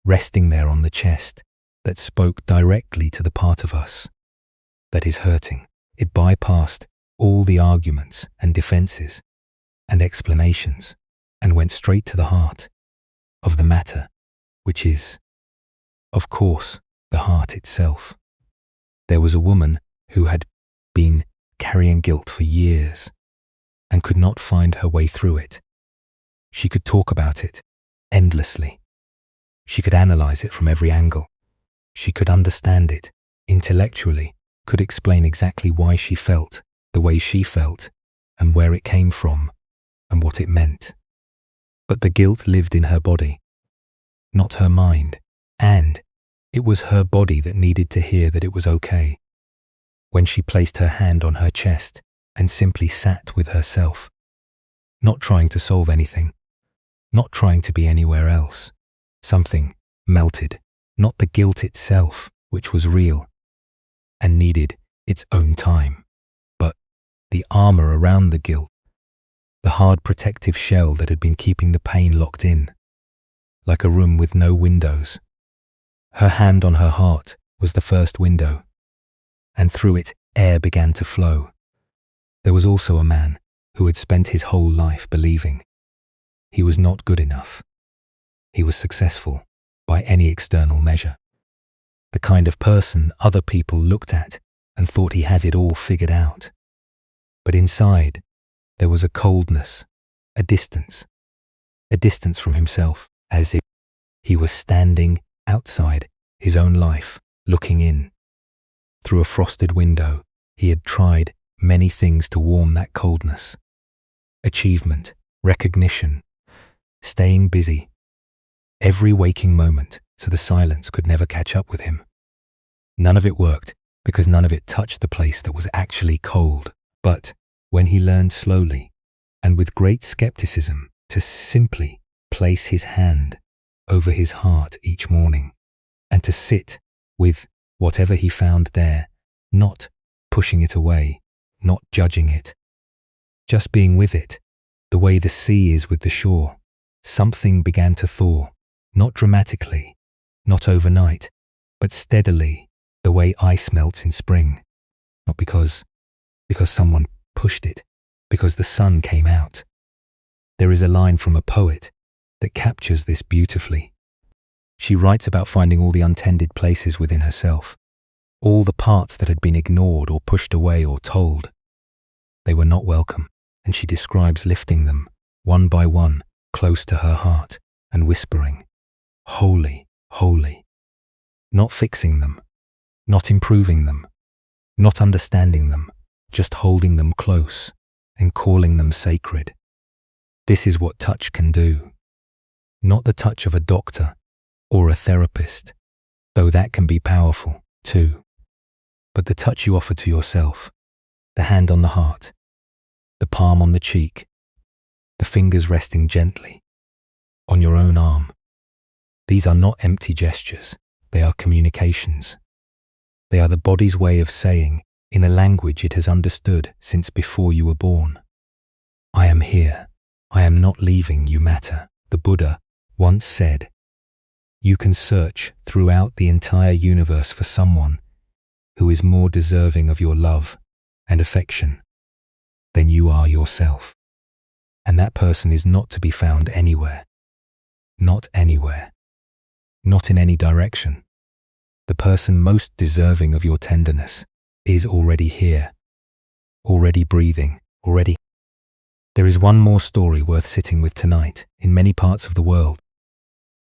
A: resting there on the chest that spoke directly to the part of us that is hurting. It bypassed all the arguments and defenses and explanations and went straight to the heart of the matter, which is, of course, the heart itself. There was a woman who had been carrying guilt for years and could not find her way through it. She could talk about it endlessly. She could analyze it from every angle. She could understand it intellectually, could explain exactly why she felt the way she felt and where it came from and what it meant. But the guilt lived in her body, not her mind, and it was her body that needed to hear that it was okay. When she placed her hand on her chest and simply sat with herself, not trying to solve anything, not trying to be anywhere else, something melted, not the guilt itself, which was real and needed its own time, but the armor around the guilt, the hard protective shell that had been keeping the pain locked in, like a room with no windows. Her hand on her heart was the first window, and through it air began to flow. There was also a man who had spent his whole life believing he was not good enough. He was successful by any external measure. The kind of person other people looked at and thought he has it all figured out. But inside, there was a coldness, a distance from himself, as if he was standing outside his own life, looking in. Through a frosted window, he had tried many things to warm that coldness. Achievement, recognition, staying busy, every waking moment, so the silence could never catch up with him. None of it worked because none of it touched the place that was actually cold. But when he learned slowly and with great skepticism to simply place his hand over his heart each morning and to sit with whatever he found there, not pushing it away, not judging it, just being with it, the way the sea is with the shore, something began to thaw, not dramatically, not overnight, but steadily, the way ice melts in spring, not because someone pushed it, because the sun came out. There is a line from a poet that captures this beautifully. She writes about finding all the untended places within herself, all the parts that had been ignored or pushed away or told. They were not welcome, and she describes lifting them, one by one, close to her heart and whispering, "Holy, holy," not fixing them, not improving them, not understanding them, just holding them close and calling them sacred. This is what touch can do. Not the touch of a doctor or a therapist, though that can be powerful too, but the touch you offer to yourself, the hand on the heart, the palm on the cheek, the fingers resting gently on your own arm. These are not empty gestures, they are communications. They are the body's way of saying, in a language it has understood since before you were born, "I am here, I am not leaving, you matter." The Buddha once said, "You can search throughout the entire universe for someone who is more deserving of your love and affection than you are yourself. And that person is not to be found anywhere, not anywhere, not in any direction. The person most deserving of your tenderness is already here, already breathing, already." There is one more story worth sitting with tonight. In many parts of the world,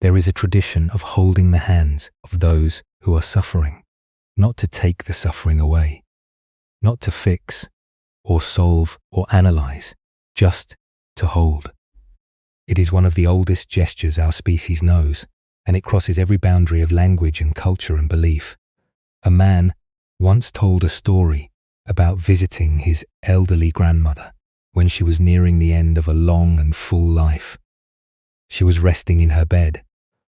A: there is a tradition of holding the hands of those who are suffering, not to take the suffering away, not to fix or solve or analyze, just to hold. It is one of the oldest gestures our species knows, and it crosses every boundary of language and culture and belief. A man once told a story about visiting his elderly grandmother when she was nearing the end of a long and full life. She was resting in her bed,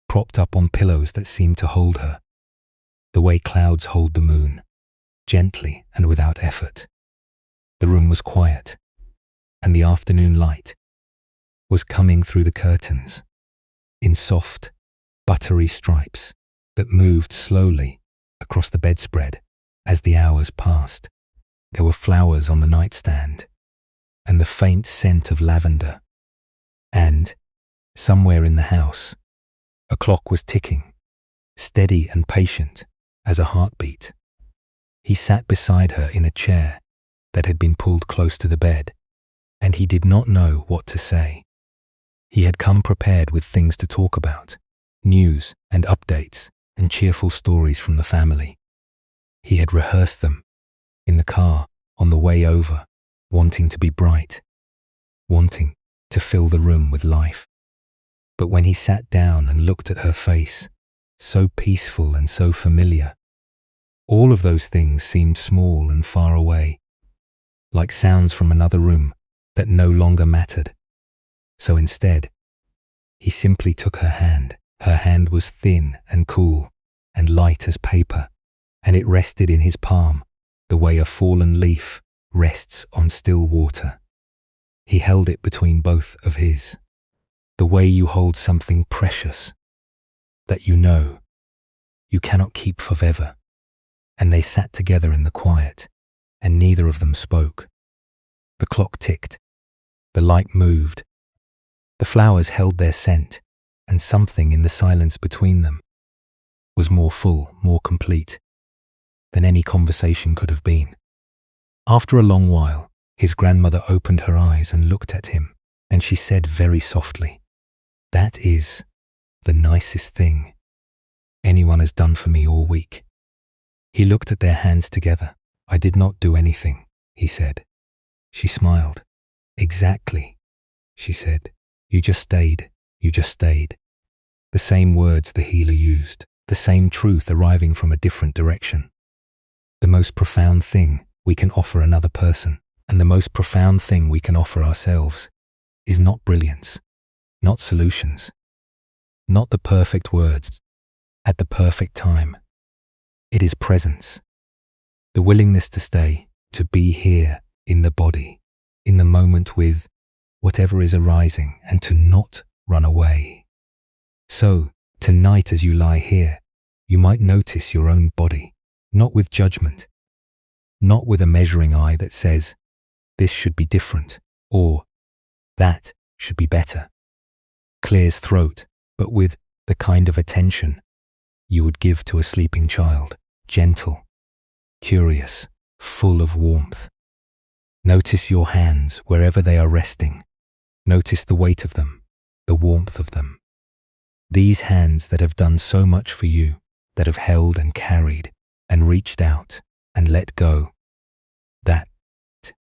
A: propped up on pillows that seemed to hold her, the way clouds hold the moon, gently and without effort. The room was quiet, and the afternoon light was coming through the curtains in soft, buttery stripes that moved slowly across the bedspread as the hours passed. There were flowers on the nightstand, and the faint scent of lavender. And, somewhere in the house, a clock was ticking, steady and patient as a heartbeat. He sat beside her in a chair that had been pulled close to the bed, and he did not know what to say. He had come prepared with things to talk about, news and updates and cheerful stories from the family. He had rehearsed them in the car on the way over, wanting to be bright, wanting to fill the room with life. But when he sat down and looked at her face, so peaceful and so familiar, all of those things seemed small and far away, like sounds from another room that no longer mattered. So instead, he simply took her hand. Her hand was thin and cool and light as paper, and it rested in his palm the way a fallen leaf rests on still water. He held it between both of his, the way you hold something precious that you know you cannot keep forever. And they sat together in the quiet, and neither of them spoke. The clock ticked, the light moved, the flowers held their scent, and something in the silence between them was more full, more complete than any conversation could have been. After a long while, his grandmother opened her eyes and looked at him, and she said very softly, "That is the nicest thing anyone has done for me all week." He looked at their hands together. "I did not do anything," he said. She smiled. "Exactly," she said. You just stayed. You just stayed." The same words the healer used, the same truth arriving from a different direction. The most profound thing we can offer another person, and the most profound thing we can offer ourselves, is not brilliance, not solutions, not the perfect words at the perfect time. It is presence, the willingness to stay, to be here in the body, in the moment with whatever is arising, and to not run away. So, tonight as you lie here, you might notice your own body, not with judgment, not with a measuring eye that says, this should be different, or that should be better. Clears throat, but with the kind of attention you would give to a sleeping child, gentle, curious, full of warmth. Notice your hands wherever they are resting. Notice the weight of them, the warmth of them. These hands that have done so much for you, that have held and carried and reached out and let go, that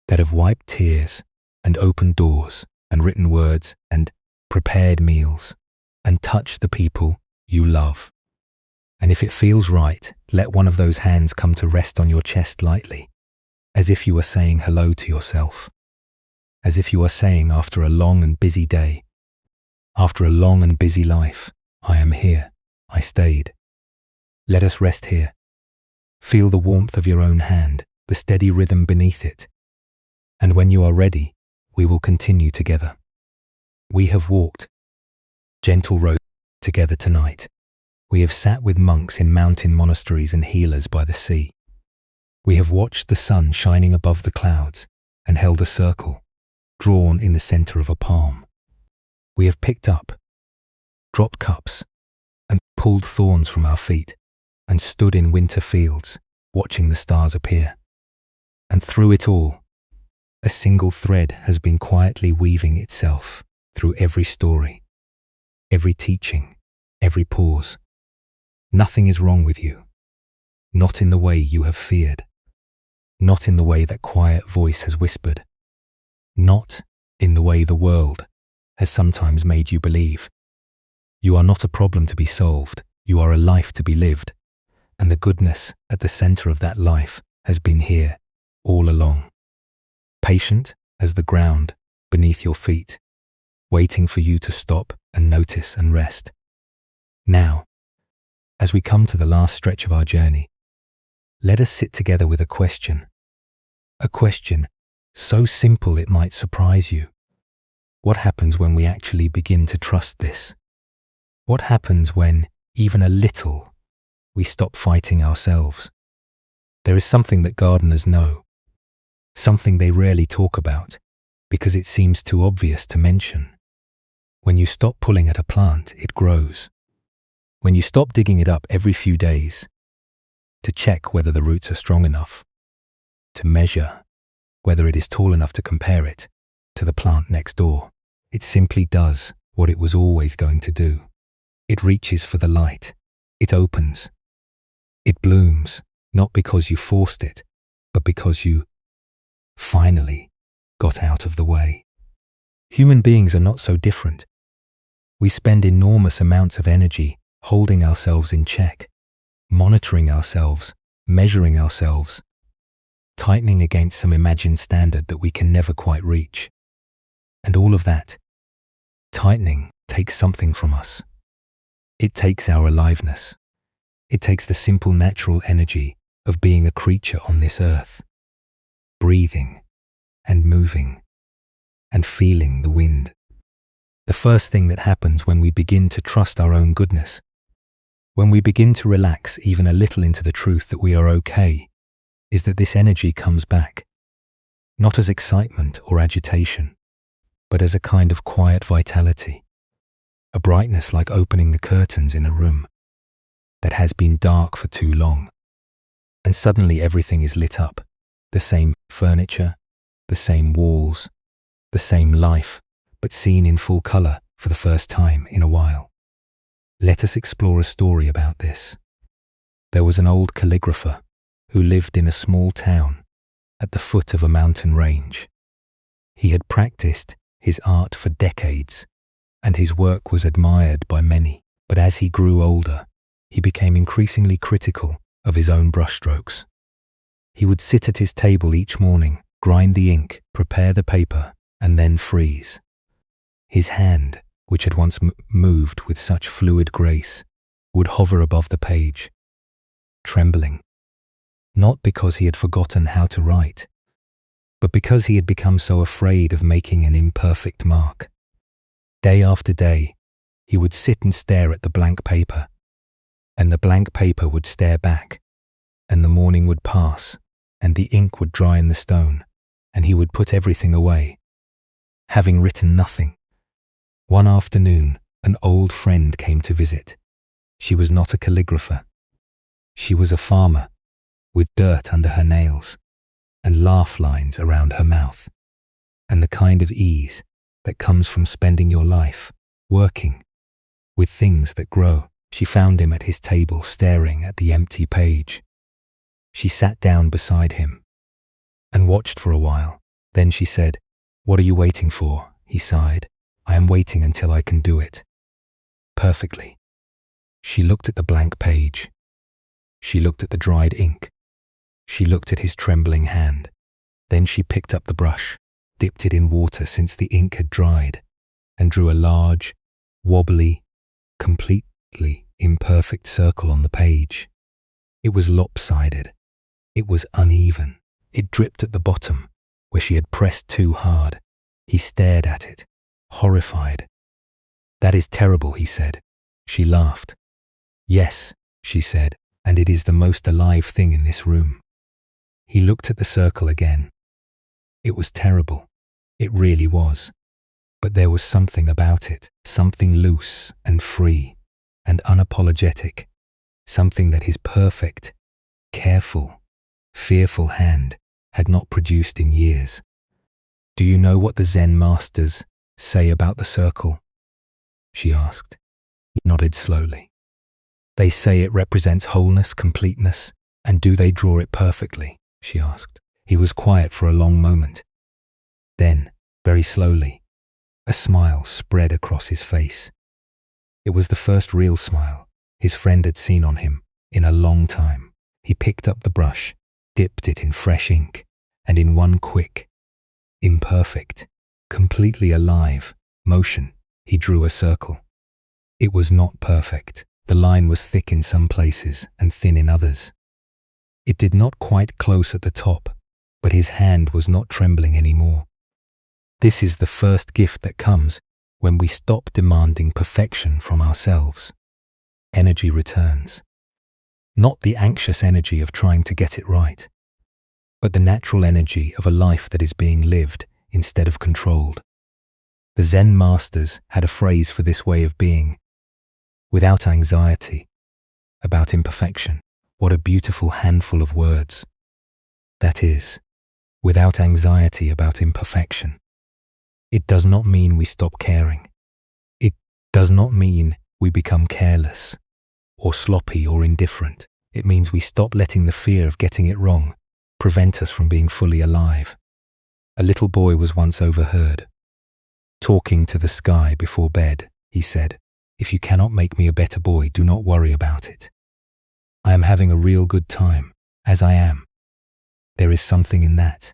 A: have wiped tears and opened doors and written words and prepared meals and touched the people you love. And if it feels right, let one of those hands come to rest on your chest lightly, as if you were saying hello to yourself, as if you are saying after a long and busy day, after a long and busy life, I am here, I stayed. Let us rest here. Feel the warmth of your own hand, the steady rhythm beneath it. And when you are ready, we will continue together. We have walked gentle roads together tonight. We have sat with monks in mountain monasteries and healers by the sea. We have watched the sun shining above the clouds and held a circle, drawn in the center of a palm. We have picked up, dropped cups, and pulled thorns from our feet, and stood in winter fields, watching the stars appear. And through it all, a single thread has been quietly weaving itself through every story, every teaching, every pause. Nothing is wrong with you, not in the way you have feared, not in the way that quiet voice has whispered, not in the way the world has sometimes made you believe. You are not a problem to be solved, you are a life to be lived, and the goodness at the center of that life has been here all along. Patient as the ground beneath your feet, waiting for you to stop and notice and rest. Now, as we come to the last stretch of our journey, let us sit together with a question so simple it might surprise you. What happens when we actually begin to trust this? What happens when, even a little, we stop fighting ourselves? There is something that gardeners know, something they rarely talk about because it seems too obvious to mention. When you stop pulling at a plant, it grows. When you stop digging it up every few days to check whether the roots are strong enough, to measure whether it is tall enough to compare it to the plant next door, it simply does what it was always going to do. It reaches for the light. It opens. It blooms, not because you forced it, but because you finally got out of the way. Human beings are not so different. We spend enormous amounts of energy holding ourselves in check, monitoring ourselves, measuring ourselves, tightening against some imagined standard that we can never quite reach. And all of that tightening takes something from us. It takes our aliveness. It takes the simple natural energy of being a creature on this earth, breathing and moving and feeling the wind. The first thing that happens when we begin to trust our own goodness, when we begin to relax even a little into the truth that we are okay, is that this energy comes back, not as excitement or agitation, but as a kind of quiet vitality, a brightness like opening the curtains in a room that has been dark for too long, and suddenly everything is lit up, the same furniture, the same walls, the same life, but seen in full color for the first time in a while. Let us explore a story about this. There was an old calligrapher who lived in a small town at the foot of a mountain range. He had practiced his art for decades, and his work was admired by many. But as he grew older, he became increasingly critical of his own brushstrokes. He would sit at his table each morning, grind the ink, prepare the paper, and then freeze. His hand, which had once moved with such fluid grace, would hover above the page, trembling, not because he had forgotten how to write, but because he had become so afraid of making an imperfect mark. Day after day, he would sit and stare at the blank paper, and the blank paper would stare back, and the morning would pass, and the ink would dry in the stone, and he would put everything away, having written nothing. One afternoon, an old friend came to visit. She was not a calligrapher. She was a farmer, with dirt under her nails, and laugh lines around her mouth, and the kind of ease that comes from spending your life working with things that grow. She found him at his table staring at the empty page. She sat down beside him and watched for a while. Then she said, "What are you waiting for?" He sighed. "I am waiting until I can do it perfectly." She looked at the blank page. She looked at the dried ink. She looked at his trembling hand. Then she picked up the brush, dipped it in water since the ink had dried, and drew a large, wobbly, completely imperfect circle on the page. It was lopsided. It was uneven. It dripped at the bottom, where she had pressed too hard. He stared at it, horrified. "That is terrible," he said. She laughed. "Yes," she said, "and it is the most alive thing in this room." He looked at the circle again. It was terrible. It really was. But there was something about it, something loose and free and unapologetic, something that his perfect, careful, fearful hand had not produced in years. "Do you know what the Zen masters say about the circle?" she asked. He nodded slowly. "They say it represents wholeness, completeness, and do they draw it perfectly?" she asked. He was quiet for a long moment. Then, very slowly, a smile spread across his face. It was the first real smile his friend had seen on him in a long time. He picked up the brush, dipped it in fresh ink, and in one quick, imperfect, completely alive, motion. He drew a circle. It was not perfect. The line was thick in some places and thin in others. It did not quite close at the top, but his hand was not trembling anymore. This is the first gift that comes when we stop demanding perfection from ourselves. Energy returns. Not the anxious energy of trying to get it right, but the natural energy of a life that is being lived instead of controlled. The Zen masters had a phrase for this way of being: without anxiety, about imperfection. What a beautiful handful of words. That is, without anxiety about imperfection. It does not mean we stop caring. It does not mean we become careless, or sloppy or indifferent. It means we stop letting the fear of getting it wrong prevent us from being fully alive. A little boy was once overheard. Talking to the sky before bed, he said, "If you cannot make me a better boy, do not worry about it. I am having a real good time, as I am." There is something in that.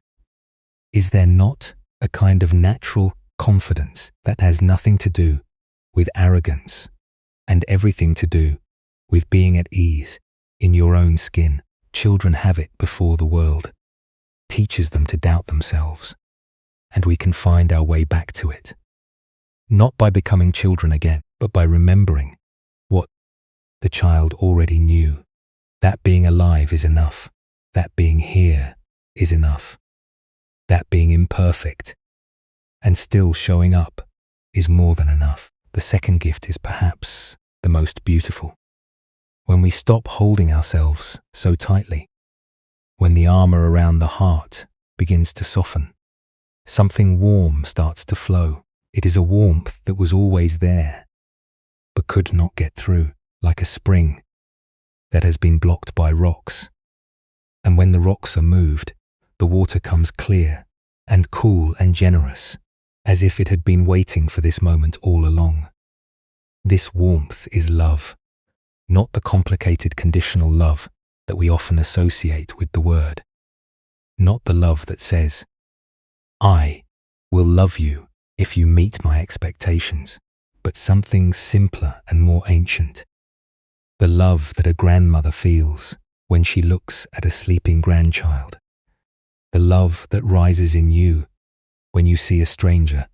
A: Is there not a kind of natural confidence that has nothing to do with arrogance and everything to do with being at ease in your own skin? Children have it before the world teaches them to doubt themselves, and we can find our way back to it. Not by becoming children again, but by remembering what the child already knew. That being alive is enough. That being here is enough. That being imperfect and still showing up is more than enough. The second gift is perhaps the most beautiful. When we stop holding ourselves so tightly, when the armor around the heart begins to soften, something warm starts to flow. It is a warmth that was always there, but could not get through, like a spring that has been blocked by rocks. And when the rocks are moved, the water comes clear and cool and generous, as if it had been waiting for this moment all along. This warmth is love, not the complicated conditional love that we often associate with the word. Not the love that says, "I will love you if you meet my expectations," but something simpler and more ancient. The love that a grandmother feels when she looks at a sleeping grandchild. The love that rises in you when you see a stranger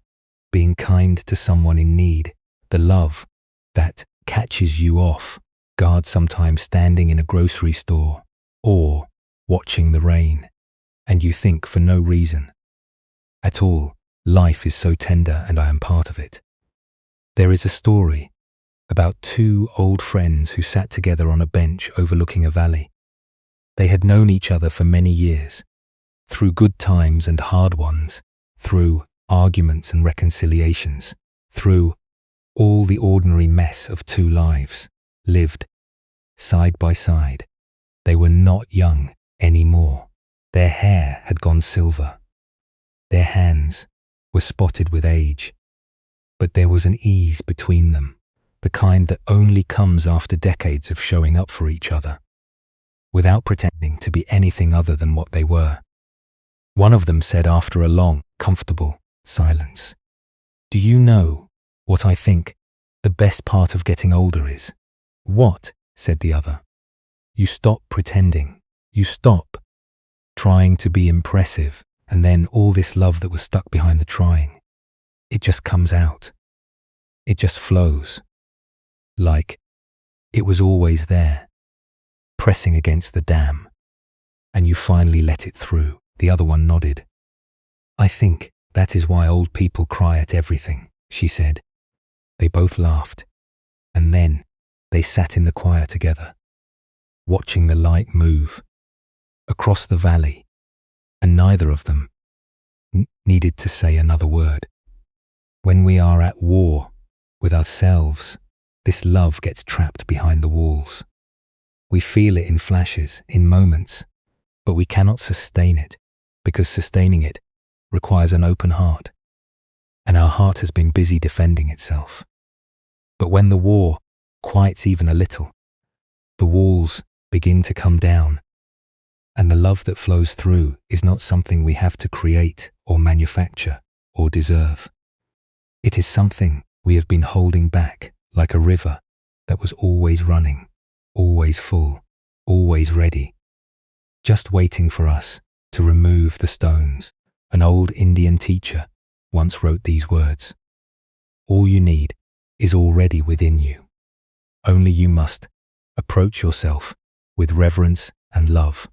A: being kind to someone in need. The love that catches you off guard, sometimes standing in a grocery store or watching the rain, and you think for no reason at all, life is so tender and I am part of it. There is a story about two old friends who sat together on a bench overlooking a valley. They had known each other for many years, through good times and hard ones, through arguments and reconciliations, through all the ordinary mess of two lives, lived side by side. They were not young anymore. Their hair had gone silver. Their hands were spotted with age. But there was an ease between them, the kind that only comes after decades of showing up for each other, without pretending to be anything other than what they were. One of them said after a long, comfortable silence, "Do you know what I think the best part of getting older is?" "What?" said the other. "You stop pretending. You stop trying to be impressive, and then all this love that was stuck behind the trying, it just comes out. It just flows, like it was always there, pressing against the dam, and you finally let it through." The other one nodded. "I think that is why old people cry at everything," she said. They both laughed, and then they sat in the choir together, watching the light move across the valley, and neither of them needed to say another word. When we are at war with ourselves, this love gets trapped behind the walls. We feel it in flashes, in moments, but we cannot sustain it, because sustaining it requires an open heart, and our heart has been busy defending itself. But when the war quiets even a little, the walls begin to come down, And the love that flows through is not something we have to create or manufacture or deserve. It is something we have been holding back like a river that was always running, always full, always ready, just waiting for us to remove the stones. An old Indian teacher once wrote these words: "All you need is already within you. Only you must approach yourself with reverence and love.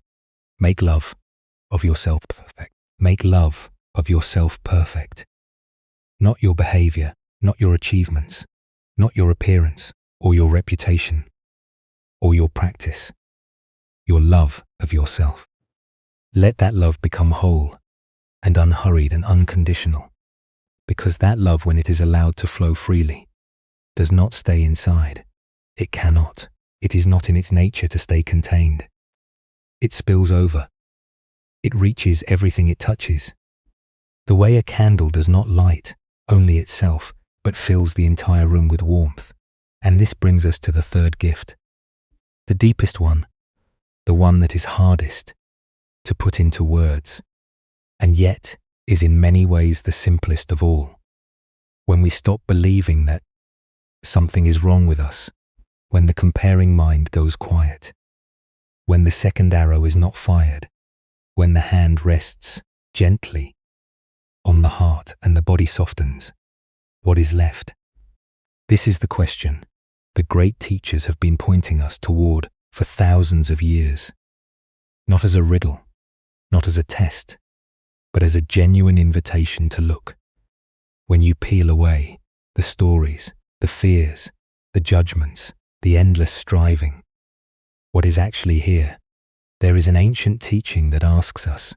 A: Make love of yourself perfect. Make love of yourself perfect. Not your behavior, not your achievements, not your appearance or your reputation or your practice. Your love of yourself. Let that love become whole and unhurried and unconditional, because that love, when it is allowed to flow freely, does not stay inside. It cannot. It is not in its nature to stay contained. It spills over. It reaches everything it touches. The way a candle does not light only itself, but fills the entire room with warmth. And this brings us to the third gift, the deepest one, the one that is hardest to put into words, and yet is in many ways the simplest of all. When we stop believing that something is wrong with us, when the comparing mind goes quiet, when the second arrow is not fired, when the hand rests gently on the heart and the body softens, what is left? This is the question the great teachers have been pointing us toward for thousands of years, not as a riddle, not as a test, but as a genuine invitation to look. When you peel away the stories, the fears, the judgments, the endless striving, what is actually here? There is an ancient teaching that asks us,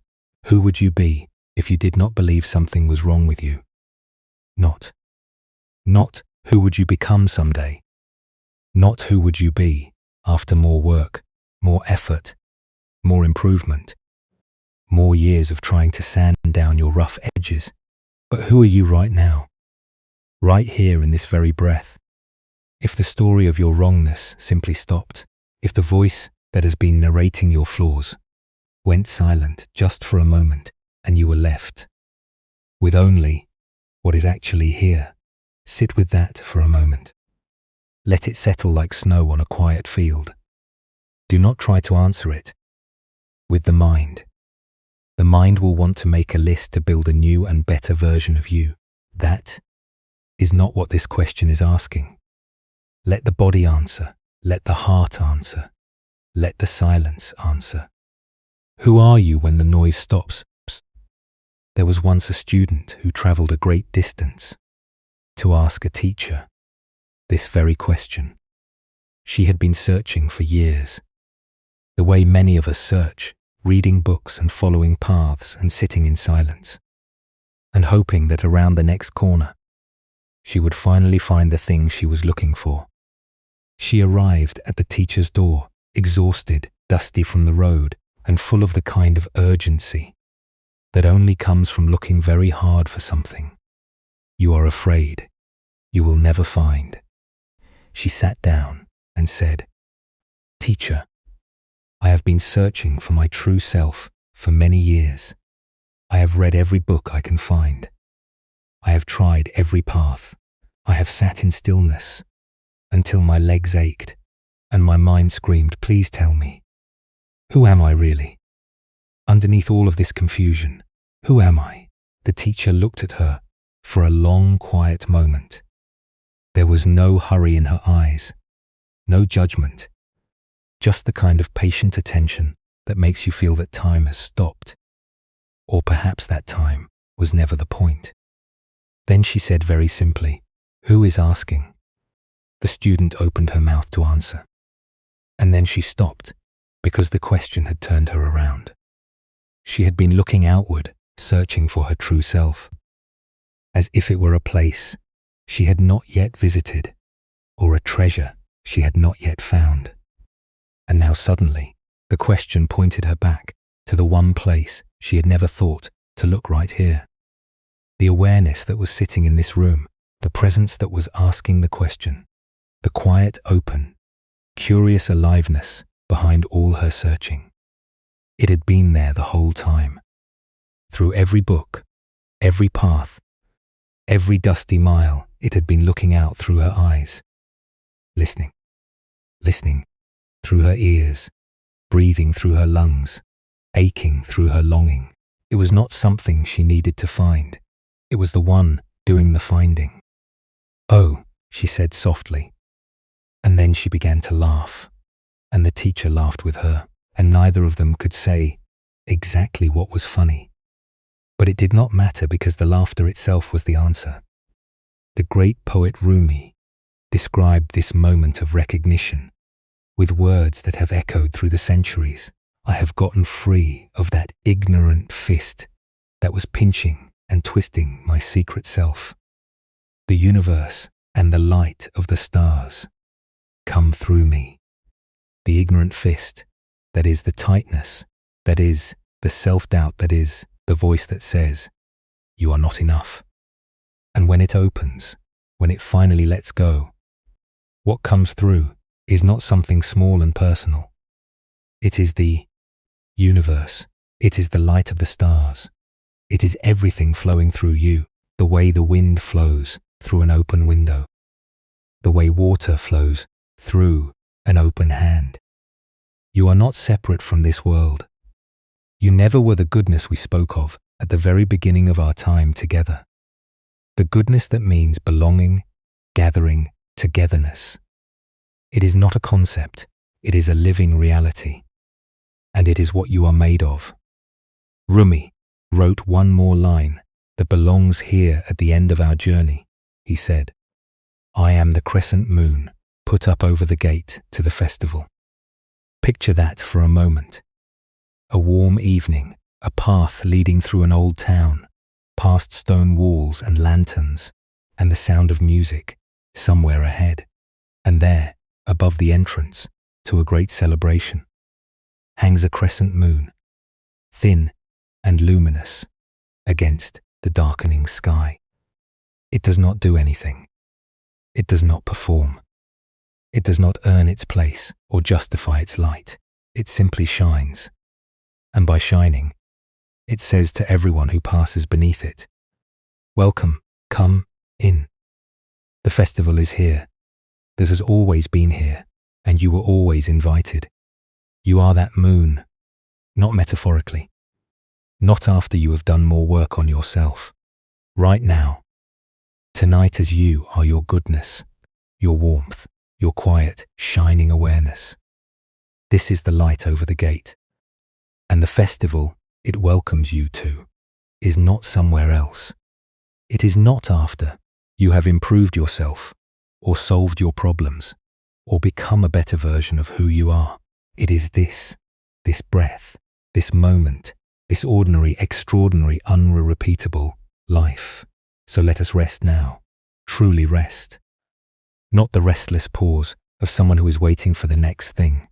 A: who would you be if you did not believe something was wrong with you? Not who would you become someday? Not who would you be after more work, more effort, more improvement, more years of trying to sand down your rough edges, but who are you right now? Right here in this very breath. If the story of your wrongness simply stopped, if the voice that has been narrating your flaws went silent just for a moment and you were left with only what is actually here, sit with that for a moment. Let it settle like snow on a quiet field. Do not try to answer it with the mind. The mind will want to make a list to build a new and better version of you. That is not what this question is asking. Let the body answer. Let the heart answer. Let the silence answer. Who are you when the noise stops? Psst. There was once a student who traveled a great distance to ask a teacher this very question. She had been searching for years, the way many of us search, reading books and following paths and sitting in silence, and hoping that around the next corner she would finally find the thing she was looking for. She arrived at the teacher's door, exhausted, dusty from the road, and full of the kind of urgency that only comes from looking very hard for something you are afraid you will never find. She sat down and said, "Teacher, I have been searching for my true self for many years. I have read every book I can find. I have tried every path. I have sat in stillness until my legs ached and my mind screamed, please tell me, who am I really? Underneath all of this confusion, who am I?" The teacher looked at her for a long, quiet moment. There was no hurry in her eyes, no judgment, just the kind of patient attention that makes you feel that time has stopped, or perhaps that time was never the point. Then she said very simply, "Who is asking?" The student opened her mouth to answer, and then she stopped because the question had turned her around. She had been looking outward, searching for her true self, as if it were a place she had not yet visited, or a treasure she had not yet found. And now suddenly, the question pointed her back to the one place she had never thought to look, right here. The awareness that was sitting in this room, the presence that was asking the question, the quiet, open, curious aliveness behind all her searching. It had been there the whole time. Through every book, every path, every dusty mile, it had been looking out through her eyes, listening, listening through her ears, breathing through her lungs, aching through her longing. It was not something she needed to find. It was the one doing the finding. "Oh," she said softly. And then she began to laugh, and the teacher laughed with her, and neither of them could say exactly what was funny. But it did not matter because the laughter itself was the answer. The great poet Rumi described this moment of recognition with words that have echoed through the centuries. "I have gotten free of that ignorant fist that was pinching and twisting my secret self. The universe and the light of the stars come through me." The ignorant fist, that is the tightness, that is the self-doubt, that is the voice that says, "You are not enough." And when it opens, when it finally lets go, what comes through is not something small and personal. It is the universe. It is the light of the stars. It is everything flowing through you, the way the wind flows through an open window, the way water flows through an open hand. You are not separate from this world. You never were the goodness we spoke of at the very beginning of our time together. The goodness that means belonging, gathering, togetherness. It is not a concept. It is a living reality. And it is what you are made of. Rumi wrote one more line that belongs here at the end of our journey. He said, "I am the crescent moon put up over the gate to the festival." Picture that for a moment. A warm evening, a path leading through an old town, past stone walls and lanterns, and the sound of music somewhere ahead. And there, above the entrance to a great celebration, hangs a crescent moon, thin and luminous against the darkening sky. It does not do anything. It does not perform. It does not earn its place or justify its light. It simply shines. And by shining, it says to everyone who passes beneath it, "Welcome, come in. The festival is here. This has always been here, and you were always invited. You are that moon, not metaphorically, not after you have done more work on yourself. Right now, tonight as you are your goodness, your warmth, your quiet, shining awareness. This is the light over the gate. And the festival it welcomes you to is not somewhere else. It is not after you have improved yourself or solved your problems or become a better version of who you are. It is this breath, this moment, this ordinary, extraordinary, unrepeatable life. So let us rest now, truly rest. Not the restless pause of someone who is waiting for the next thing,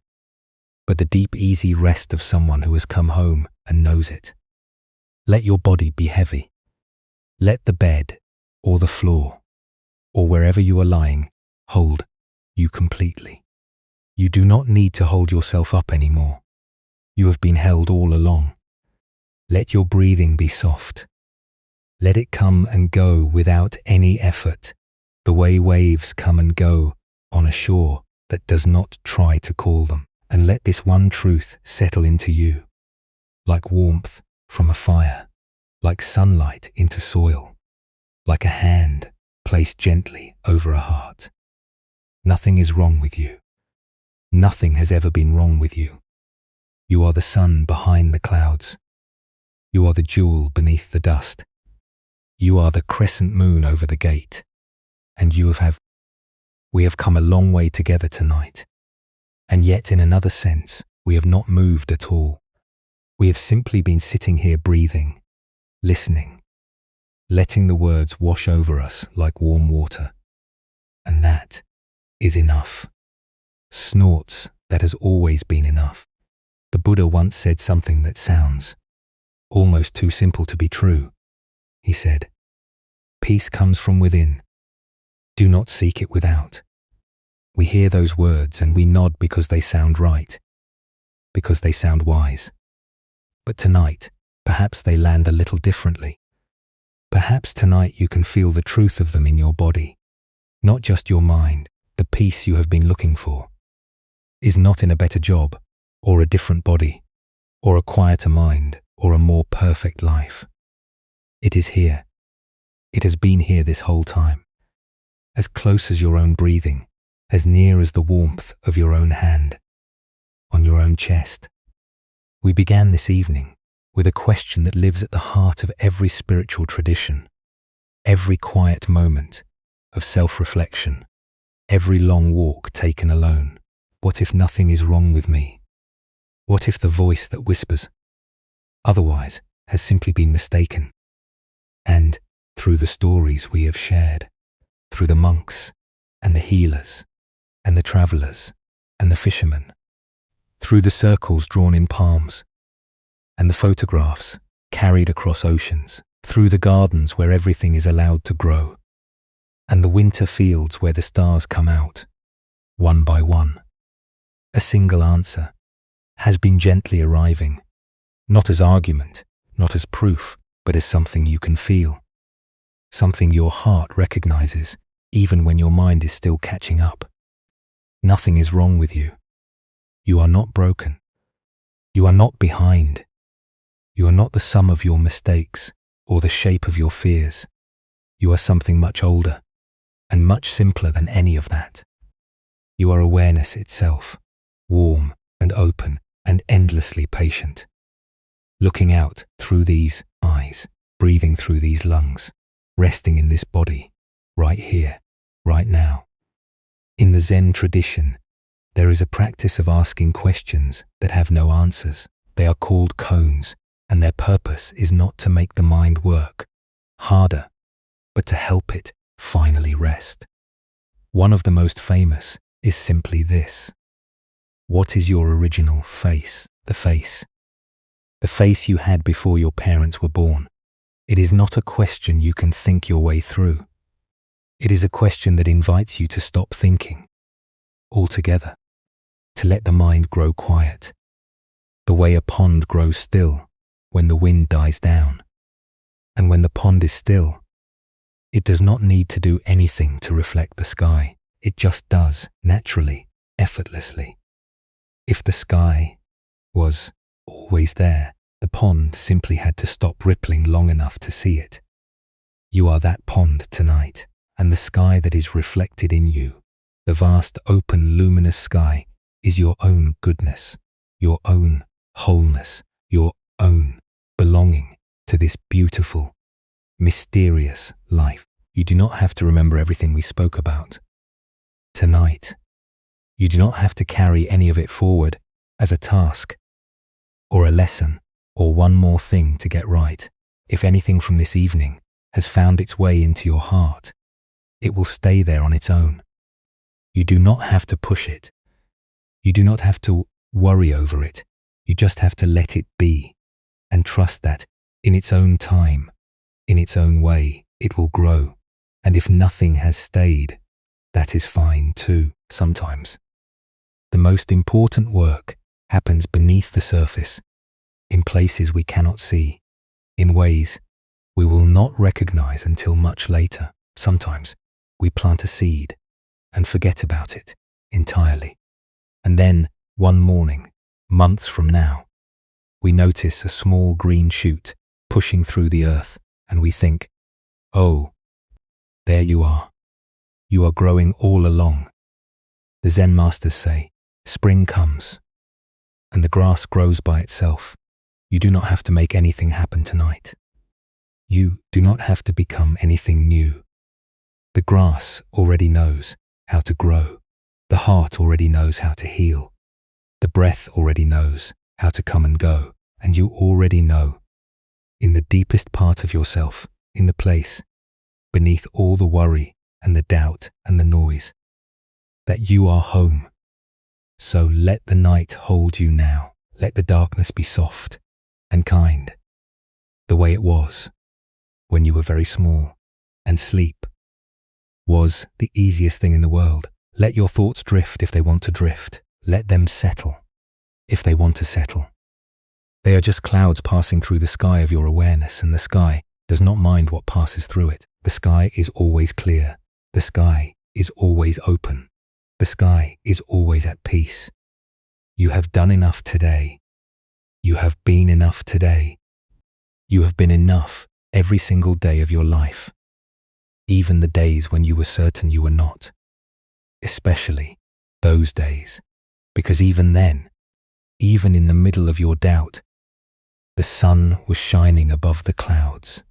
A: but the deep, easy rest of someone who has come home and knows it. Let your body be heavy. Let the bed or the floor or wherever you are lying hold you completely. You do not need to hold yourself up anymore. You have been held all along. Let your breathing be soft. Let it come and go without any effort, the way waves come and go on a shore that does not try to call them. And let this one truth settle into you, like warmth from a fire, like sunlight into soil, like a hand placed gently over a heart. Nothing is wrong with you. Nothing has ever been wrong with you. You are the sun behind the clouds. You are the jewel beneath the dust. You are the crescent moon over the gate. And we have come a long way together tonight. And yet, in another sense, we have not moved at all. We have simply been sitting here breathing, listening, letting the words wash over us like warm water. And that is enough. Snorts that has always been enough. The Buddha once said something that sounds almost too simple to be true. He said, "Peace comes from within. Do not seek it without." We hear those words and we nod because they sound right, because they sound wise. But tonight, perhaps they land a little differently. Perhaps tonight you can feel the truth of them in your body, not just your mind. The peace you have been looking for is not in a better job, or a different body, or a quieter mind, or a more perfect life. It is here. It has been here this whole time, as close as your own breathing, as near as the warmth of your own hand, on your own chest. We began this evening with a question that lives at the heart of every spiritual tradition, every quiet moment of self-reflection, every long walk taken alone. What if nothing is wrong with me? What if the voice that whispers otherwise has simply been mistaken? And through the stories we have shared, through the monks and the healers and the travelers and the fishermen, through the circles drawn in palms and the photographs carried across oceans, through the gardens where everything is allowed to grow, and the winter fields where the stars come out, one by one, a single answer has been gently arriving, not as argument, not as proof, but as something you can feel, something your heart recognizes even when your mind is still catching up. Nothing is wrong with you. You are not broken. You are not behind. You are not the sum of your mistakes or the shape of your fears. You are something much older and much simpler than any of that. You are awareness itself, warm and open and endlessly patient, looking out through these eyes, breathing through these lungs, resting in this body, right here, right now. In the Zen tradition, there is a practice of asking questions that have no answers. They are called koans, and their purpose is not to make the mind work harder, but to help it finally rest. One of the most famous is simply this: what is your original face? The face you had before your parents were born. It is not a question you can think your way through. It is a question that invites you to stop thinking altogether, to let the mind grow quiet, the way a pond grows still when the wind dies down. And when the pond is still, it does not need to do anything to reflect the sky. It just does, naturally, effortlessly. If the sky was always there, the pond simply had to stop rippling long enough to see it. You are that pond tonight, and the sky that is reflected in you, the vast, open, luminous sky, is your own goodness, your own wholeness, your own belonging to this beautiful, mysterious life. You do not have to remember everything we spoke about tonight. You do not have to carry any of it forward as a task or a lesson or one more thing to get right. If anything from this evening has found its way into your heart, it will stay there on its own. You do not have to push it. You do not have to worry over it. You just have to let it be and trust that in its own time, in its own way, it will grow. And if nothing has stayed, that is fine too. Sometimes the most important work happens beneath the surface, in places we cannot see, in ways we will not recognize until much later. Sometimes we plant a seed and forget about it entirely. And then, one morning, months from now, we notice a small green shoot pushing through the earth, and we think, oh, there you are. You are growing all along. The Zen masters say, spring comes, and the grass grows by itself. You do not have to make anything happen tonight. You do not have to become anything new. The grass already knows how to grow. The heart already knows how to heal. The breath already knows how to come and go. And you already know, in the deepest part of yourself, in the place, beneath all the worry and the doubt and the noise, that you are home. So let the night hold you now. Let the darkness be soft and kind, the way it was when you were very small, and sleep was the easiest thing in the world. Let your thoughts drift if they want to drift. Let them settle if they want to settle. They are just clouds passing through the sky of your awareness, and the sky does not mind what passes through it. The sky is always clear. The sky is always open. The sky is always at peace. You have done enough today. You have been enough today. You have been enough every single day of your life, even the days when you were certain you were not, especially those days, because even then, even in the middle of your doubt, the sun was shining above the clouds.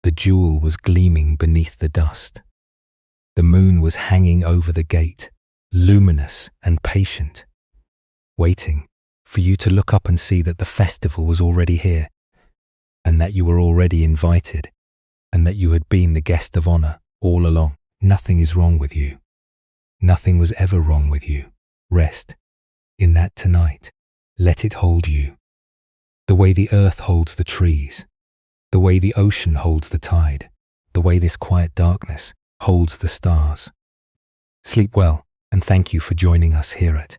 A: The jewel was gleaming beneath the dust. The moon was hanging over the gate, luminous and patient, waiting for you to look up and see that the festival was already here, and that you were already invited, and that you had been the guest of honor all along. Nothing is wrong with you. Nothing was ever wrong with you. Rest in that tonight. Let it hold you. The way the earth holds the trees, the way the ocean holds the tide, the way this quiet darkness holds the stars. Sleep well, and thank you for joining us here at